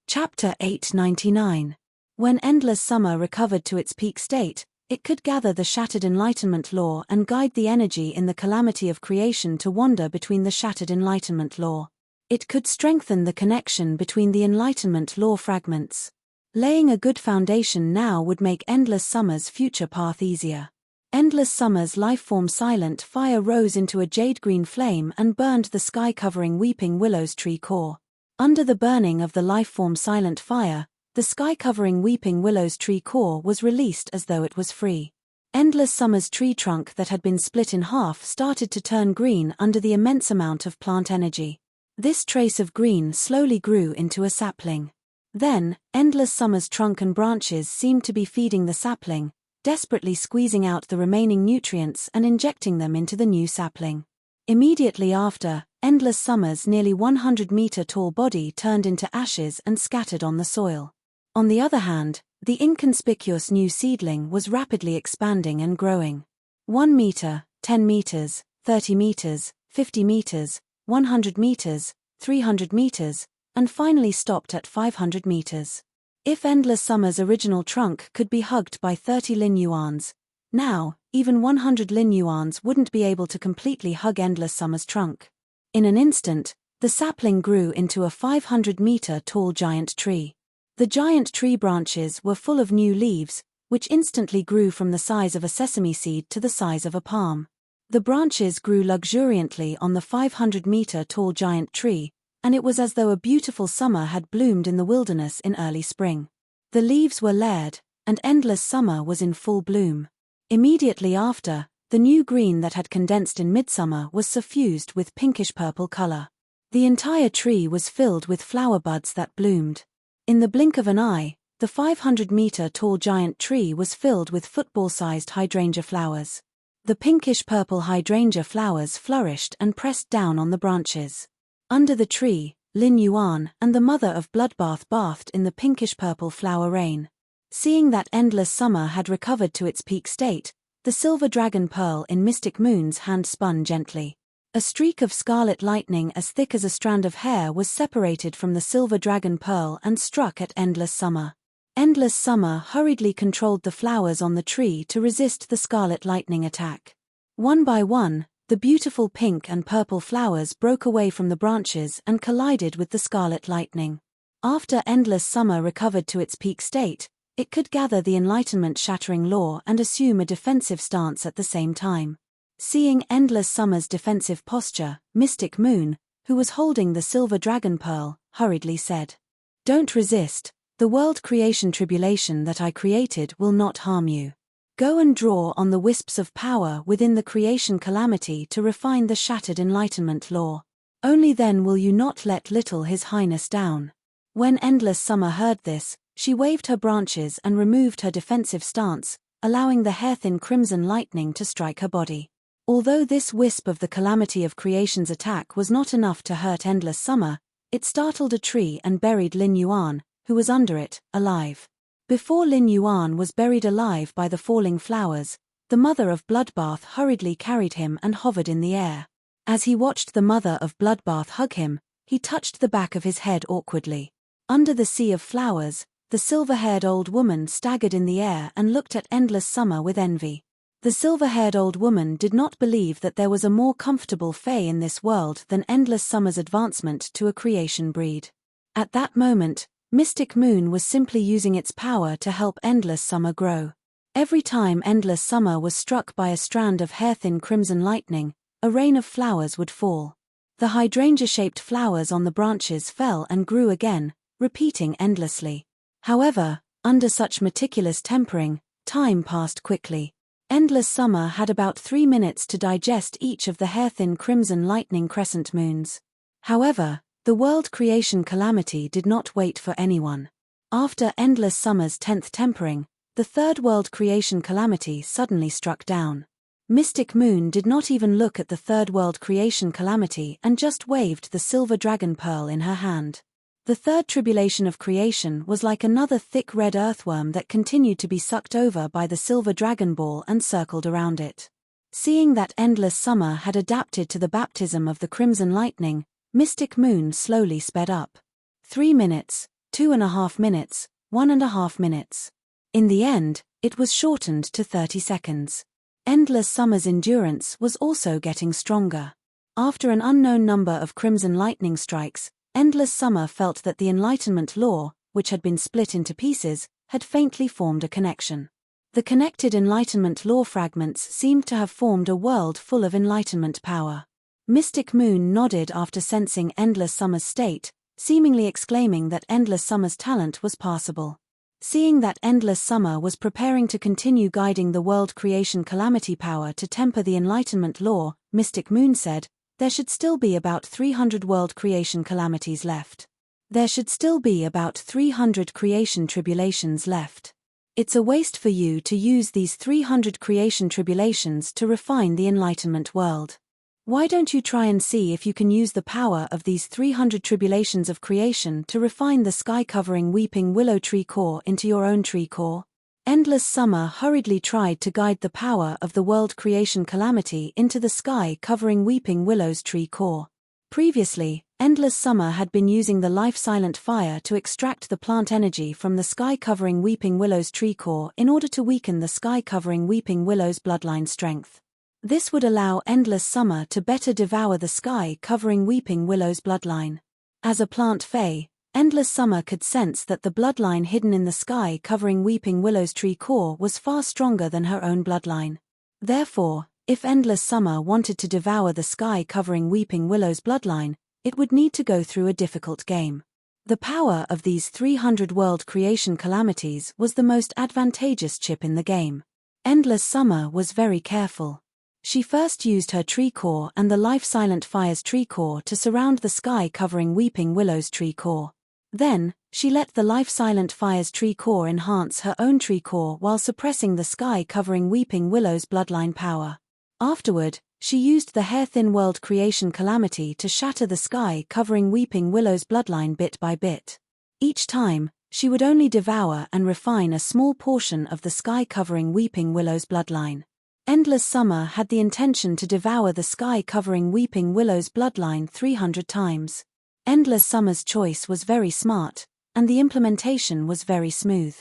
S1: Chapter 899. When Endless Summer recovered to its peak state, it could gather the shattered Enlightenment law and guide the energy in the Calamity of Creation to wander between the shattered Enlightenment law. It could strengthen the connection between the Enlightenment law fragments. Laying a good foundation now would make Endless Summer's future path easier. Endless Summer's lifeform Silent Fire rose into a jade-green flame and burned the sky-covering weeping willow's tree core. Under the burning of the lifeform Silent Fire, the sky-covering weeping willow's tree core was released as though it was free. Endless Summer's tree trunk that had been split in half started to turn green under the immense amount of plant energy. This trace of green slowly grew into a sapling. Then, Endless Summer's trunk and branches seemed to be feeding the sapling, desperately squeezing out the remaining nutrients and injecting them into the new sapling. Immediately after, Endless Summer's nearly 100-meter-tall body turned into ashes and scattered on the soil. On the other hand, the inconspicuous new seedling was rapidly expanding and growing. 1 meter, 10 meters, 30 meters, 50 meters, 100 meters, 300 meters, and finally stopped at 500 meters. If Endless Summer's original trunk could be hugged by 30 Lin Yuans, now, even 100 Lin Yuans wouldn't be able to completely hug Endless Summer's trunk. In an instant, the sapling grew into a 500-meter-tall giant tree. The giant tree branches were full of new leaves, which instantly grew from the size of a sesame seed to the size of a palm. The branches grew luxuriantly on the 500-meter-tall giant tree, and it was as though a beautiful summer had bloomed in the wilderness in early spring. The leaves were layered, and Endless Summer was in full bloom. Immediately after, the new green that had condensed in midsummer was suffused with pinkish-purple color. The entire tree was filled with flower buds that bloomed. In the blink of an eye, the 500-meter-tall giant tree was filled with football-sized hydrangea flowers. The pinkish-purple hydrangea flowers flourished and pressed down on the branches. Under the tree, Lin Yuan and the mother of Bloodbath bathed in the pinkish-purple flower rain. Seeing that Endless Summer had recovered to its peak state, the silver dragon pearl in Mystic Moon's hand spun gently. A streak of scarlet lightning as thick as a strand of hair was separated from the silver dragon pearl and struck at Endless Summer. Endless Summer hurriedly controlled the flowers on the tree to resist the scarlet lightning attack. One by one, the beautiful pink and purple flowers broke away from the branches and collided with the scarlet lightning. After Endless Summer recovered to its peak state, it could gather the enlightenment-shattering law and assume a defensive stance at the same time. Seeing Endless Summer's defensive posture, Mystic Moon, who was holding the silver dragon pearl, hurriedly said, "Don't resist. The world creation tribulation that I created will not harm you. Go and draw on the wisps of power within the creation calamity to refine the shattered enlightenment law. Only then will you not let little His Highness down." When Endless Summer heard this, she waved her branches and removed her defensive stance, allowing the hair-thin crimson lightning to strike her body. Although this wisp of the calamity of creation's attack was not enough to hurt Endless Summer, it startled a tree and buried Lin Yuan, who was under it, alive. Before Lin Yuan was buried alive by the falling flowers, the mother of Bloodbath hurriedly carried him and hovered in the air. As he watched the mother of Bloodbath hug him, he touched the back of his head awkwardly. Under the sea of flowers, the silver-haired old woman staggered in the air and looked at Endless Summer with envy. The silver-haired old woman did not believe that there was a more comfortable fae in this world than Endless Summer's advancement to a creation breed. At that moment, Mystic Moon was simply using its power to help Endless Summer grow. Every time Endless Summer was struck by a strand of hair-thin crimson lightning, a rain of flowers would fall. The hydrangea-shaped flowers on the branches fell and grew again, repeating endlessly. However, under such meticulous tempering, time passed quickly. Endless Summer had about 3 minutes to digest each of the hair-thin crimson lightning crescent moons. However, the world creation calamity did not wait for anyone. After Endless Summer's 10th tempering, the third world creation calamity suddenly struck down. Mystic Moon did not even look at the third world creation calamity and just waved the silver dragon pearl in her hand. The third tribulation of creation was like another thick red earthworm that continued to be sucked over by the silver dragon ball and circled around it. Seeing that Endless Summer had adapted to the baptism of the crimson lightning, Mystic Moon slowly sped up. 3 minutes, 2.5 minutes, 1.5 minutes. In the end, it was shortened to 30 seconds. Endless Summer's endurance was also getting stronger. After an unknown number of crimson lightning strikes, Endless Summer felt that the Enlightenment Law, which had been split into pieces, had faintly formed a connection. The connected Enlightenment Law fragments seemed to have formed a world full of Enlightenment power. Mystic Moon nodded after sensing Endless Summer's state, seemingly exclaiming that Endless Summer's talent was passable. Seeing that Endless Summer was preparing to continue guiding the world creation calamity power to temper the Enlightenment Law, Mystic Moon said, "There should still be about 300 world creation calamities left. There should still be about 300 creation tribulations left. It's a waste for you to use these 300 creation tribulations to refine the Enlightenment world. Why don't you try and see if you can use the power of these 300 tribulations of creation to refine the sky-covering weeping willow tree core into your own tree core?" Endless Summer hurriedly tried to guide the power of the world creation calamity into the sky-covering weeping willow's tree core. Previously, Endless Summer had been using the life-silent fire to extract the plant energy from the sky-covering weeping willow's tree core in order to weaken the sky-covering weeping willow's bloodline strength. This would allow Endless Summer to better devour the sky-covering weeping willow's bloodline. As a plant fae, Endless Summer could sense that the bloodline hidden in the sky-covering weeping willow's tree core was far stronger than her own bloodline. Therefore, if Endless Summer wanted to devour the sky-covering weeping willow's bloodline, it would need to go through a difficult game. The power of these 300 world creation calamities was the most advantageous chip in the game. Endless Summer was very careful. She first used her tree core and the life-silent fire's tree core to surround the sky-covering weeping willow's tree core. Then, she let the life-silent fire's tree core enhance her own tree core while suppressing the sky-covering weeping willow's bloodline power. Afterward, she used the hair-thin world creation calamity to shatter the sky-covering weeping willow's bloodline bit by bit. Each time, she would only devour and refine a small portion of the sky-covering weeping willow's bloodline. Endless Summer had the intention to devour the sky-covering weeping willow's bloodline 300 times. Endless Summer's choice was very smart, and the implementation was very smooth.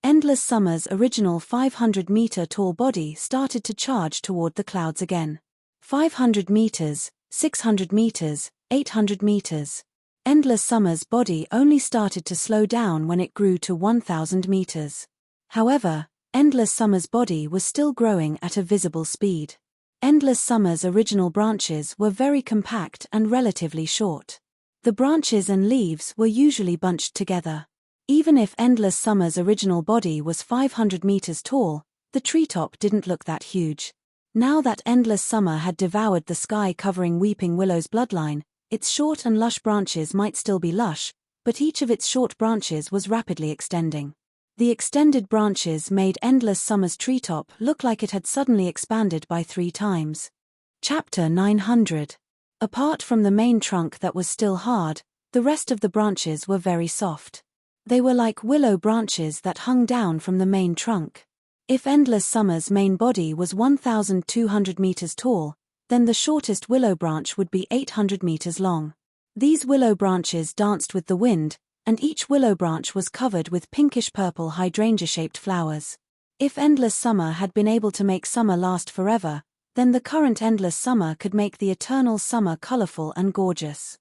S1: Endless Summer's original 500-meter-tall body started to charge toward the clouds again. 500 meters, 600 meters, 800 meters. Endless Summer's body only started to slow down when it grew to 1,000 meters. However, Endless Summer's body was still growing at a visible speed. Endless Summer's original branches were very compact and relatively short. The branches and leaves were usually bunched together. Even if Endless Summer's original body was 500 meters tall, the treetop didn't look that huge. Now that Endless Summer had devoured the sky-covering weeping willow's bloodline, its short and lush branches might still be lush, but each of its short branches was rapidly extending. The extended branches made Endless Summer's treetop look like it had suddenly expanded by 3 times. Chapter 900. Apart from the main trunk that was still hard, the rest of the branches were very soft. They were like willow branches that hung down from the main trunk. If Endless Summer's main body was 1,200 meters tall, then the shortest willow branch would be 800 meters long. These willow branches danced with the wind, and each willow branch was covered with pinkish-purple hydrangea-shaped flowers. If Endless Summer had been able to make summer last forever, then the current Endless Summer could make the eternal summer colorful and gorgeous.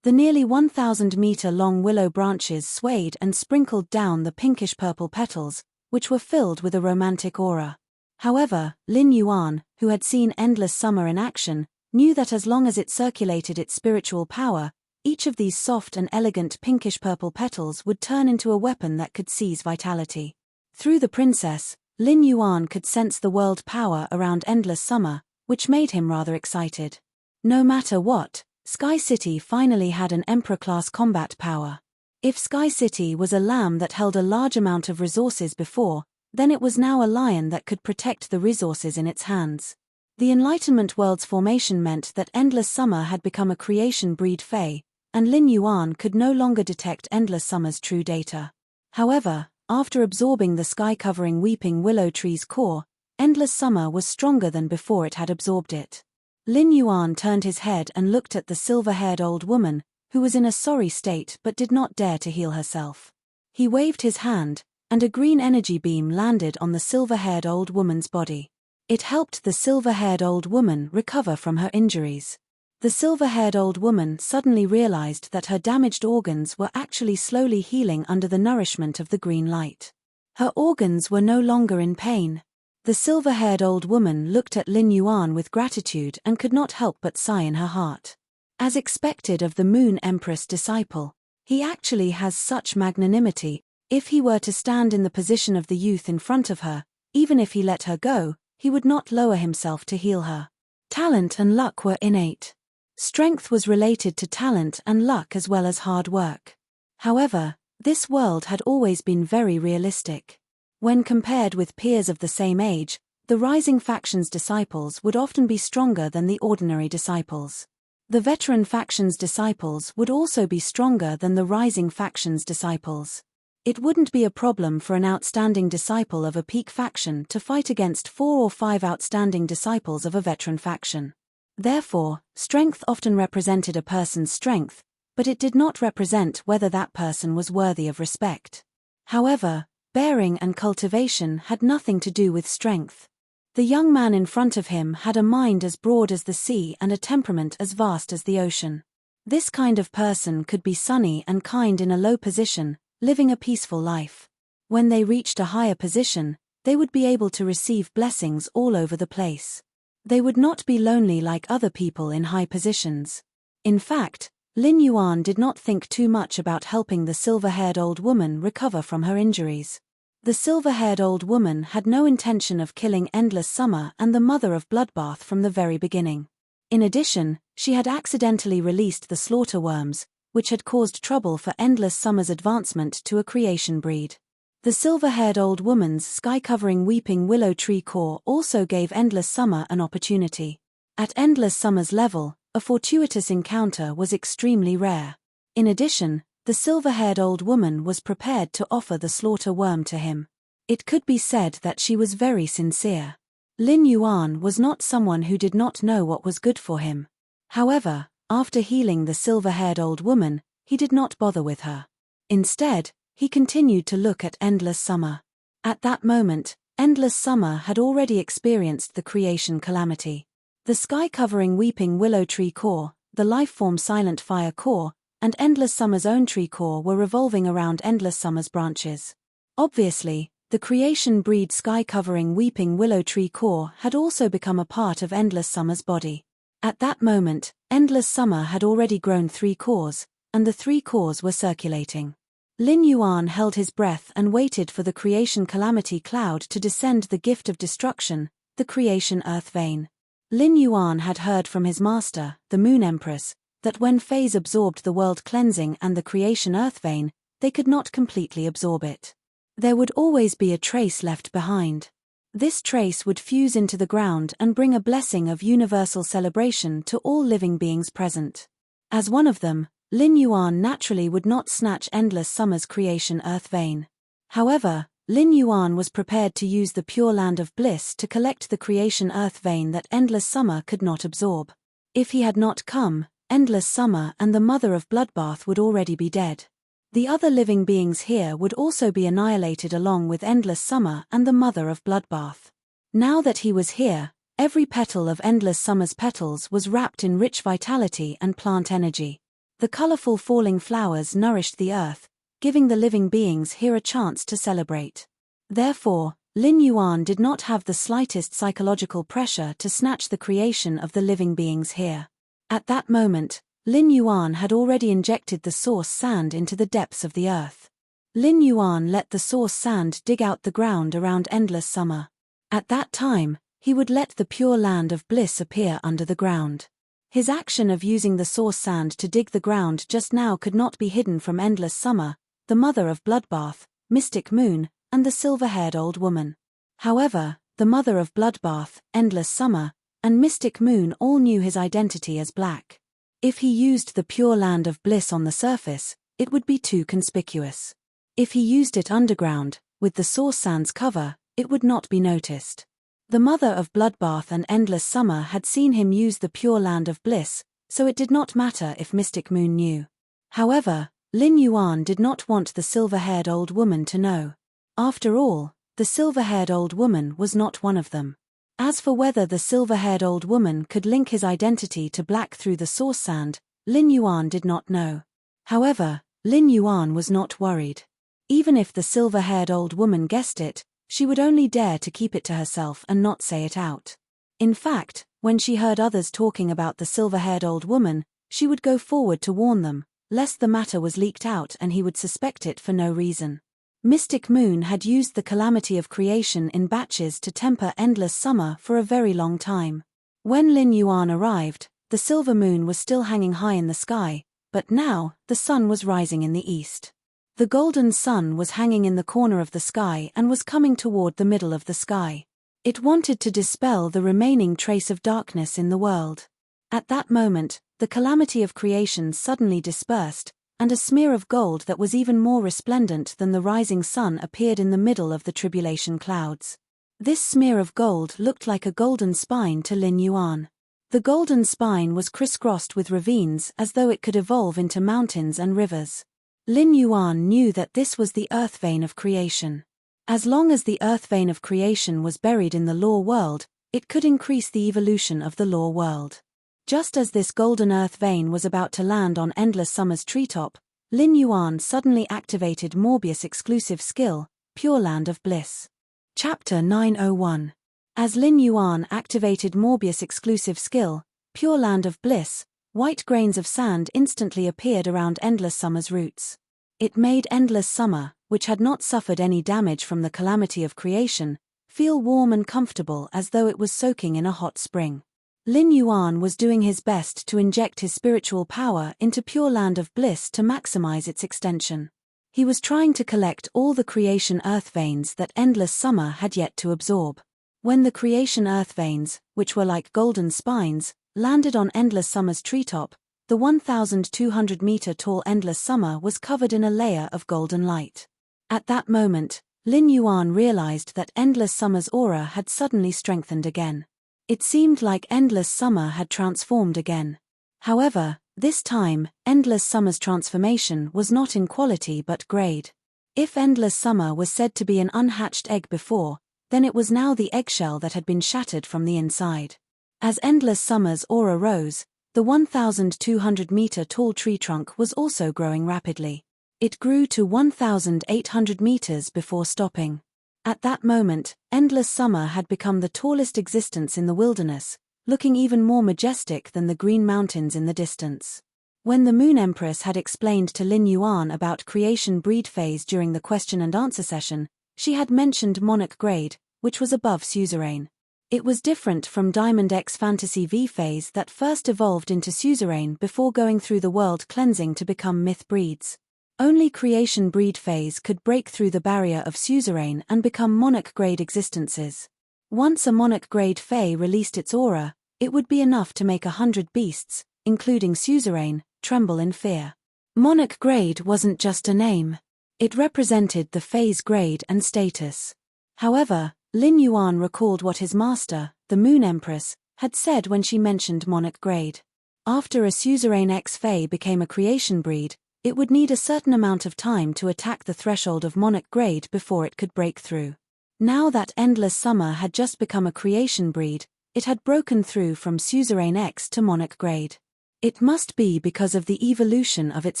S1: The nearly 1,000-meter-long willow branches swayed and sprinkled down the pinkish-purple petals, which were filled with a romantic aura. However, Lin Yuan, who had seen Endless Summer in action, knew that as long as it circulated its spiritual power, each of these soft and elegant pinkish-purple petals would turn into a weapon that could seize vitality. Through the princess, Lin Yuan could sense the world power around Endless Summer, which made him rather excited. No matter what, Sky City finally had an Emperor-class combat power. If Sky City was a lamb that held a large amount of resources before, then it was now a lion that could protect the resources in its hands. The Enlightenment World's formation meant that Endless Summer had become a creation breed Fae, and Lin Yuan could no longer detect Endless Summer's true data. However, after absorbing the sky-covering weeping willow tree's core, Endless Summer was stronger than before it had absorbed it. Lin Yuan turned his head and looked at the silver-haired old woman, who was in a sorry state but did not dare to heal herself. He waved his hand, and a green energy beam landed on the silver-haired old woman's body. It helped the silver-haired old woman recover from her injuries. The silver-haired old woman suddenly realized that her damaged organs were actually slowly healing under the nourishment of the green light. Her organs were no longer in pain. The silver-haired old woman looked at Lin Yuan with gratitude and could not help but sigh in her heart. As expected of the Moon Empress disciple, he actually has such magnanimity. If he were to stand in the position of the youth in front of her, even if he let her go, he would not lower himself to heal her. Talent and luck were innate. Strength was related to talent and luck as well as hard work. However, this world had always been very realistic. When compared with peers of the same age, the rising faction's disciples would often be stronger than the ordinary disciples. The veteran faction's disciples would also be stronger than the rising faction's disciples. It wouldn't be a problem for an outstanding disciple of a peak faction to fight against 4 or 5 outstanding disciples of a veteran faction. Therefore, strength often represented a person's strength, but it did not represent whether that person was worthy of respect. However, bearing and cultivation had nothing to do with strength. The young man in front of him had a mind as broad as the sea and a temperament as vast as the ocean. This kind of person could be sunny and kind in a low position, living a peaceful life. When they reached a higher position, they would be able to receive blessings all over the place. They would not be lonely like other people in high positions. In fact, Lin Yuan did not think too much about helping the silver-haired old woman recover from her injuries. The silver-haired old woman had no intention of killing Endless Summer and the Mother of Bloodbath from the very beginning. In addition, she had accidentally released the slaughter worms, which had caused trouble for Endless Summer's advancement to a creation breed. The silver-haired old woman's sky-covering weeping willow tree core also gave Endless Summer an opportunity. At Endless Summer's level, a fortuitous encounter was extremely rare. In addition, the silver-haired old woman was prepared to offer the slaughter worm to him. It could be said that she was very sincere. Lin Yuan was not someone who did not know what was good for him. However, after healing the silver-haired old woman, he did not bother with her. Instead, he continued to look at Endless Summer. At that moment, Endless Summer had already experienced the creation calamity. The sky-covering weeping willow tree core, the life-form silent fire core, and Endless Summer's own tree core were revolving around Endless Summer's branches. Obviously, the creation breed sky-covering weeping willow tree core had also become a part of Endless Summer's body. At that moment, Endless Summer had already grown 3 cores, and the 3 cores were circulating. Lin Yuan held his breath and waited for the creation calamity cloud to descend the gift of destruction, the creation earth vein. Lin Yuan had heard from his master, the Moon Empress, that when phase absorbed the world cleansing and the creation earth vein, they could not completely absorb it. There would always be a trace left behind. This trace would fuse into the ground and bring a blessing of universal celebration to all living beings present. As one of them, Lin Yuan naturally would not snatch Endless Summer's creation earth vein. However, Lin Yuan was prepared to use the pure land of bliss to collect the creation earth vein that Endless Summer could not absorb. If he had not come, Endless Summer and the Mother of Bloodbath would already be dead. The other living beings here would also be annihilated along with Endless Summer and the Mother of Bloodbath. Now that he was here, every petal of Endless Summer's petals was wrapped in rich vitality and plant energy. The colorful falling flowers nourished the earth, giving the living beings here a chance to celebrate. Therefore, Lin Yuan did not have the slightest psychological pressure to snatch the creation of the living beings here. At that moment, Lin Yuan had already injected the source sand into the depths of the earth. Lin Yuan let the source sand dig out the ground around Endless Summer. At that time, he would let the pure land of bliss appear under the ground. His action of using the source sand to dig the ground just now could not be hidden from Endless Summer, the Mother of Bloodbath, Mystic Moon, and the silver-haired old woman. However, the Mother of Bloodbath, Endless Summer, and Mystic Moon all knew his identity as Black. If he used the pure land of bliss on the surface, it would be too conspicuous. If he used it underground, with the source sand's cover, it would not be noticed. The Mother of Bloodbath and Endless Summer had seen him use the pure land of bliss, so it did not matter if Mystic Moon knew. However, Lin Yuan did not want the silver-haired old woman to know. After all, the silver-haired old woman was not one of them. As for whether the silver-haired old woman could link his identity to Black through the source sand, Lin Yuan did not know. However, Lin Yuan was not worried. Even if the silver-haired old woman guessed it, she would only dare to keep it to herself and not say it out. In fact, when she heard others talking about the silver-haired old woman, she would go forward to warn them, lest the matter was leaked out and he would suspect it for no reason. Mystic Moon had used the calamity of creation in batches to temper Endless Summer for a very long time. When Lin Yuan arrived, the silver moon was still hanging high in the sky, but now, the sun was rising in the east. The golden sun was hanging in the corner of the sky and was coming toward the middle of the sky. It wanted to dispel the remaining trace of darkness in the world. At that moment, the calamity of creation suddenly dispersed, and a smear of gold that was even more resplendent than the rising sun appeared in the middle of the tribulation clouds. This smear of gold looked like a golden spine to Lin Yuan. The golden spine was crisscrossed with ravines as though it could evolve into mountains and rivers. Lin Yuan knew that this was the earth vein of creation. As long as the earth vein of creation was buried in the law world, it could increase the evolution of the law world. Just as this golden earth vein was about to land on Endless Summer's treetop, Lin Yuan suddenly activated Morbius' exclusive skill, Pure Land of Bliss. Chapter 901. As Lin Yuan activated Morbius' exclusive skill, Pure Land of Bliss, white grains of sand instantly appeared around Endless Summer's roots. It made Endless Summer, which had not suffered any damage from the calamity of creation, feel warm and comfortable as though it was soaking in a hot spring. Lin Yuan was doing his best to inject his spiritual power into Pure Land of Bliss to maximize its extension. He was trying to collect all the creation earth veins that Endless Summer had yet to absorb. When the creation earth veins, which were like golden spines, landed on Endless Summer's treetop, the 1,200-meter tall Endless Summer was covered in a layer of golden light. At that moment, Lin Yuan realized that Endless Summer's aura had suddenly strengthened again. It seemed like Endless Summer had transformed again. However, this time, Endless Summer's transformation was not in quality but grade. If Endless Summer was said to be an unhatched egg before, then it was now the eggshell that had been shattered from the inside. As Endless Summer's aura rose, the 1,200-meter tall tree trunk was also growing rapidly. It grew to 1,800 meters before stopping. At that moment, Endless Summer had become the tallest existence in the wilderness, looking even more majestic than the green mountains in the distance. When the Moon Empress had explained to Lin Yuan about creation breed phase during the question and answer session, she had mentioned Monarch grade, which was above suzerain. It was different from Diamond X Fantasy V phase that first evolved into suzerain before going through the world cleansing to become myth breeds. Only creation breed phase could break through the barrier of suzerain and become monarch grade existences. Once a monarch grade fae released its aura, it would be enough to make 100 beasts, including suzerain, tremble in fear. Monarch grade wasn't just a name. It represented the fae's grade and status. However, Lin Yuan recalled what his master, the Moon Empress, had said when she mentioned monarch grade. After a suzerain X fae became a creation breed, it would need a certain amount of time to attack the threshold of monarch grade before it could break through. Now that Endless Summer had just become a creation breed, it had broken through from suzerain X to monarch grade. It must be because of the evolution of its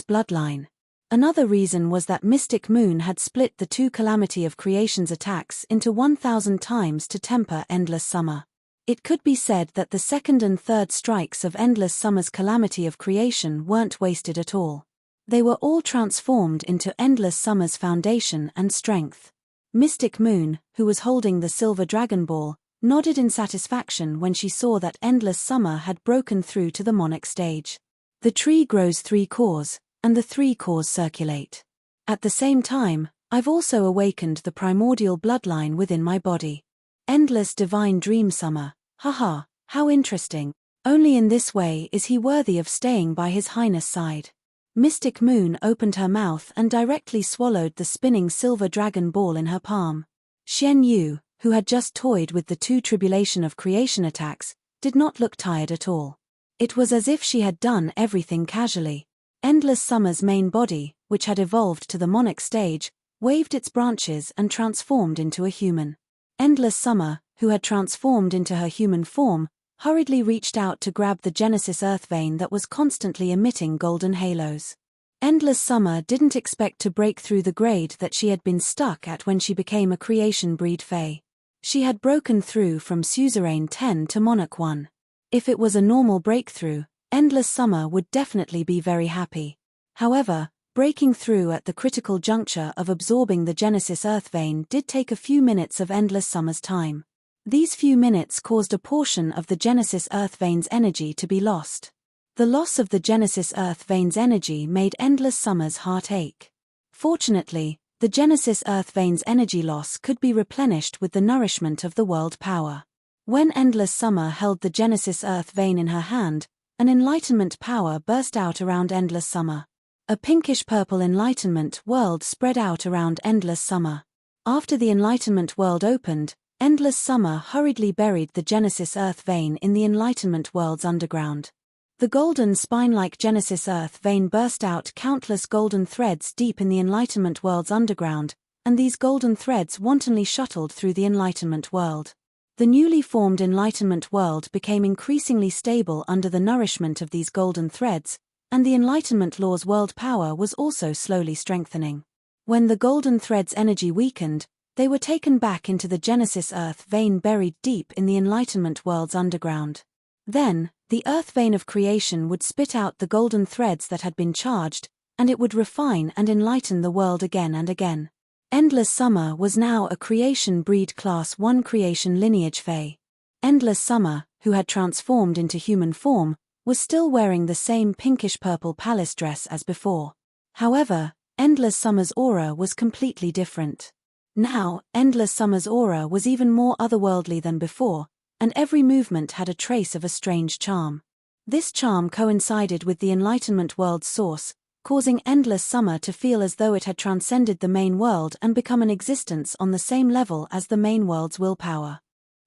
S1: bloodline. Another reason was that Mystic Moon had split the two Calamity of Creation's attacks into 1,000 times to temper Endless Summer. It could be said that the second and third strikes of Endless Summer's Calamity of Creation weren't wasted at all. They were all transformed into Endless Summer's foundation and strength. Mystic Moon, who was holding the Silver Dragon Ball, nodded in satisfaction when she saw that Endless Summer had broken through to the monarch stage. The tree grows 3 cores, and the 3 cores circulate. At the same time, I've also awakened the primordial bloodline within my body. Endless Divine Dream Summer, haha, how interesting. Only in this way is he worthy of staying by His Highness' side. Mystic Moon opened her mouth and directly swallowed the spinning silver dragon ball in her palm. Xian Yu, who had just toyed with the 2 Tribulation of Creation attacks, did not look tired at all. It was as if she had done everything casually. Endless Summer's main body, which had evolved to the monarch stage, waved its branches and transformed into a human. Endless Summer, who had transformed into her human form, hurriedly reached out to grab the Genesis Earth vein that was constantly emitting golden halos. Endless Summer didn't expect to break through the grade that she had been stuck at when she became a creation breed fae. She had broken through from suzerain 10 to monarch 1. If it was a normal breakthrough, Endless Summer would definitely be very happy. However, breaking through at the critical juncture of absorbing the Genesis Earth vein did take a few minutes of Endless Summer's time. These few minutes caused a portion of the Genesis Earth vein's energy to be lost. The loss of the Genesis Earth vein's energy made Endless Summer's heart ache. Fortunately, the Genesis Earth vein's energy loss could be replenished with the nourishment of the world power. When Endless Summer held the Genesis Earth vein in her hand, an enlightenment power burst out around Endless Summer. A pinkish-purple enlightenment world spread out around Endless Summer. After the enlightenment world opened, Endless Summer hurriedly buried the Genesis Earth vein in the enlightenment world's underground. The golden spine-like Genesis Earth vein burst out countless golden threads deep in the enlightenment world's underground, and these golden threads wantonly shuttled through the enlightenment world. The newly formed enlightenment world became increasingly stable under the nourishment of these golden threads, and the enlightenment law's world power was also slowly strengthening. When the golden threads' energy weakened, they were taken back into the Genesis Earth vein buried deep in the enlightenment world's underground. Then, the Earth vein of creation would spit out the golden threads that had been charged, and it would refine and enlighten the world again and again. Endless Summer was now a creation breed class 1 creation lineage fae. Endless Summer, who had transformed into human form, was still wearing the same pinkish-purple palace dress as before. However, Endless Summer's aura was completely different. Now, Endless Summer's aura was even more otherworldly than before, and every movement had a trace of a strange charm. This charm coincided with the enlightenment world's source, causing endless summer to feel as though it had transcended the main world and become an existence on the same level as the main world's willpower.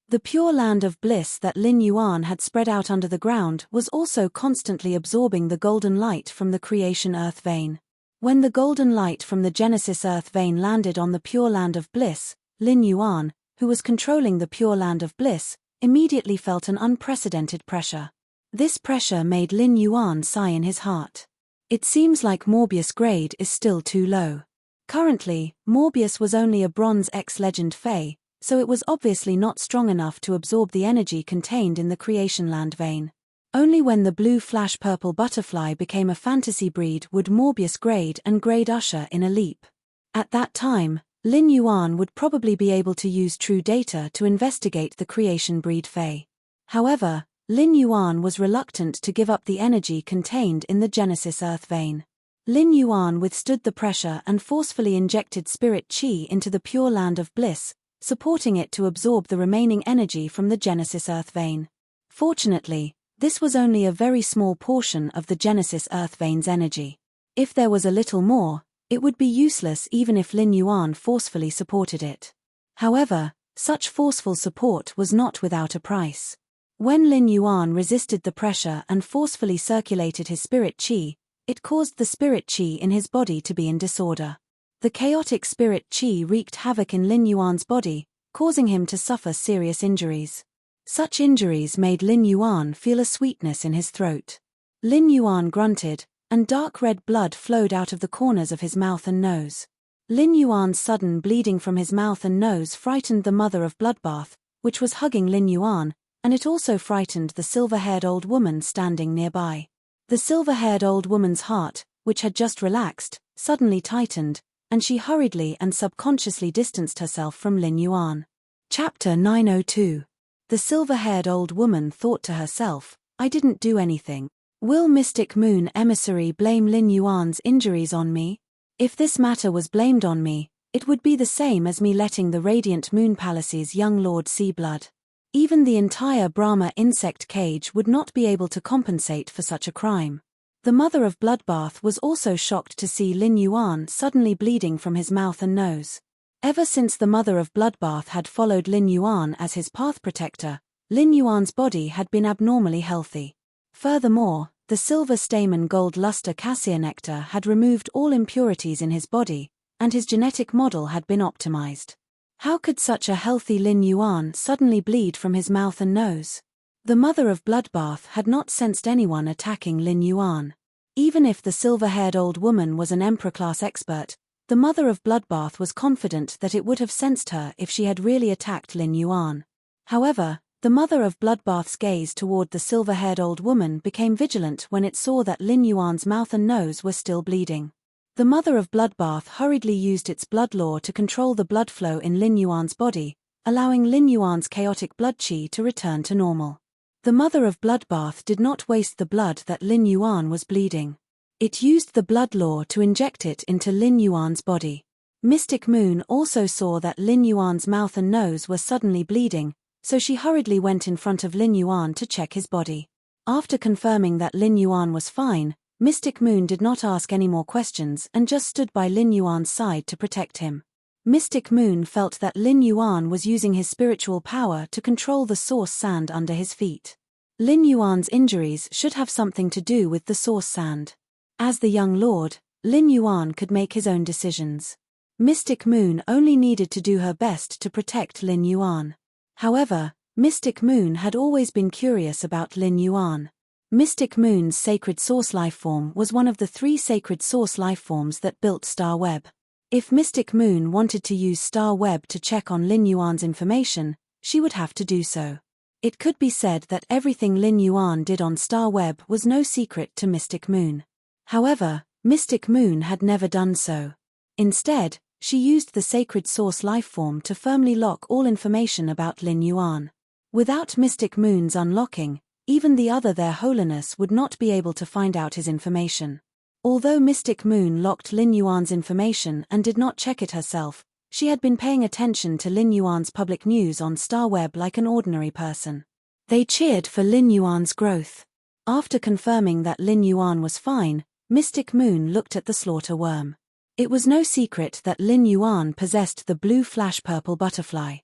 S1: The pure land of bliss that Lin Yuan had spread out under the ground was also constantly absorbing the golden light from the creation earth vein. When the golden light from the Genesis earth vein landed on the pure land of bliss, Lin Yuan, who was controlling the pure land of bliss, immediately felt an unprecedented pressure. This pressure made Lin Yuan sigh in his heart. It seems like Morbius' grade is still too low. Currently, Morbius was only a Bronze X Legend Fae, so it was obviously not strong enough to absorb the energy contained in the creation land vein. Only when the blue flash purple butterfly became a fantasy breed would Morbius grade and grade usher in a leap. At that time, Lin Yuan would probably be able to use true data to investigate the creation breed Fae. However, Lin Yuan was reluctant to give up the energy contained in the Genesis earth vein. Lin Yuan withstood the pressure and forcefully injected spirit chi into the pure land of bliss, supporting it to absorb the remaining energy from the Genesis earth vein. Fortunately, this was only a very small portion of the Genesis earth vein's energy. If there was a little more, it would be useless even if Lin Yuan forcefully supported it. However, such forceful support was not without a price. When Lin Yuan resisted the pressure and forcefully circulated his spirit chi, it caused the spirit chi in his body to be in disorder. The chaotic spirit chi wreaked havoc in Lin Yuan's body, causing him to suffer serious injuries. Such injuries made Lin Yuan feel a sweetness in his throat. Lin Yuan grunted, and dark red blood flowed out of the corners of his mouth and nose. Lin Yuan's sudden bleeding from his mouth and nose frightened the mother of Bloodbath, which was hugging Lin Yuan, and it also frightened the silver-haired old woman standing nearby. The silver-haired old woman's heart, which had just relaxed, suddenly tightened, and she hurriedly and subconsciously distanced herself from Lin Yuan. Chapter 902. The silver-haired old woman thought to herself, "I didn't do anything. Will Mystic Moon Emissary blame Lin Yuan's injuries on me? If this matter was blamed on me, it would be the same as me letting the Radiant Moon Palace's young lord see blood. Even the entire Brahma insect cage would not be able to compensate for such a crime." The mother of Bloodbath was also shocked to see Lin Yuan suddenly bleeding from his mouth and nose. Ever since the mother of Bloodbath had followed Lin Yuan as his path protector, Lin Yuan's body had been abnormally healthy. Furthermore, the silver stamen gold luster cassia nectar had removed all impurities in his body, and his genetic model had been optimized. How could such a healthy Lin Yuan suddenly bleed from his mouth and nose? The mother of Bloodbath had not sensed anyone attacking Lin Yuan. Even if the silver-haired old woman was an Emperor-class expert, the mother of Bloodbath was confident that it would have sensed her if she had really attacked Lin Yuan. However, the mother of Bloodbath's gaze toward the silver-haired old woman became vigilant when it saw that Lin Yuan's mouth and nose were still bleeding. The mother of Bloodbath hurriedly used its blood law to control the blood flow in Lin Yuan's body, allowing Lin Yuan's chaotic blood chi to return to normal. The mother of Bloodbath did not waste the blood that Lin Yuan was bleeding. It used the blood law to inject it into Lin Yuan's body. Mystic Moon also saw that Lin Yuan's mouth and nose were suddenly bleeding, so she hurriedly went in front of Lin Yuan to check his body. After confirming that Lin Yuan was fine, Mystic Moon did not ask any more questions and just stood by Lin Yuan's side to protect him. Mystic Moon felt that Lin Yuan was using his spiritual power to control the source sand under his feet. Lin Yuan's injuries should have something to do with the source sand. As the young lord, Lin Yuan could make his own decisions. Mystic Moon only needed to do her best to protect Lin Yuan. However, Mystic Moon had always been curious about Lin Yuan. Mystic Moon's sacred source lifeform was one of the 3 sacred source lifeforms that built Star Web. If Mystic Moon wanted to use Star Web to check on Lin Yuan's information, she would have to do so. It could be said that everything Lin Yuan did on Star Web was no secret to Mystic Moon. However, Mystic Moon had never done so. Instead, she used the sacred source lifeform to firmly lock all information about Lin Yuan. Without Mystic Moon's unlocking, even the other Their Holiness would not be able to find out his information. Although Mystic Moon locked Lin Yuan's information and did not check it herself, she had been paying attention to Lin Yuan's public news on Star Web like an ordinary person. They cheered for Lin Yuan's growth. After confirming that Lin Yuan was fine, Mystic Moon looked at the slaughter worm. It was no secret that Lin Yuan possessed the blue flash-purple butterfly.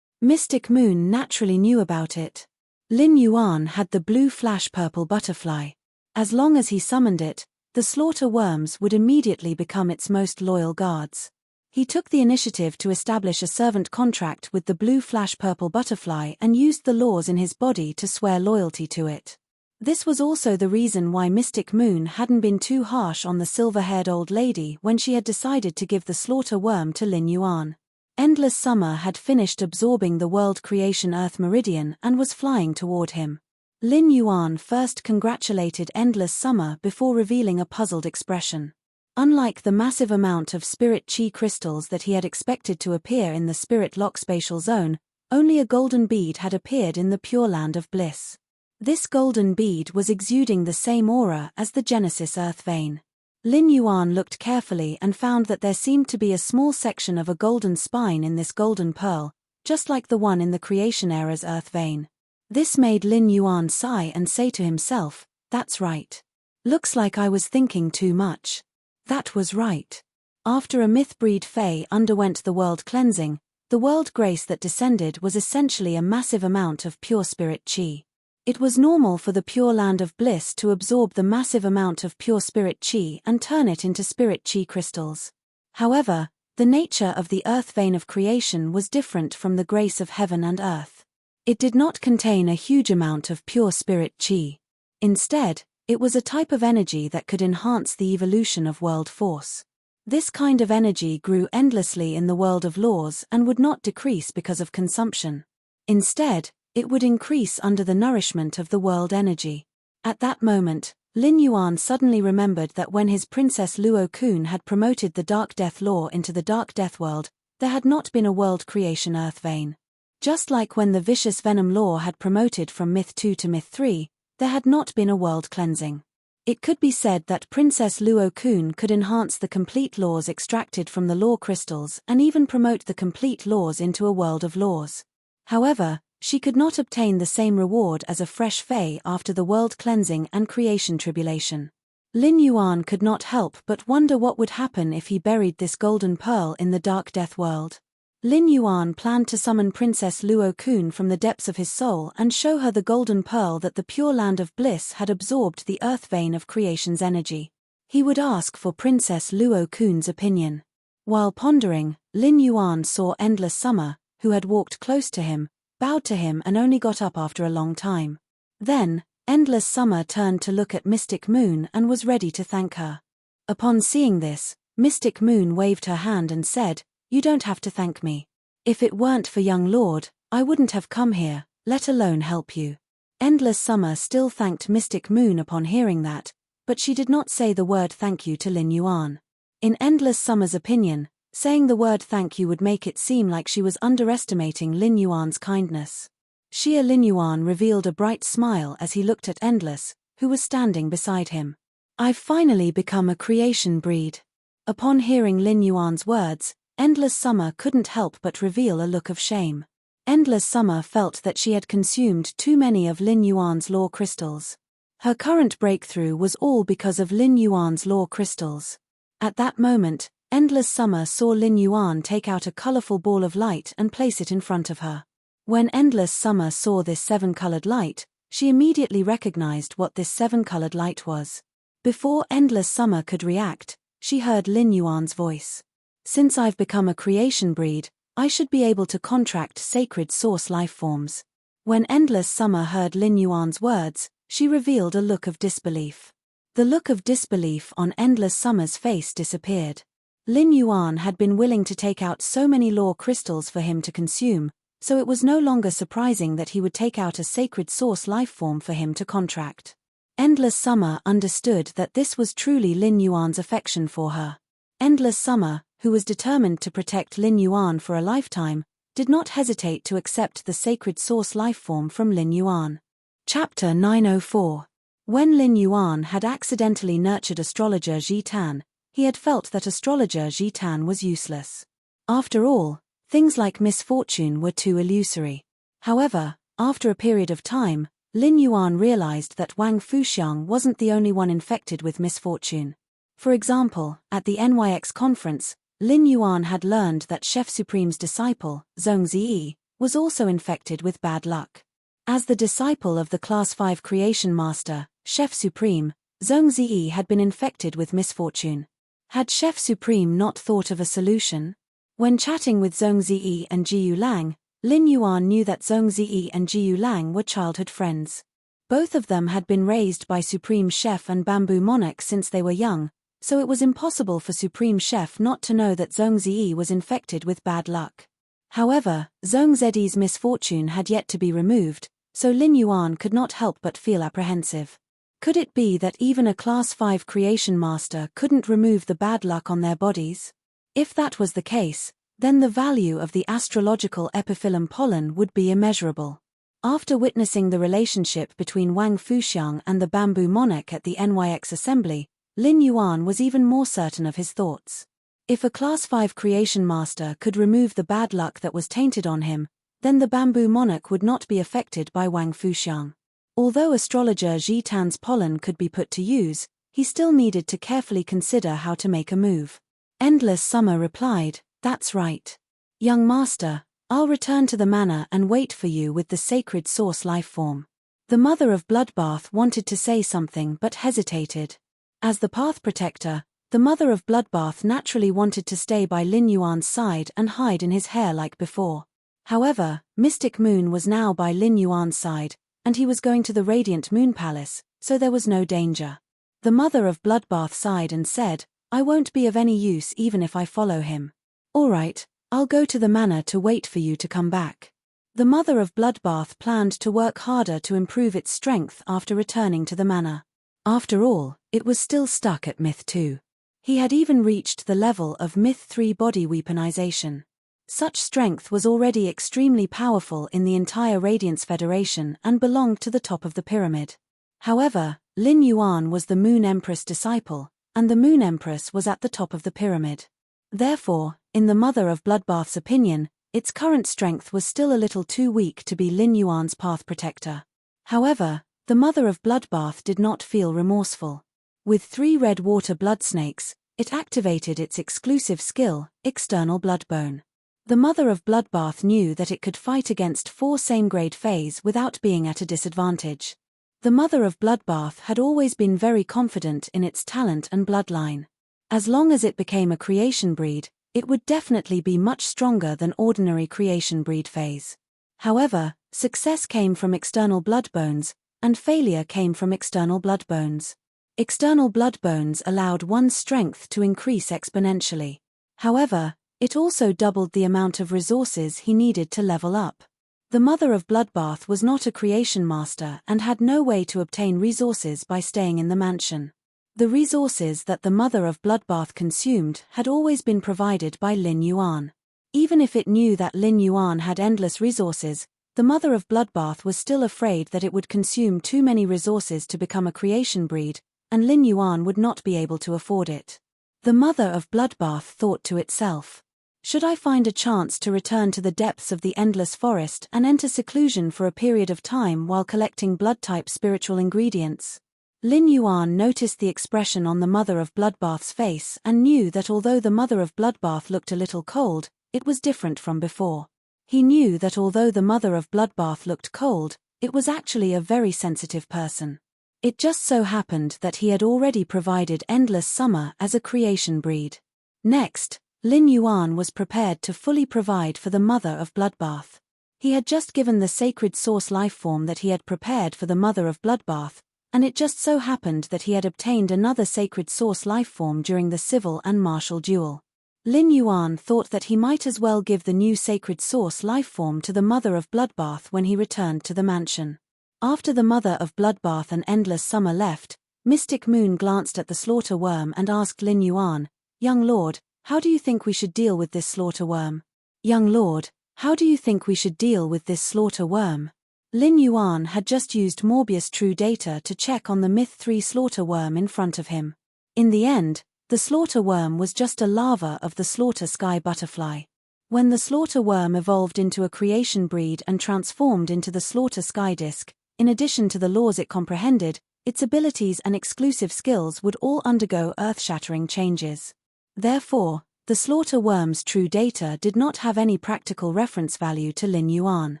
S1: Mystic Moon naturally knew about it. Lin Yuan had the blue flash-purple butterfly. As long as he summoned it, the slaughter worms would immediately become its most loyal guards. He took the initiative to establish a servant contract with the blue flash-purple butterfly and used the laws in his body to swear loyalty to it. This was also the reason why Mystic Moon hadn't been too harsh on the silver-haired old lady when she had decided to give the slaughter worm to Lin Yuan. Endless Summer had finished absorbing the world creation Earth Meridian and was flying toward him. Lin Yuan first congratulated Endless Summer before revealing a puzzled expression. Unlike the massive amount of spirit chi crystals that he had expected to appear in the spirit lock spatial zone, only a golden bead had appeared in the Pure Land of Bliss. This golden bead was exuding the same aura as the Genesis Earth vein. Lin Yuan looked carefully and found that there seemed to be a small section of a golden spine in this golden pearl, just like the one in the Creation Era's Earth vein. This made Lin Yuan sigh and say to himself, "That's right. Looks like I was thinking too much." That was right. After a myth-breed Fae underwent the world cleansing, the world grace that descended was essentially a massive amount of pure spirit chi. It was normal for the Pure Land of Bliss to absorb the massive amount of pure spirit chi and turn it into spirit chi crystals. However, the nature of the earth vein of creation was different from the grace of heaven and earth. It did not contain a huge amount of pure spirit chi. Instead, it was a type of energy that could enhance the evolution of world force. This kind of energy grew endlessly in the world of laws and would not decrease because of consumption. Instead, it would increase under the nourishment of the world energy. At that moment, Lin Yuan suddenly remembered that when his Princess Luo Kun had promoted the Dark Death Law into the Dark Death World, there had not been a world creation earth vein. Just like when the Vicious Venom Law had promoted from Myth 2 to Myth 3, there had not been a world cleansing. It could be said that Princess Luo Kun could enhance the complete laws extracted from the law crystals and even promote the complete laws into a world of laws. However, she could not obtain the same reward as a fresh Fae after the world cleansing and creation tribulation. Lin Yuan could not help but wonder what would happen if he buried this golden pearl in the Dark Death World. Lin Yuan planned to summon Princess Luo Kun from the depths of his soul and show her the golden pearl that the Pure Land of Bliss had absorbed the earth vein of creation's energy. He would ask for Princess Luo Kun's opinion. While pondering, Lin Yuan saw Endless Summer, who had walked close to him, bowed to him and only got up after a long time. Then, Endless Summer turned to look at Mystic Moon and was ready to thank her. Upon seeing this, Mystic Moon waved her hand and said, "You don't have to thank me. If it weren't for young Lord, I wouldn't have come here, let alone help you." Endless Summer still thanked Mystic Moon upon hearing that, but she did not say the word thank you to Lin Yuan. In Endless Summer's opinion, saying the word thank you would make it seem like she was underestimating Lin Yuan's kindness. Xia Lin Yuan revealed a bright smile as he looked at Endless, who was standing beside him. "I've finally become a creation breed." Upon hearing Lin Yuan's words, Endless Summer couldn't help but reveal a look of shame. Endless Summer felt that she had consumed too many of Lin Yuan's law crystals. Her current breakthrough was all because of Lin Yuan's law crystals. At that moment, Endless Summer saw Lin Yuan take out a colorful ball of light and place it in front of her. When Endless Summer saw this seven-colored light, she immediately recognized what this seven-colored light was. Before Endless Summer could react, she heard Lin Yuan's voice. "Since I've become a creation breed, I should be able to contract sacred source life forms." When Endless Summer heard Lin Yuan's words, she revealed a look of disbelief. The look of disbelief on Endless Summer's face disappeared. Lin Yuan had been willing to take out so many law crystals for him to consume, so it was no longer surprising that he would take out a sacred source life form for him to contract. Endless Summer understood that this was truly Lin Yuan's affection for her. Endless Summer, who was determined to protect Lin Yuan for a lifetime, did not hesitate to accept the sacred source life form from Lin Yuan. Chapter 904. When Lin Yuan had accidentally nurtured astrologer Ji Tan, he had felt that astrologer Ji Tan was useless. After all, things like misfortune were too illusory. However, after a period of time, Lin Yuan realized that Wang Fuxiang wasn't the only one infected with misfortune. For example, at the NYX conference, Lin Yuan had learned that Chef Supreme's disciple, Zhong Ziyi, was also infected with bad luck. As the disciple of the Class 5 creation master, Chef Supreme, Zhong Ziyi had been infected with misfortune. Had Chef Supreme not thought of a solution? When chatting with Zhong Ziyi and Jiyu Lang, Lin Yuan knew that Zhong Ziyi and Jiyu Lang were childhood friends. Both of them had been raised by Supreme Chef and Bamboo Monarch since they were young, so it was impossible for Supreme Chef not to know that Zhong Ziyi was infected with bad luck. However, Zhong Ziyi's misfortune had yet to be removed, so Lin Yuan could not help but feel apprehensive. Could it be that even a Class 5 creation master couldn't remove the bad luck on their bodies? If that was the case, then the value of the astrological epiphyllum pollen would be immeasurable. After witnessing the relationship between Wang Fuxiang and the Bamboo Monarch at the NYX assembly, Lin Yuan was even more certain of his thoughts. If a Class 5 creation master could remove the bad luck that was tainted on him, then the Bamboo Monarch would not be affected by Wang Fuxiang. Although astrologer Zhi Tan's pollen could be put to use, he still needed to carefully consider how to make a move. Endless Summer replied, "That's right. Young master, I'll return to the manor and wait for you with the sacred source life form." The mother of Bloodbath wanted to say something but hesitated. As the path protector, the mother of Bloodbath naturally wanted to stay by Lin Yuan's side and hide in his hair like before. However, Mystic Moon was now by Lin Yuan's side, and he was going to the Radiant Moon Palace, so there was no danger. The mother of Bloodbath sighed and said, "I won't be of any use even if I follow him. All right, I'll go to the manor to wait for you to come back." The mother of Bloodbath planned to work harder to improve its strength after returning to the manor. After all, it was still stuck at Myth 2. He had even reached the level of Myth 3 body weaponization. Such strength was already extremely powerful in the entire Radiance Federation and belonged to the top of the pyramid. However, Lin Yuan was the Moon Empress disciple, and the Moon Empress was at the top of the pyramid. Therefore, in the mother of Bloodbath's opinion, its current strength was still a little too weak to be Lin Yuan's path protector. However, the mother of Bloodbath did not feel remorseful. With 3 red water blood snakes, it activated its exclusive skill, External Bloodbone. The mother of Bloodbath knew that it could fight against 4 same-grade Fays without being at a disadvantage. The mother of Bloodbath had always been very confident in its talent and bloodline. As long as it became a creation breed, it would definitely be much stronger than ordinary creation breed Fays. However, success came from external bloodbones, and failure came from external bloodbones. External bloodbones allowed one's strength to increase exponentially. However, it also doubled the amount of resources he needed to level up. The mother of Bloodbath was not a creation master and had no way to obtain resources by staying in the mansion. The resources that the mother of Bloodbath consumed had always been provided by Lin Yuan. Even if it knew that Lin Yuan had endless resources, the mother of Bloodbath was still afraid that it would consume too many resources to become a creation breed, and Lin Yuan would not be able to afford it. The mother of Bloodbath thought to itself, "Should I find a chance to return to the depths of the endless forest and enter seclusion for a period of time while collecting blood-type spiritual ingredients?" Lin Yuan noticed the expression on the mother of Bloodbath's face and knew that although the mother of Bloodbath looked a little cold, it was different from before. He knew that although the mother of Bloodbath looked cold, it was actually a very sensitive person. It just so happened that he had already provided Endless Summer as a creation breed. Next, Lin Yuan was prepared to fully provide for the mother of Bloodbath. He had just given the sacred source lifeform that he had prepared for the mother of Bloodbath, and it just so happened that he had obtained another sacred source lifeform during the civil and martial duel. Lin Yuan thought that he might as well give the new sacred source lifeform to the mother of Bloodbath when he returned to the mansion. After the mother of Bloodbath and Endless Summer left, Mystic Moon glanced at the slaughter worm and asked Lin Yuan, "Young lord, how do you think we should deal with this slaughter worm?" "Young lord, how do you think we should deal with this slaughter worm?" Lin Yuan had just used Morbius True Data to check on the Myth 3 slaughter worm in front of him. In the end, the slaughter worm was just a larva of the slaughter sky butterfly. When the slaughter worm evolved into a creation breed and transformed into the slaughter sky disk, in addition to the laws it comprehended, its abilities and exclusive skills would all undergo earth-shattering changes. Therefore, the slaughter worm's true data did not have any practical reference value to Lin Yuan.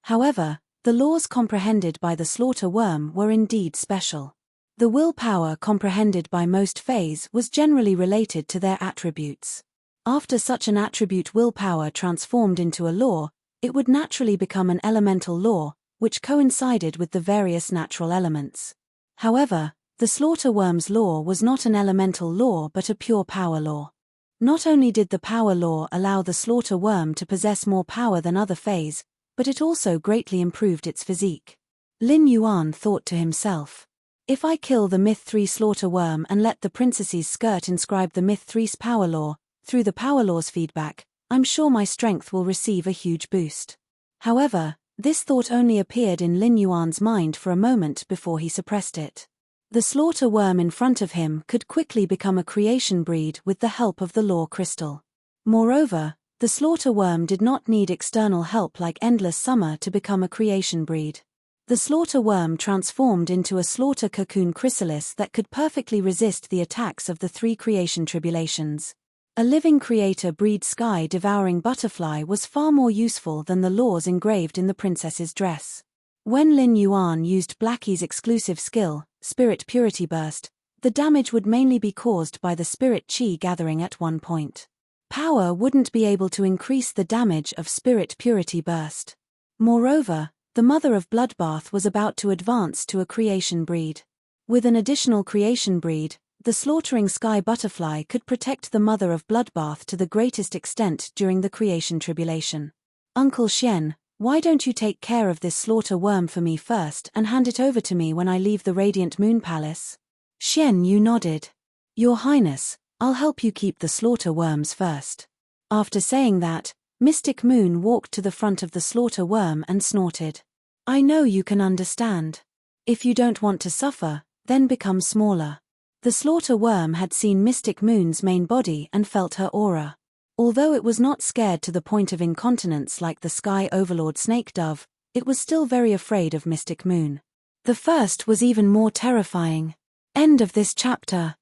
S1: However, the laws comprehended by the slaughter worm were indeed special. The willpower comprehended by most Fays was generally related to their attributes. After such an attribute willpower transformed into a law, it would naturally become an elemental law, which coincided with the various natural elements. However, the slaughter worm's law was not an elemental law but a pure power law. Not only did the power law allow the slaughter worm to possess more power than other Fays, but it also greatly improved its physique. Lin Yuan thought to himself, if I kill the Myth 3 slaughter worm and let the princess's skirt inscribe the Myth 3's power law, through the power law's feedback, I'm sure my strength will receive a huge boost. However, this thought only appeared in Lin Yuan's mind for a moment before he suppressed it. The slaughter worm in front of him could quickly become a creation breed with the help of the law crystal. Moreover, the slaughter worm did not need external help like Endless Summer to become a creation breed. The slaughter worm transformed into a slaughter cocoon chrysalis that could perfectly resist the attacks of the 3 creation tribulations. A living creator breed sky-devouring butterfly was far more useful than the laws engraved in the princess's dress. When Lin Yuan used Blackie's exclusive skill, Spirit Purity Burst, the damage would mainly be caused by the spirit chi gathering at one point. Power wouldn't be able to increase the damage of Spirit Purity Burst. Moreover, the mother of Bloodbath was about to advance to a creation breed. With an additional creation breed, the slaughtering sky butterfly could protect the mother of Bloodbath to the greatest extent during the creation tribulation. Uncle Xian, why don't you take care of this slaughter worm for me first and hand it over to me when I leave the Radiant Moon Palace? Xian Yu nodded. Your Highness, I'll help you keep the slaughter worms first. After saying that, Mystic Moon walked to the front of the slaughter worm and snorted. I know you can understand. If you don't want to suffer, then become smaller. The slaughter worm had seen Mystic Moon's main body and felt her aura. Although it was not scared to the point of incontinence like the Sky Overlord Snake Dove, it was still very afraid of Mystic Moon. The first was even more terrifying. End of this chapter.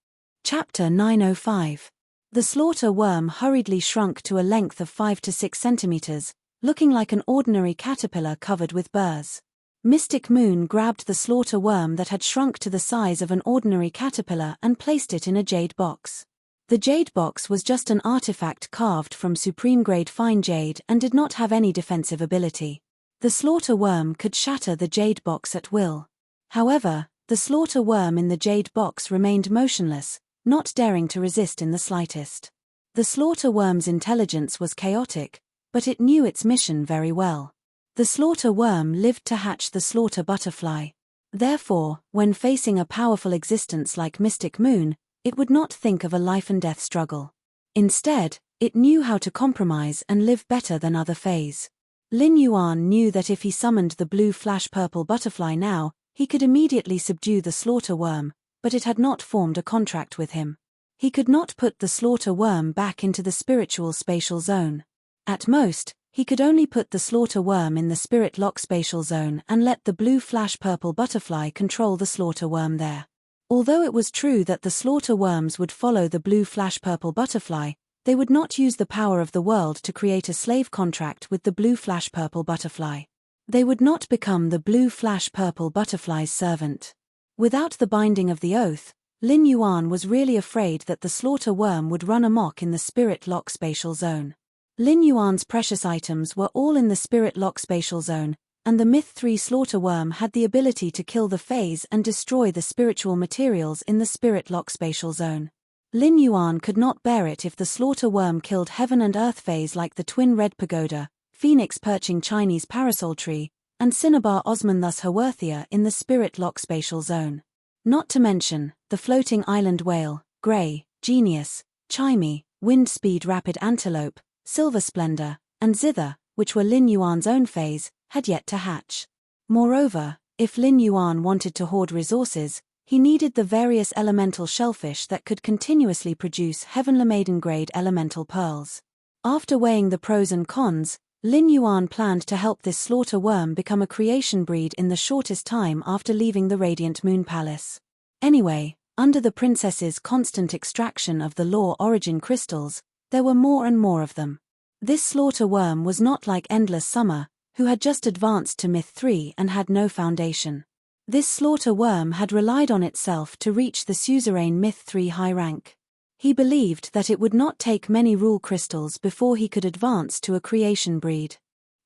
S1: Chapter 905. The slaughter worm hurriedly shrunk to a length of 5 to 6 centimeters, looking like an ordinary caterpillar covered with burrs. Mystic Moon grabbed the slaughter worm that had shrunk to the size of an ordinary caterpillar and placed it in a jade box. The jade box was just an artifact carved from supreme-grade fine jade and did not have any defensive ability. The slaughter worm could shatter the jade box at will. However, the slaughter worm in the jade box remained motionless, not daring to resist in the slightest. The slaughter worm's intelligence was chaotic, but it knew its mission very well. The slaughter worm lived to hatch the slaughter butterfly. Therefore, when facing a powerful existence like Mystic Moon, it would not think of a life-and-death struggle. Instead, it knew how to compromise and live better than other Fays. Lin Yuan knew that if he summoned the blue flash-purple butterfly now, he could immediately subdue the slaughter worm, but it had not formed a contract with him. He could not put the slaughter worm back into the spiritual spatial zone. At most, he could only put the slaughter worm in the spirit lock spatial zone and let the blue flash-purple butterfly control the slaughter worm there. Although it was true that the slaughter worms would follow the blue flash-purple butterfly, they would not use the power of the world to create a slave contract with the blue flash-purple butterfly. They would not become the blue flash-purple butterfly's servant. Without the binding of the oath, Lin Yuan was really afraid that the slaughter worm would run amok in the spirit lock spatial zone. Lin Yuan's precious items were all in the spirit lock spatial zone, and the Myth 3 slaughter worm had the ability to kill the Fays and destroy the spiritual materials in the spirit lock spatial zone. Lin Yuan could not bear it if the slaughter worm killed heaven and earth Fays like the twin red pagoda, phoenix perching Chinese parasol tree, and cinnabar Osmanthus Haworthia in the spirit lock spatial zone. Not to mention, the floating island whale, Grey, Genius, Chimey, Wind Speed Rapid Antelope, Silver Splendor, and Zither, which were Lin Yuan's own Fays, had yet to hatch. Moreover, if Lin Yuan wanted to hoard resources, he needed the various elemental shellfish that could continuously produce Heavenly Maiden grade elemental pearls. After weighing the pros and cons, Lin Yuan planned to help this slaughter worm become a creation breed in the shortest time after leaving the Radiant Moon Palace. Anyway, under the princess's constant extraction of the law origin crystals, there were more and more of them. This slaughter worm was not like Endless Summer, who had just advanced to Myth 3 and had no foundation. This slaughter worm had relied on itself to reach the suzerain Myth 3 high rank. He believed that it would not take many rule crystals before he could advance to a creation breed.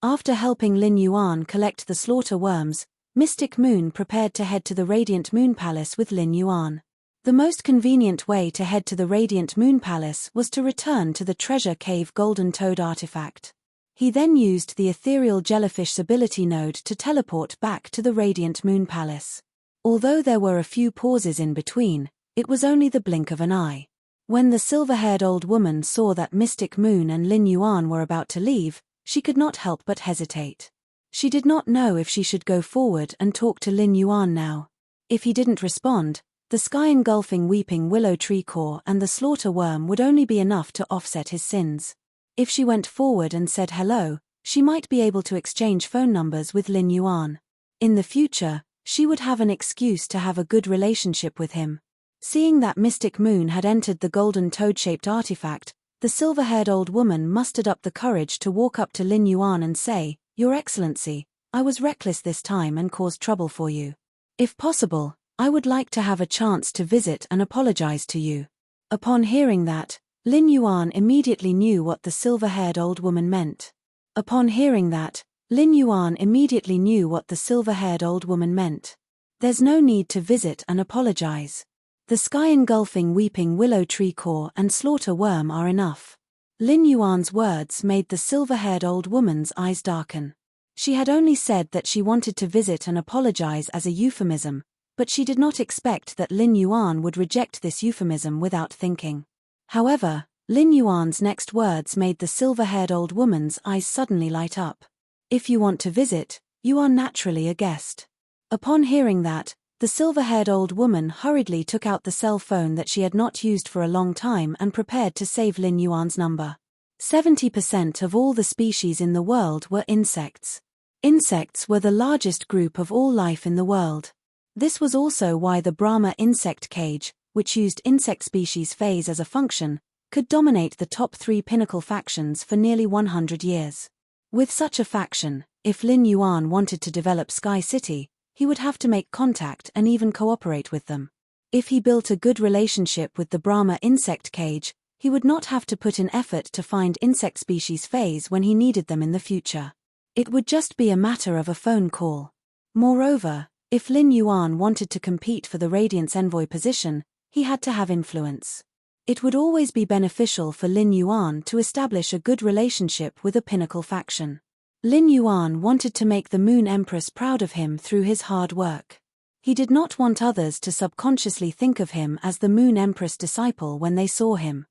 S1: After helping Lin Yuan collect the slaughter worms, Mystic Moon prepared to head to the Radiant Moon Palace with Lin Yuan. The most convenient way to head to the Radiant Moon Palace was to return to the Treasure Cave Golden Toad artifact. He then used the ethereal jellyfish's ability node to teleport back to the Radiant Moon Palace. Although there were a few pauses in between, it was only the blink of an eye. When the silver-haired old woman saw that Mystic Moon and Lin Yuan were about to leave, she could not help but hesitate. She did not know if she should go forward and talk to Lin Yuan now. If he didn't respond, the sky-engulfing weeping willow tree core and the slaughter worm would only be enough to offset his sins. If she went forward and said hello, she might be able to exchange phone numbers with Lin Yuan. In the future, she would have an excuse to have a good relationship with him. Seeing that Mystic Moon had entered the golden toad-shaped artifact, the silver-haired old woman mustered up the courage to walk up to Lin Yuan and say, "Your Excellency, I was reckless this time and caused trouble for you. If possible, I would like to have a chance to visit and apologize to you." Upon hearing that, Lin Yuan immediately knew what the silver-haired old woman meant. There's no need to visit and apologize. The sky-engulfing weeping willow tree core and slaughter worm are enough. Lin Yuan's words made the silver-haired old woman's eyes darken. She had only said that she wanted to visit and apologize as a euphemism, but she did not expect that Lin Yuan would reject this euphemism without thinking. However, Lin Yuan's next words made the silver-haired old woman's eyes suddenly light up. "If you want to visit, you are naturally a guest." Upon hearing that, the silver-haired old woman hurriedly took out the cell phone that she had not used for a long time and prepared to save Lin Yuan's number. 70% of all the species in the world were insects. Insects were the largest group of all life in the world. This was also why the Brahma insect cage, which used insect species phase as a function, could dominate the top 3 pinnacle factions for nearly 100 years. With such a faction, if Lin Yuan wanted to develop Sky City, he would have to make contact and even cooperate with them. If he built a good relationship with the Brahma insect cage, he would not have to put in effort to find insect species phase when he needed them in the future. It would just be a matter of a phone call. Moreover, if Lin Yuan wanted to compete for the Radiance Envoy position, he had to have influence. It would always be beneficial for Lin Yuan to establish a good relationship with a pinnacle faction. Lin Yuan wanted to make the Moon Empress proud of him through his hard work. He did not want others to subconsciously think of him as the Moon Empress disciple when they saw him.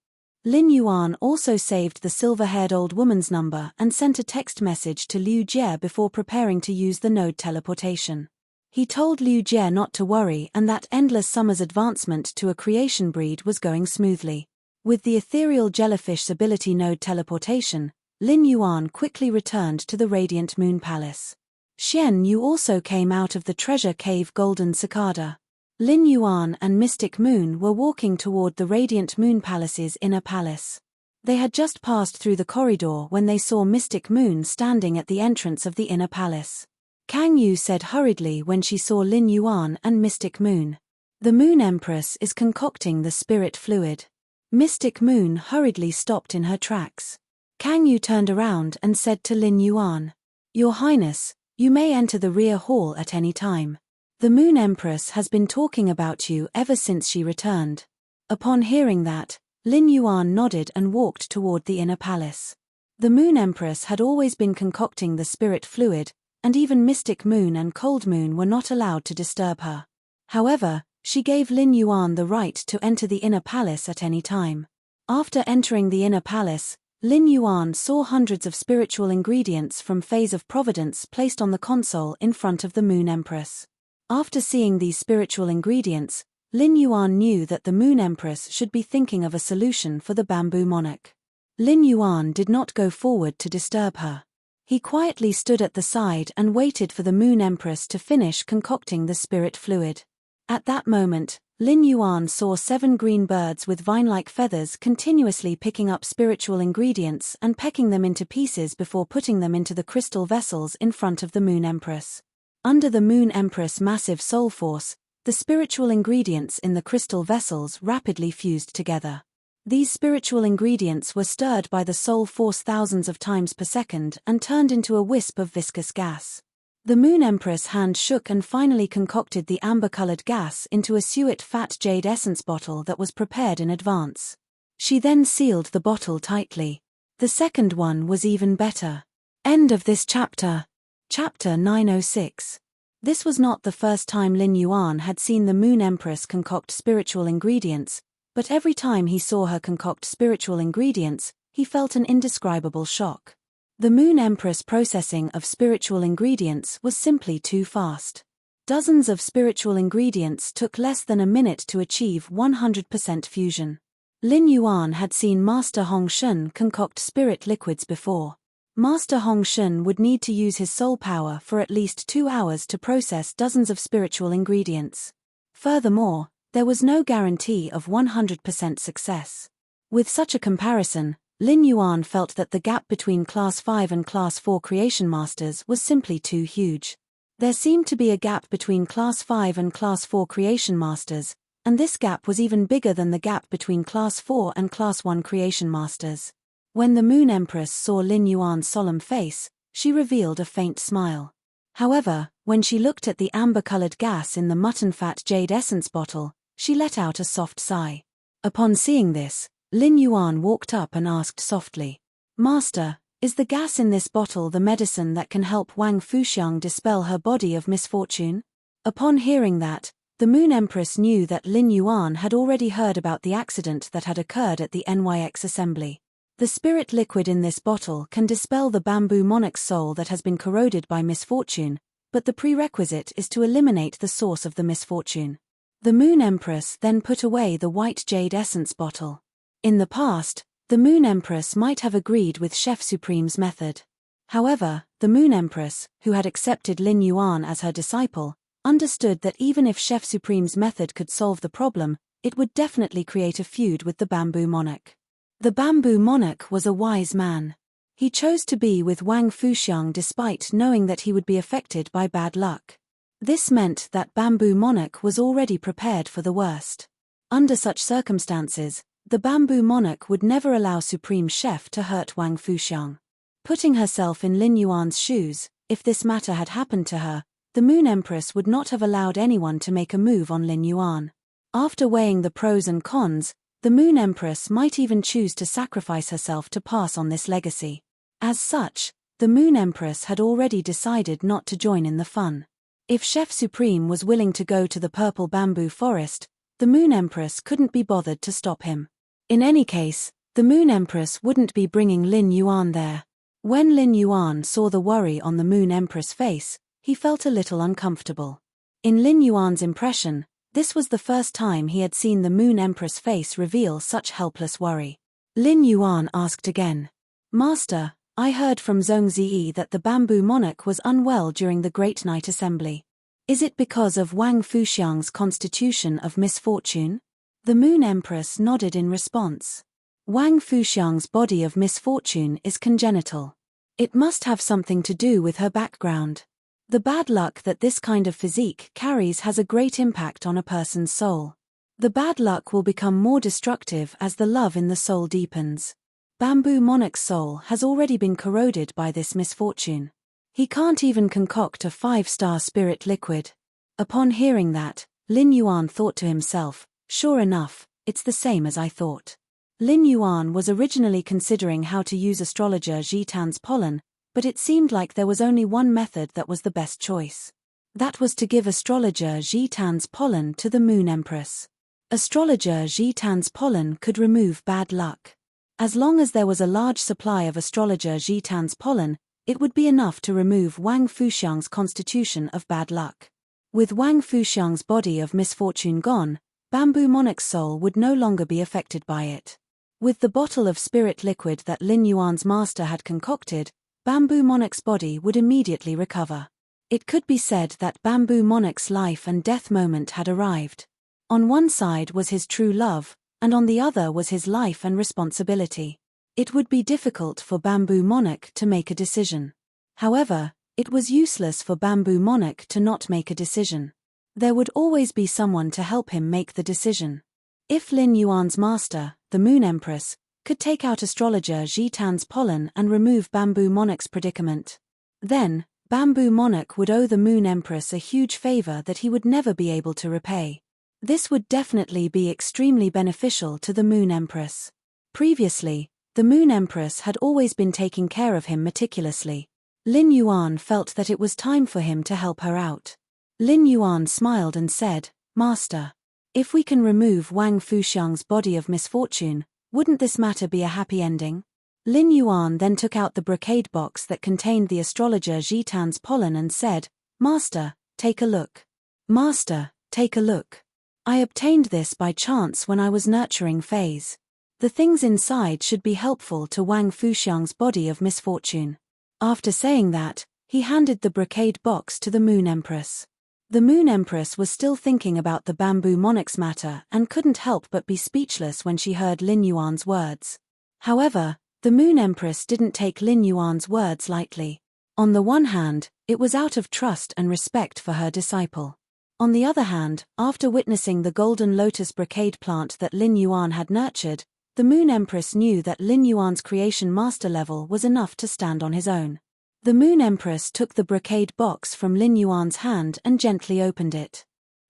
S1: Lin Yuan also saved the silver-haired old woman's number and sent a text message to Liu Jie before preparing to use the node teleportation. He told Liu Jie not to worry and that Endless Summer's advancement to a creation breed was going smoothly. With the ethereal jellyfish's ability node teleportation, Lin Yuan quickly returned to the Radiant Moon Palace. Xian Yu also came out of the Treasure Cave Golden Cicada. Lin Yuan and Mystic Moon were walking toward the Radiant Moon Palace's inner palace. They had just passed through the corridor when they saw Mystic Moon standing at the entrance of the inner palace. Kang Yu said hurriedly when she saw Lin Yuan and Mystic Moon. "The Moon Empress is concocting the spirit fluid." Mystic Moon hurriedly stopped in her tracks. Kang Yu turned around and said to Lin Yuan, "Your Highness, you may enter the rear hall at any time. The Moon Empress has been talking about you ever since she returned." Upon hearing that, Lin Yuan nodded and walked toward the inner palace. The Moon Empress had always been concocting the spirit fluid, and even Mystic Moon and Cold Moon were not allowed to disturb her. However, she gave Lin Yuan the right to enter the inner palace at any time. After entering the inner palace, Lin Yuan saw hundreds of spiritual ingredients from Phase of Providence placed on the console in front of the Moon Empress. After seeing these spiritual ingredients, Lin Yuan knew that the Moon Empress should be thinking of a solution for the Bamboo Monarch. Lin Yuan did not go forward to disturb her. He quietly stood at the side and waited for the Moon Empress to finish concocting the spirit fluid. At that moment, Lin Yuan saw 7 green birds with vine-like feathers continuously picking up spiritual ingredients and pecking them into pieces before putting them into the crystal vessels in front of the Moon Empress. Under the Moon Empress' massive soul force, the spiritual ingredients in the crystal vessels rapidly fused together. These spiritual ingredients were stirred by the soul force thousands of times per second and turned into a wisp of viscous gas. The Moon Empress' hand shook and finally concocted the amber-colored gas into a suet fat jade essence bottle that was prepared in advance. She then sealed the bottle tightly. The second one was even better. End of this chapter. Chapter 906. This was not the first time Lin Yuan had seen the Moon Empress concoct spiritual ingredients, but every time he saw her concoct spiritual ingredients, he felt an indescribable shock. The Moon Empress' processing of spiritual ingredients was simply too fast. Dozens of spiritual ingredients took less than a minute to achieve 100% fusion. Lin Yuan had seen Master Hong Shun concoct spirit liquids before. Master Hong Shun would need to use his soul power for at least 2 hours to process dozens of spiritual ingredients. Furthermore, there was no guarantee of 100% success. With such a comparison, Lin Yuan felt that the gap between Class 5 and Class 4 Creation Masters was simply too huge. There seemed to be a gap between Class 5 and Class 4 Creation Masters, and this gap was even bigger than the gap between Class 4 and Class 1 Creation Masters. When the Moon Empress saw Lin Yuan's solemn face, she revealed a faint smile. However, when she looked at the amber-colored gas in the mutton fat jade essence bottle, she let out a soft sigh. Upon seeing this, Lin Yuan walked up and asked softly, "Master, is the gas in this bottle the medicine that can help Wang Fuxiang dispel her body of misfortune?" Upon hearing that, the Moon Empress knew that Lin Yuan had already heard about the accident that had occurred at the NYX assembly. The spirit liquid in this bottle can dispel the bamboo monarch's soul that has been corroded by misfortune, but the prerequisite is to eliminate the source of the misfortune. The Moon Empress then put away the white jade essence bottle. In the past, the Moon Empress might have agreed with Chef Supreme's method. However, the Moon Empress, who had accepted Lin Yuan as her disciple, understood that even if Chef Supreme's method could solve the problem, it would definitely create a feud with the bamboo monarch. The bamboo monarch was a wise man. He chose to be with Wang Fuxiang despite knowing that he would be affected by bad luck. This meant that bamboo monarch was already prepared for the worst. Under such circumstances, the bamboo monarch would never allow Supreme Chef to hurt Wang Fuxiang. Putting herself in Lin Yuan's shoes, if this matter had happened to her, the Moon Empress would not have allowed anyone to make a move on Lin Yuan. After weighing the pros and cons, the Moon Empress might even choose to sacrifice herself to pass on this legacy. As such, the Moon Empress had already decided not to join in the fun. If Chef Supreme was willing to go to the purple bamboo forest, the Moon Empress couldn't be bothered to stop him. In any case, the Moon Empress wouldn't be bringing Lin Yuan there. When Lin Yuan saw the worry on the Moon Empress' face, he felt a little uncomfortable. In Lin Yuan's impression, this was the first time he had seen the Moon Empress' face reveal such helpless worry. Lin Yuan asked again, "Master, I heard from Zhongzi that the bamboo monarch was unwell during the Great Night Assembly. Is it because of Wang Fuxiang's constitution of misfortune?" The Moon Empress nodded in response. Wang Fuxiang's body of misfortune is congenital. It must have something to do with her background. The bad luck that this kind of physique carries has a great impact on a person's soul. The bad luck will become more destructive as the love in the soul deepens. Bamboo Monarch's soul has already been corroded by this misfortune. He can't even concoct a 5-star spirit liquid. Upon hearing that, Lin Yuan thought to himself, "Sure enough, it's the same as I thought." Lin Yuan was originally considering how to use astrologer Jitan's pollen, but it seemed like there was only one method that was the best choice. That was to give astrologer Jitan's pollen to the Moon Empress. Astrologer Jitan's pollen could remove bad luck. As long as there was a large supply of astrologer Jitan's pollen, it would be enough to remove Wang Fuxiang's constitution of bad luck. With Wang Fuxiang's body of misfortune gone, Bamboo Monarch's soul would no longer be affected by it. With the bottle of spirit liquid that Lin Yuan's master had concocted, Bamboo Monarch's body would immediately recover. It could be said that Bamboo Monarch's life and death moment had arrived. On one side was his true love, and on the other was his life and responsibility. It would be difficult for Bamboo Monarch to make a decision. However, it was useless for Bamboo Monarch to not make a decision. There would always be someone to help him make the decision. If Lin Yuan's master, the Moon Empress, could take out astrologer Jitan's pollen and remove Bamboo Monarch's predicament, then Bamboo Monarch would owe the Moon Empress a huge favor that he would never be able to repay. This would definitely be extremely beneficial to the Moon Empress. Previously, the Moon Empress had always been taking care of him meticulously. Lin Yuan felt that it was time for him to help her out. Lin Yuan smiled and said, "Master, if we can remove Wang Fuxiang's body of misfortune, wouldn't this matter be a happy ending?" Lin Yuan then took out the brocade box that contained the astrologer Jitan's pollen and said, "Master, take a look. Master, take a look. I obtained this by chance when I was nurturing phase. The things inside should be helpful to Wang Fuxiang's body of misfortune." After saying that, he handed the brocade box to the Moon Empress. The Moon Empress was still thinking about the Bamboo Monarch's matter and couldn't help but be speechless when she heard Lin Yuan's words. However, the Moon Empress didn't take Lin Yuan's words lightly. On the one hand, it was out of trust and respect for her disciple. On the other hand, after witnessing the golden lotus brocade plant that Lin Yuan had nurtured, the Moon Empress knew that Lin Yuan's creation master level was enough to stand on his own. The Moon Empress took the brocade box from Lin Yuan's hand and gently opened it.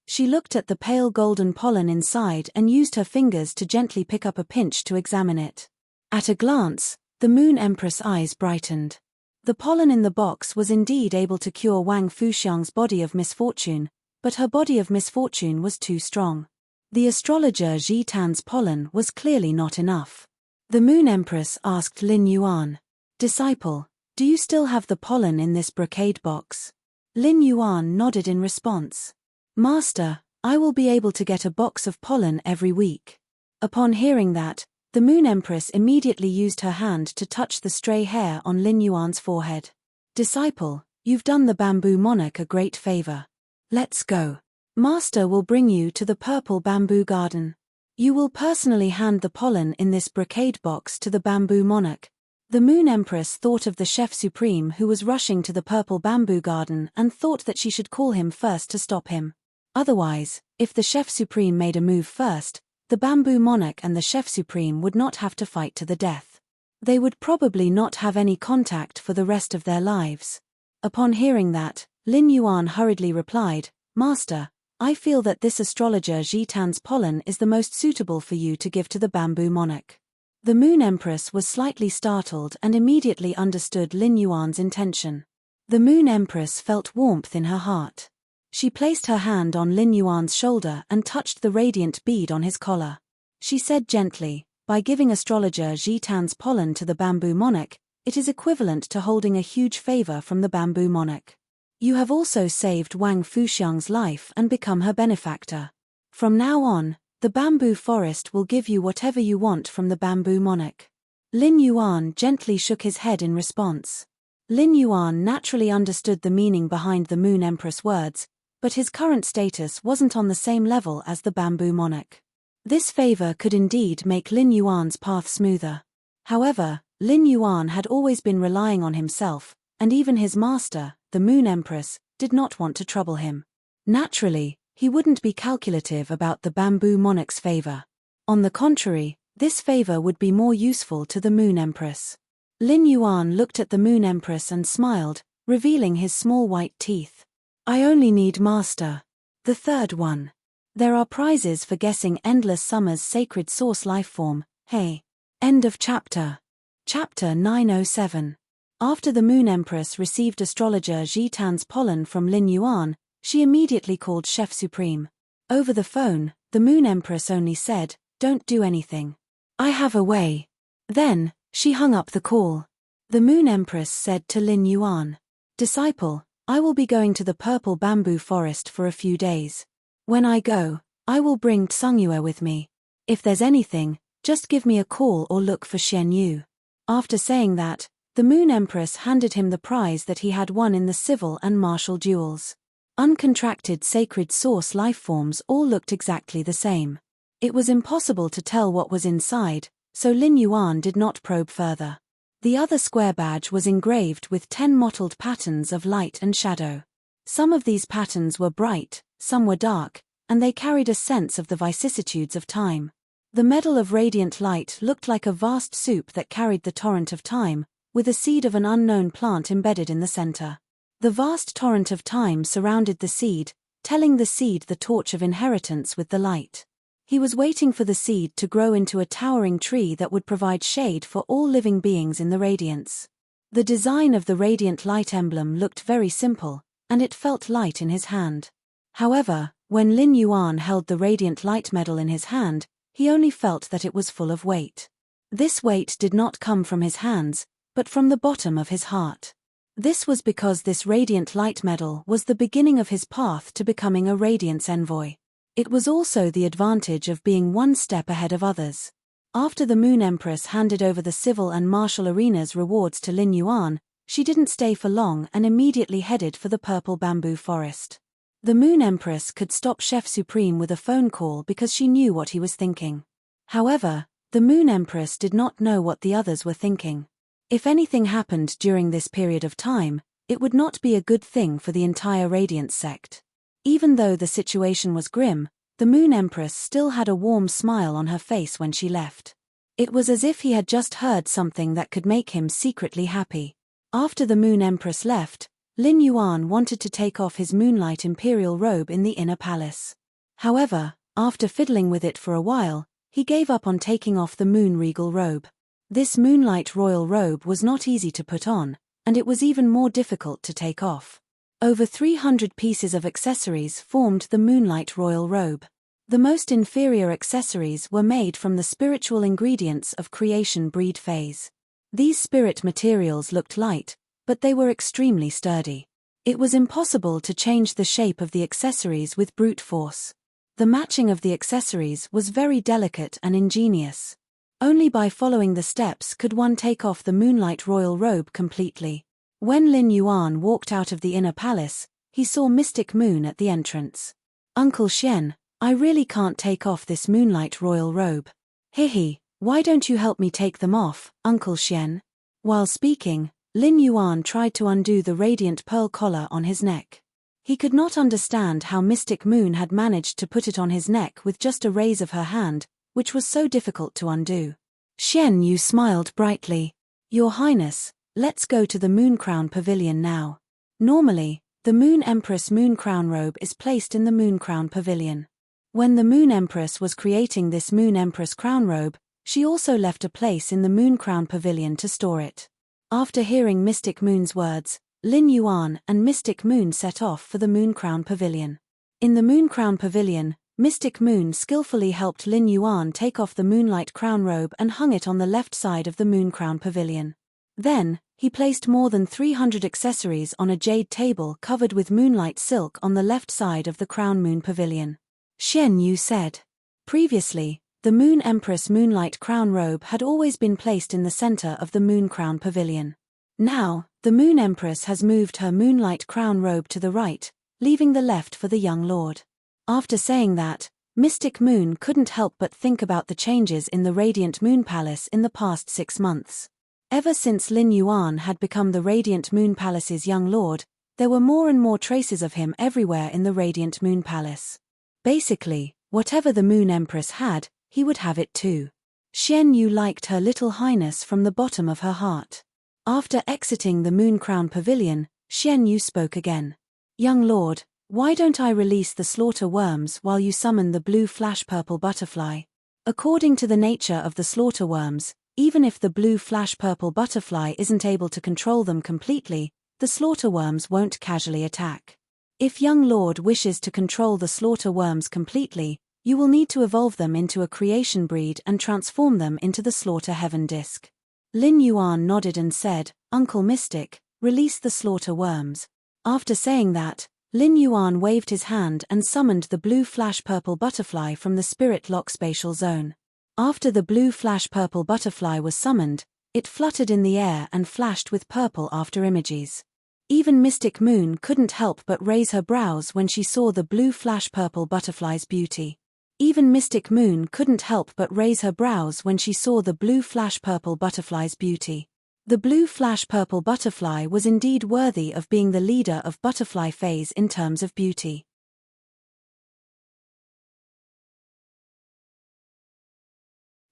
S1: She looked at the pale golden pollen inside and used her fingers to gently pick up a pinch to examine it. At a glance, the Moon Empress' eyes brightened. The pollen in the box was indeed able to cure Wang Fuxiang's body of misfortune, but her body of misfortune was too strong. The astrologer Jitan's pollen was clearly not enough. The Moon Empress asked Lin Yuan, "Disciple, do you still have the pollen in this brocade box?" Lin Yuan nodded in response. "Master, I will be able to get a box of pollen every week." Upon hearing that, the Moon Empress immediately used her hand to touch the stray hair on Lin Yuan's forehead. "Disciple, you've done the Bamboo Monarch a great favor. Let's go. Master will bring you to the purple bamboo garden. You will personally hand the pollen in this brocade box to the Bamboo Monarch." The Moon Empress thought of the Chef Supreme who was rushing to the purple bamboo garden and thought that she should call him first to stop him. Otherwise, if the Chef Supreme made a move first, the Bamboo Monarch and the Chef Supreme would not have to fight to the death. They would probably not have any contact for the rest of their lives. Upon hearing that, Lin Yuan hurriedly replied, "Master, I feel that this astrologer Jitan's pollen is the most suitable for you to give to the Bamboo Monarch." The Moon Empress was slightly startled and immediately understood Lin Yuan's intention. The Moon Empress felt warmth in her heart. She placed her hand on Lin Yuan's shoulder and touched the radiant bead on his collar. She said gently, "By giving astrologer Jitan's pollen to the Bamboo Monarch, it is equivalent to holding a huge favor from the Bamboo Monarch. You have also saved Wang Fuxiang's life and become her benefactor. From now on, the bamboo forest will give you whatever you want from the Bamboo Monarch." Lin Yuan gently shook his head in response. Lin Yuan naturally understood the meaning behind the Moon Empress' words, but his current status wasn't on the same level as the Bamboo Monarch. This favor could indeed make Lin Yuan's path smoother. However, Lin Yuan had always been relying on himself, and even his master, the Moon Empress, did not want to trouble him. Naturally, he wouldn't be calculative about the Bamboo Monarch's favor. On the contrary, this favor would be more useful to the Moon Empress. Lin Yuan looked at the Moon Empress and smiled, revealing his small white teeth. "I only need master. The third one. There are prizes for guessing Endless Summer's sacred source lifeform. Hey." End of chapter. Chapter 907. After the Moon Empress received astrologer Jitan's pollen from Lin Yuan, she immediately called Chef Supreme. Over the phone, the Moon Empress only said, "Don't do anything. I have a way." Then, she hung up the call. The Moon Empress said to Lin Yuan, "Disciple, I will be going to the purple bamboo forest for a few days. When I go, I will bring Tsungyue with me. If there's anything, just give me a call or look for Shen Yu." After saying that, The Moon Empress handed him the prize that he had won in the civil and martial duels. Uncontracted sacred source lifeforms all looked exactly the same. It was impossible to tell what was inside, so Lin Yuan did not probe further. The other square badge was engraved with 10 mottled patterns of light and shadow. Some of these patterns were bright, some were dark, and they carried a sense of the vicissitudes of time. The medal of radiant light looked like a vast soup that carried the torrent of time, with a seed of an unknown plant embedded in the center. The vast torrent of time surrounded the seed, telling the seed the torch of inheritance with the light. He was waiting for the seed to grow into a towering tree that would provide shade for all living beings in the radiance. The design of the radiant light emblem looked very simple, and it felt light in his hand. However, when Lin Yuan held the radiant light medal in his hand, he only felt that it was full of weight. This weight did not come from his hands, but from the bottom of his heart. This was because this radiant light medal was the beginning of his path to becoming a radiance envoy. It was also the advantage of being one step ahead of others. After the Moon Empress handed over the civil and martial arena's rewards to Lin Yuan, she didn't stay for long and immediately headed for the purple bamboo forest. The Moon Empress could stop Chef Supreme with a phone call because she knew what he was thinking. However, the Moon Empress did not know what the others were thinking. If anything happened during this period of time, it would not be a good thing for the entire Radiance sect. Even though the situation was grim, the Moon Empress still had a warm smile on her face when she left. It was as if he had just heard something that could make him secretly happy. After the Moon Empress left, Lin Yuan wanted to take off his Moonlight Imperial robe in the inner palace. However, after fiddling with it for a while, he gave up on taking off the Moon Regal robe. This Moonlight Royal robe was not easy to put on, and it was even more difficult to take off. Over 300 pieces of accessories formed the Moonlight Royal robe. The most inferior accessories were made from the spiritual ingredients of creation breed phase. These spirit materials looked light, but they were extremely sturdy. It was impossible to change the shape of the accessories with brute force. The matching of the accessories was very delicate and ingenious. Only by following the steps could one take off the Moonlight Royal robe completely. When Lin Yuan walked out of the inner palace, he saw Mystic Moon at the entrance. "Uncle Xian, I really can't take off this Moonlight Royal robe. Hihi, why don't you help me take them off, Uncle Xian?" While speaking, Lin Yuan tried to undo the radiant pearl collar on his neck. He could not understand how Mystic Moon had managed to put it on his neck with just a raise of her hand, which was so difficult to undo. Xian Yu smiled brightly. "Your Highness, let's go to the Moon Crown Pavilion now." Normally, the Moon Empress Moon Crown robe is placed in the Moon Crown Pavilion. When the Moon Empress was creating this Moon Empress crown robe, she also left a place in the Moon Crown Pavilion to store it. After hearing Mystic Moon's words, Lin Yuan and Mystic Moon set off for the Moon Crown Pavilion. In the Moon Crown Pavilion, Mystic Moon skillfully helped Lin Yuan take off the Moonlight Crown robe and hung it on the left side of the Moon Crown Pavilion. Then, he placed more than 300 accessories on a jade table covered with moonlight silk on the left side of the Crown Moon Pavilion. Xian Yu said. Previously, the Moon Empress Moonlight Crown robe had always been placed in the center of the Moon Crown Pavilion. Now, the Moon Empress has moved her Moonlight Crown robe to the right, leaving the left for the young lord. After saying that, Mystic Moon couldn't help but think about the changes in the Radiant Moon Palace in the past 6 months. Ever since Lin Yuan had become the Radiant Moon Palace's young lord, there were more and more traces of him everywhere in the Radiant Moon Palace. Basically, whatever the Moon Empress had, he would have it too. Xian Yu liked her little highness from the bottom of her heart. After exiting the Moon Crown Pavilion, Xian Yu spoke again. "Young lord, why don't I release the slaughter worms while you summon the blue flash purple butterfly?" According to the nature of the slaughter worms, even if the blue flash purple butterfly isn't able to control them completely, the slaughter worms won't casually attack. If young lord wishes to control the slaughter worms completely, you will need to evolve them into a creation breed and transform them into the slaughter heaven disc. Lin Yuan nodded and said, "Uncle Mystic, release the slaughter worms." After saying that, Lin Yuan waved his hand and summoned the blue flash purple butterfly from the spirit lock spatial zone. After the blue flash purple butterfly was summoned, It fluttered in the air and flashed with purple after images. Even Mystic Moon couldn't help but raise her brows when she saw the blue flash-purple butterfly's beauty. Even Mystic Moon couldn't help but raise her brows when she saw the blue flash-purple butterfly's beauty. The blue flash-purple butterfly was indeed worthy of being the leader of butterfly phase in terms of beauty.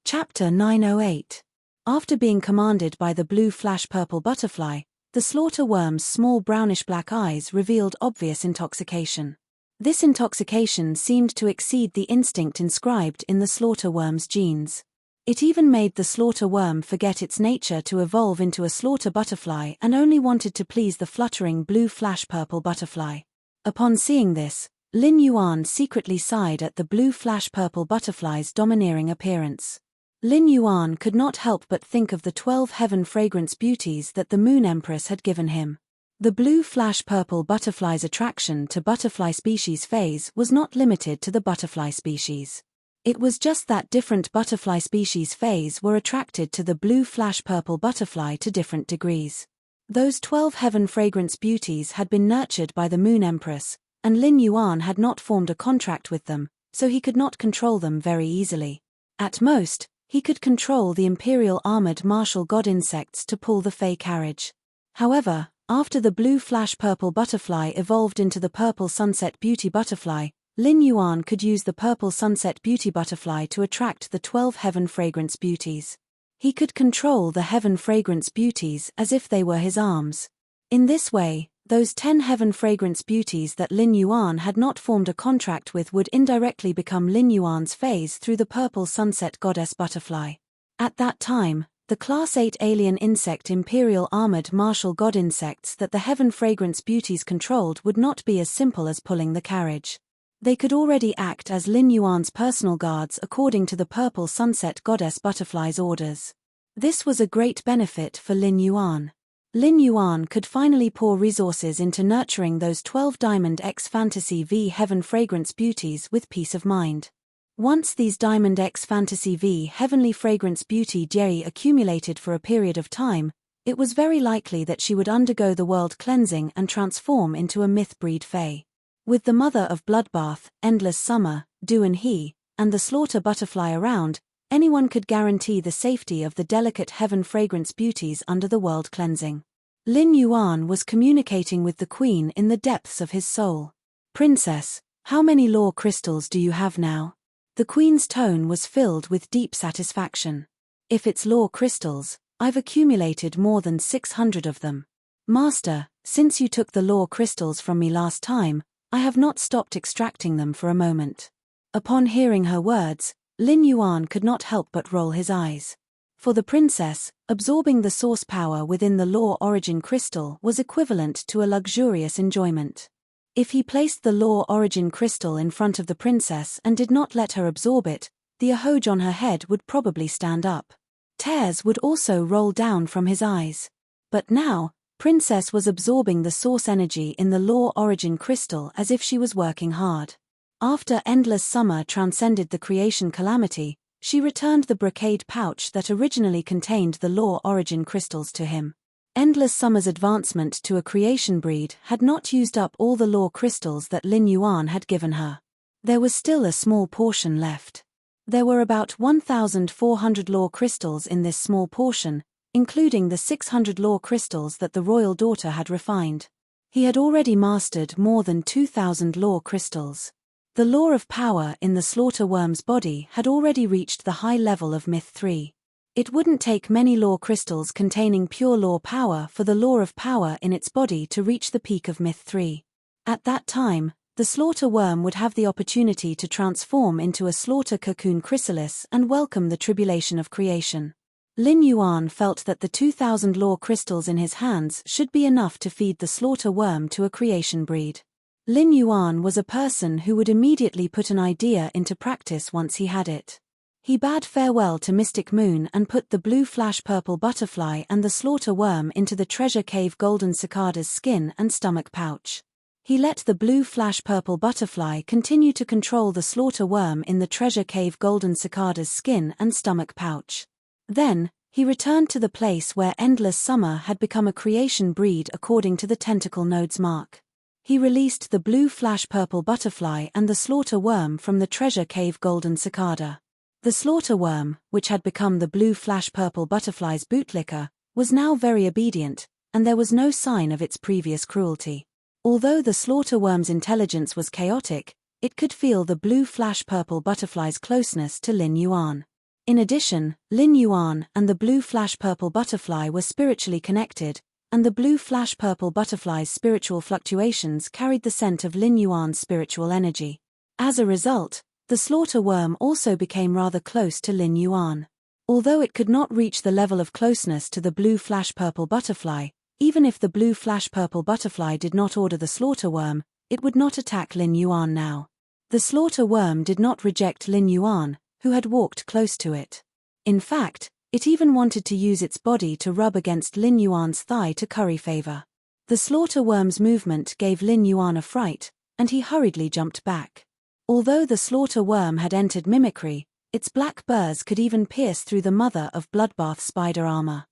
S1: Chapter 908. After being commanded by the blue flash-purple butterfly, the slaughter worm's small brownish-black eyes revealed obvious intoxication. This intoxication seemed to exceed the instinct inscribed in the slaughter worm's genes. It even made the slaughter worm forget its nature to evolve into a slaughter butterfly and only wanted to please the fluttering blue flash-purple butterfly. Upon seeing this, Lin Yuan secretly sighed at the blue flash-purple butterfly's domineering appearance. Lin Yuan could not help but think of the 12 heaven fragrance beauties that the Moon Empress had given him. The blue flash-purple butterfly's attraction to butterfly species phase was not limited to the butterfly species. It was just that different butterfly species phase were attracted to the blue flash-purple butterfly to different degrees. Those 12 heaven fragrance beauties had been nurtured by the Moon Empress, and Lin Yuan had not formed a contract with them, so he could not control them very easily. At most, he could control the imperial armored martial god insects to pull the Fey carriage. However, after the blue flash-purple butterfly evolved into the purple sunset beauty butterfly, Lin Yuan could use the purple sunset beauty butterfly to attract the 12 heaven fragrance beauties. He could control the heaven fragrance beauties as if they were his arms. In this way, those 10 heaven fragrance beauties that Lin Yuan had not formed a contract with would indirectly become Lin Yuan's phase through the purple sunset goddess butterfly. At that time, the Class 8 alien insect imperial armored martial god insects that the heaven fragrance beauties controlled would not be as simple as pulling the carriage. They could already act as Lin Yuan's personal guards according to the purple sunset goddess butterfly's orders. This was a great benefit for Lin Yuan. Lin Yuan could finally pour resources into nurturing those 12 Diamond X Fantasy V Heaven Fragrance beauties with peace of mind. Once these Diamond X Fantasy V Heavenly Fragrance beauty Jerry accumulated for a period of time, it was very likely that she would undergo the world cleansing and transform into a myth-breed Fae. With the mother of Bloodbath, Endless Summer, Du and He, and the slaughter butterfly around, anyone could guarantee the safety of the delicate heaven fragrance beauties under the world cleansing. Lin Yuan was communicating with the queen in the depths of his soul. "Princess, how many law crystals do you have now?" The queen's tone was filled with deep satisfaction. "If it's law crystals, I've accumulated more than 600 of them. Master, since you took the law crystals from me last time, I have not stopped extracting them for a moment." Upon hearing her words, Lin Yuan could not help but roll his eyes. For the princess, absorbing the source power within the law origin crystal was equivalent to a luxurious enjoyment. If he placed the law origin crystal in front of the princess and did not let her absorb it, the ahoj on her head would probably stand up. Tears would also roll down from his eyes. But now, Princess was absorbing the source energy in the law origin crystal as if she was working hard. After Endless Summer transcended the creation calamity, she returned the brocade pouch that originally contained the law origin crystals to him. Endless Summer's advancement to a creation breed had not used up all the law crystals that Lin Yuan had given her. There was still a small portion left. There were about 1,400 law crystals in this small portion, including the 600 law crystals that the royal daughter had refined. He had already mastered more than 2,000 law crystals. The law of power in the slaughter worm's body had already reached the high level of Myth 3. It wouldn't take many law crystals containing pure law power for the law of power in its body to reach the peak of Myth 3. At that time, the slaughter worm would have the opportunity to transform into a slaughter cocoon chrysalis and welcome the tribulation of creation. Lin Yuan felt that the 2,000 law crystals in his hands should be enough to feed the slaughter worm to a creation breed. Lin Yuan was a person who would immediately put an idea into practice once he had it. He bade farewell to Mystic Moon and put the blue flash purple butterfly and the slaughter worm into the treasure cave golden cicada's skin and stomach pouch. He let the blue flash purple butterfly continue to control the slaughter worm in the treasure cave golden cicada's skin and stomach pouch. Then, He returned to the place where endless summer had become a creation breed according to the tentacle node's mark. He released the blue flash purple butterfly and the slaughter worm from the treasure cave golden cicada. The slaughter worm, which had become the blue flash purple butterfly's bootlicker, was now very obedient, and there was no sign of its previous cruelty. Although the slaughter worm's intelligence was chaotic, it could feel the blue flash purple butterfly's closeness to Lin Yuan. In addition, Lin Yuan and the blue flash purple butterfly were spiritually connected, and the blue flash purple butterfly's spiritual fluctuations carried the scent of Lin Yuan's spiritual energy. As a result, the slaughter worm also became rather close to Lin Yuan. Although it could not reach the level of closeness to the blue flash purple butterfly, even if the blue flash purple butterfly did not order the slaughter worm, it would not attack Lin Yuan now. The slaughter worm did not reject Lin Yuan, who had walked close to it. In fact, it even wanted to use its body to rub against Lin Yuan's thigh to curry favor. The slaughter worm's movement gave Lin Yuan a fright, and he hurriedly jumped back. Although the slaughter worm had entered mimicry, its black burrs could even pierce through the mother of bloodbath spider armor.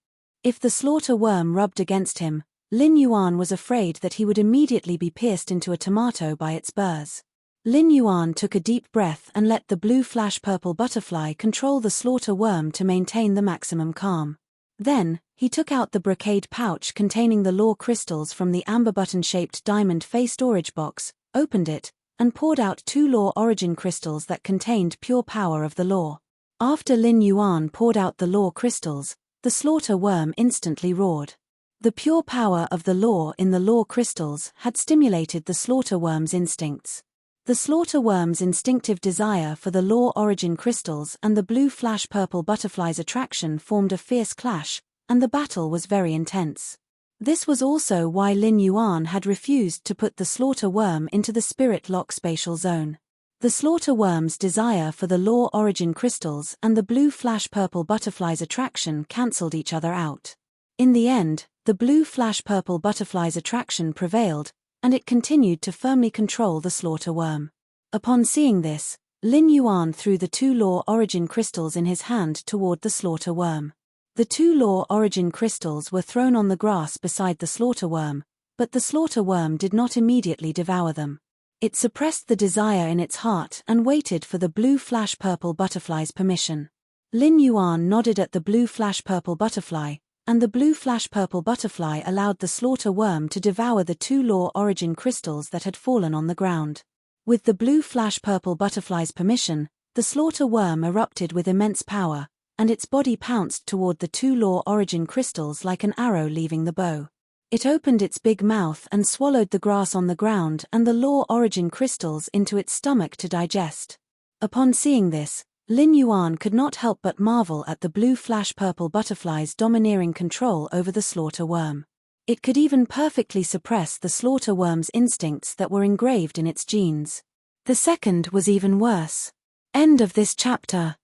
S1: If the slaughter worm rubbed against him, Lin Yuan was afraid that he would immediately be pierced into a tomato by its burrs. Lin Yuan took a deep breath and let the blue flash purple butterfly control the slaughter worm to maintain the maximum calm. Then, he took out the brocade pouch containing the law crystals from the amber button-shaped diamond-faced storage box, opened it, and poured out 2 law origin crystals that contained pure power of the law. After Lin Yuan poured out the law crystals, the slaughter worm instantly roared. The pure power of the law in the law crystals had stimulated the slaughter worm's instincts. The slaughter worm's instinctive desire for the law origin crystals and the blue flash purple butterfly's attraction formed a fierce clash, and the battle was very intense. This was also why Lin Yuan had refused to put the slaughter worm into the spirit lock spatial zone. The slaughter worm's desire for the law origin crystals and the blue flash purple butterfly's attraction cancelled each other out. In the end, the blue flash purple butterfly's attraction prevailed, and it continued to firmly control the slaughter worm. Upon seeing this, Lin Yuan threw the 2 law origin crystals in his hand toward the slaughter worm. The 2 law origin crystals were thrown on the grass beside the slaughter worm, but the slaughter worm did not immediately devour them. It suppressed the desire in its heart and waited for the blue flash purple butterfly's permission. Lin Yuan nodded at the blue flash purple butterfly, and the blue flash purple butterfly allowed the slaughter worm to devour the 2 law origin crystals that had fallen on the ground. With the blue flash purple butterfly's permission, the slaughter worm erupted with immense power, and its body pounced toward the 2 law origin crystals like an arrow leaving the bow. It opened its big mouth and swallowed the grass on the ground and the law origin crystals into its stomach to digest. Upon seeing this, Lin Yuan could not help but marvel at the blue flash purple butterfly's domineering control over the slaughter worm. It could even perfectly suppress the slaughter worm's instincts that were engraved in its genes. The second was even worse. End of this chapter.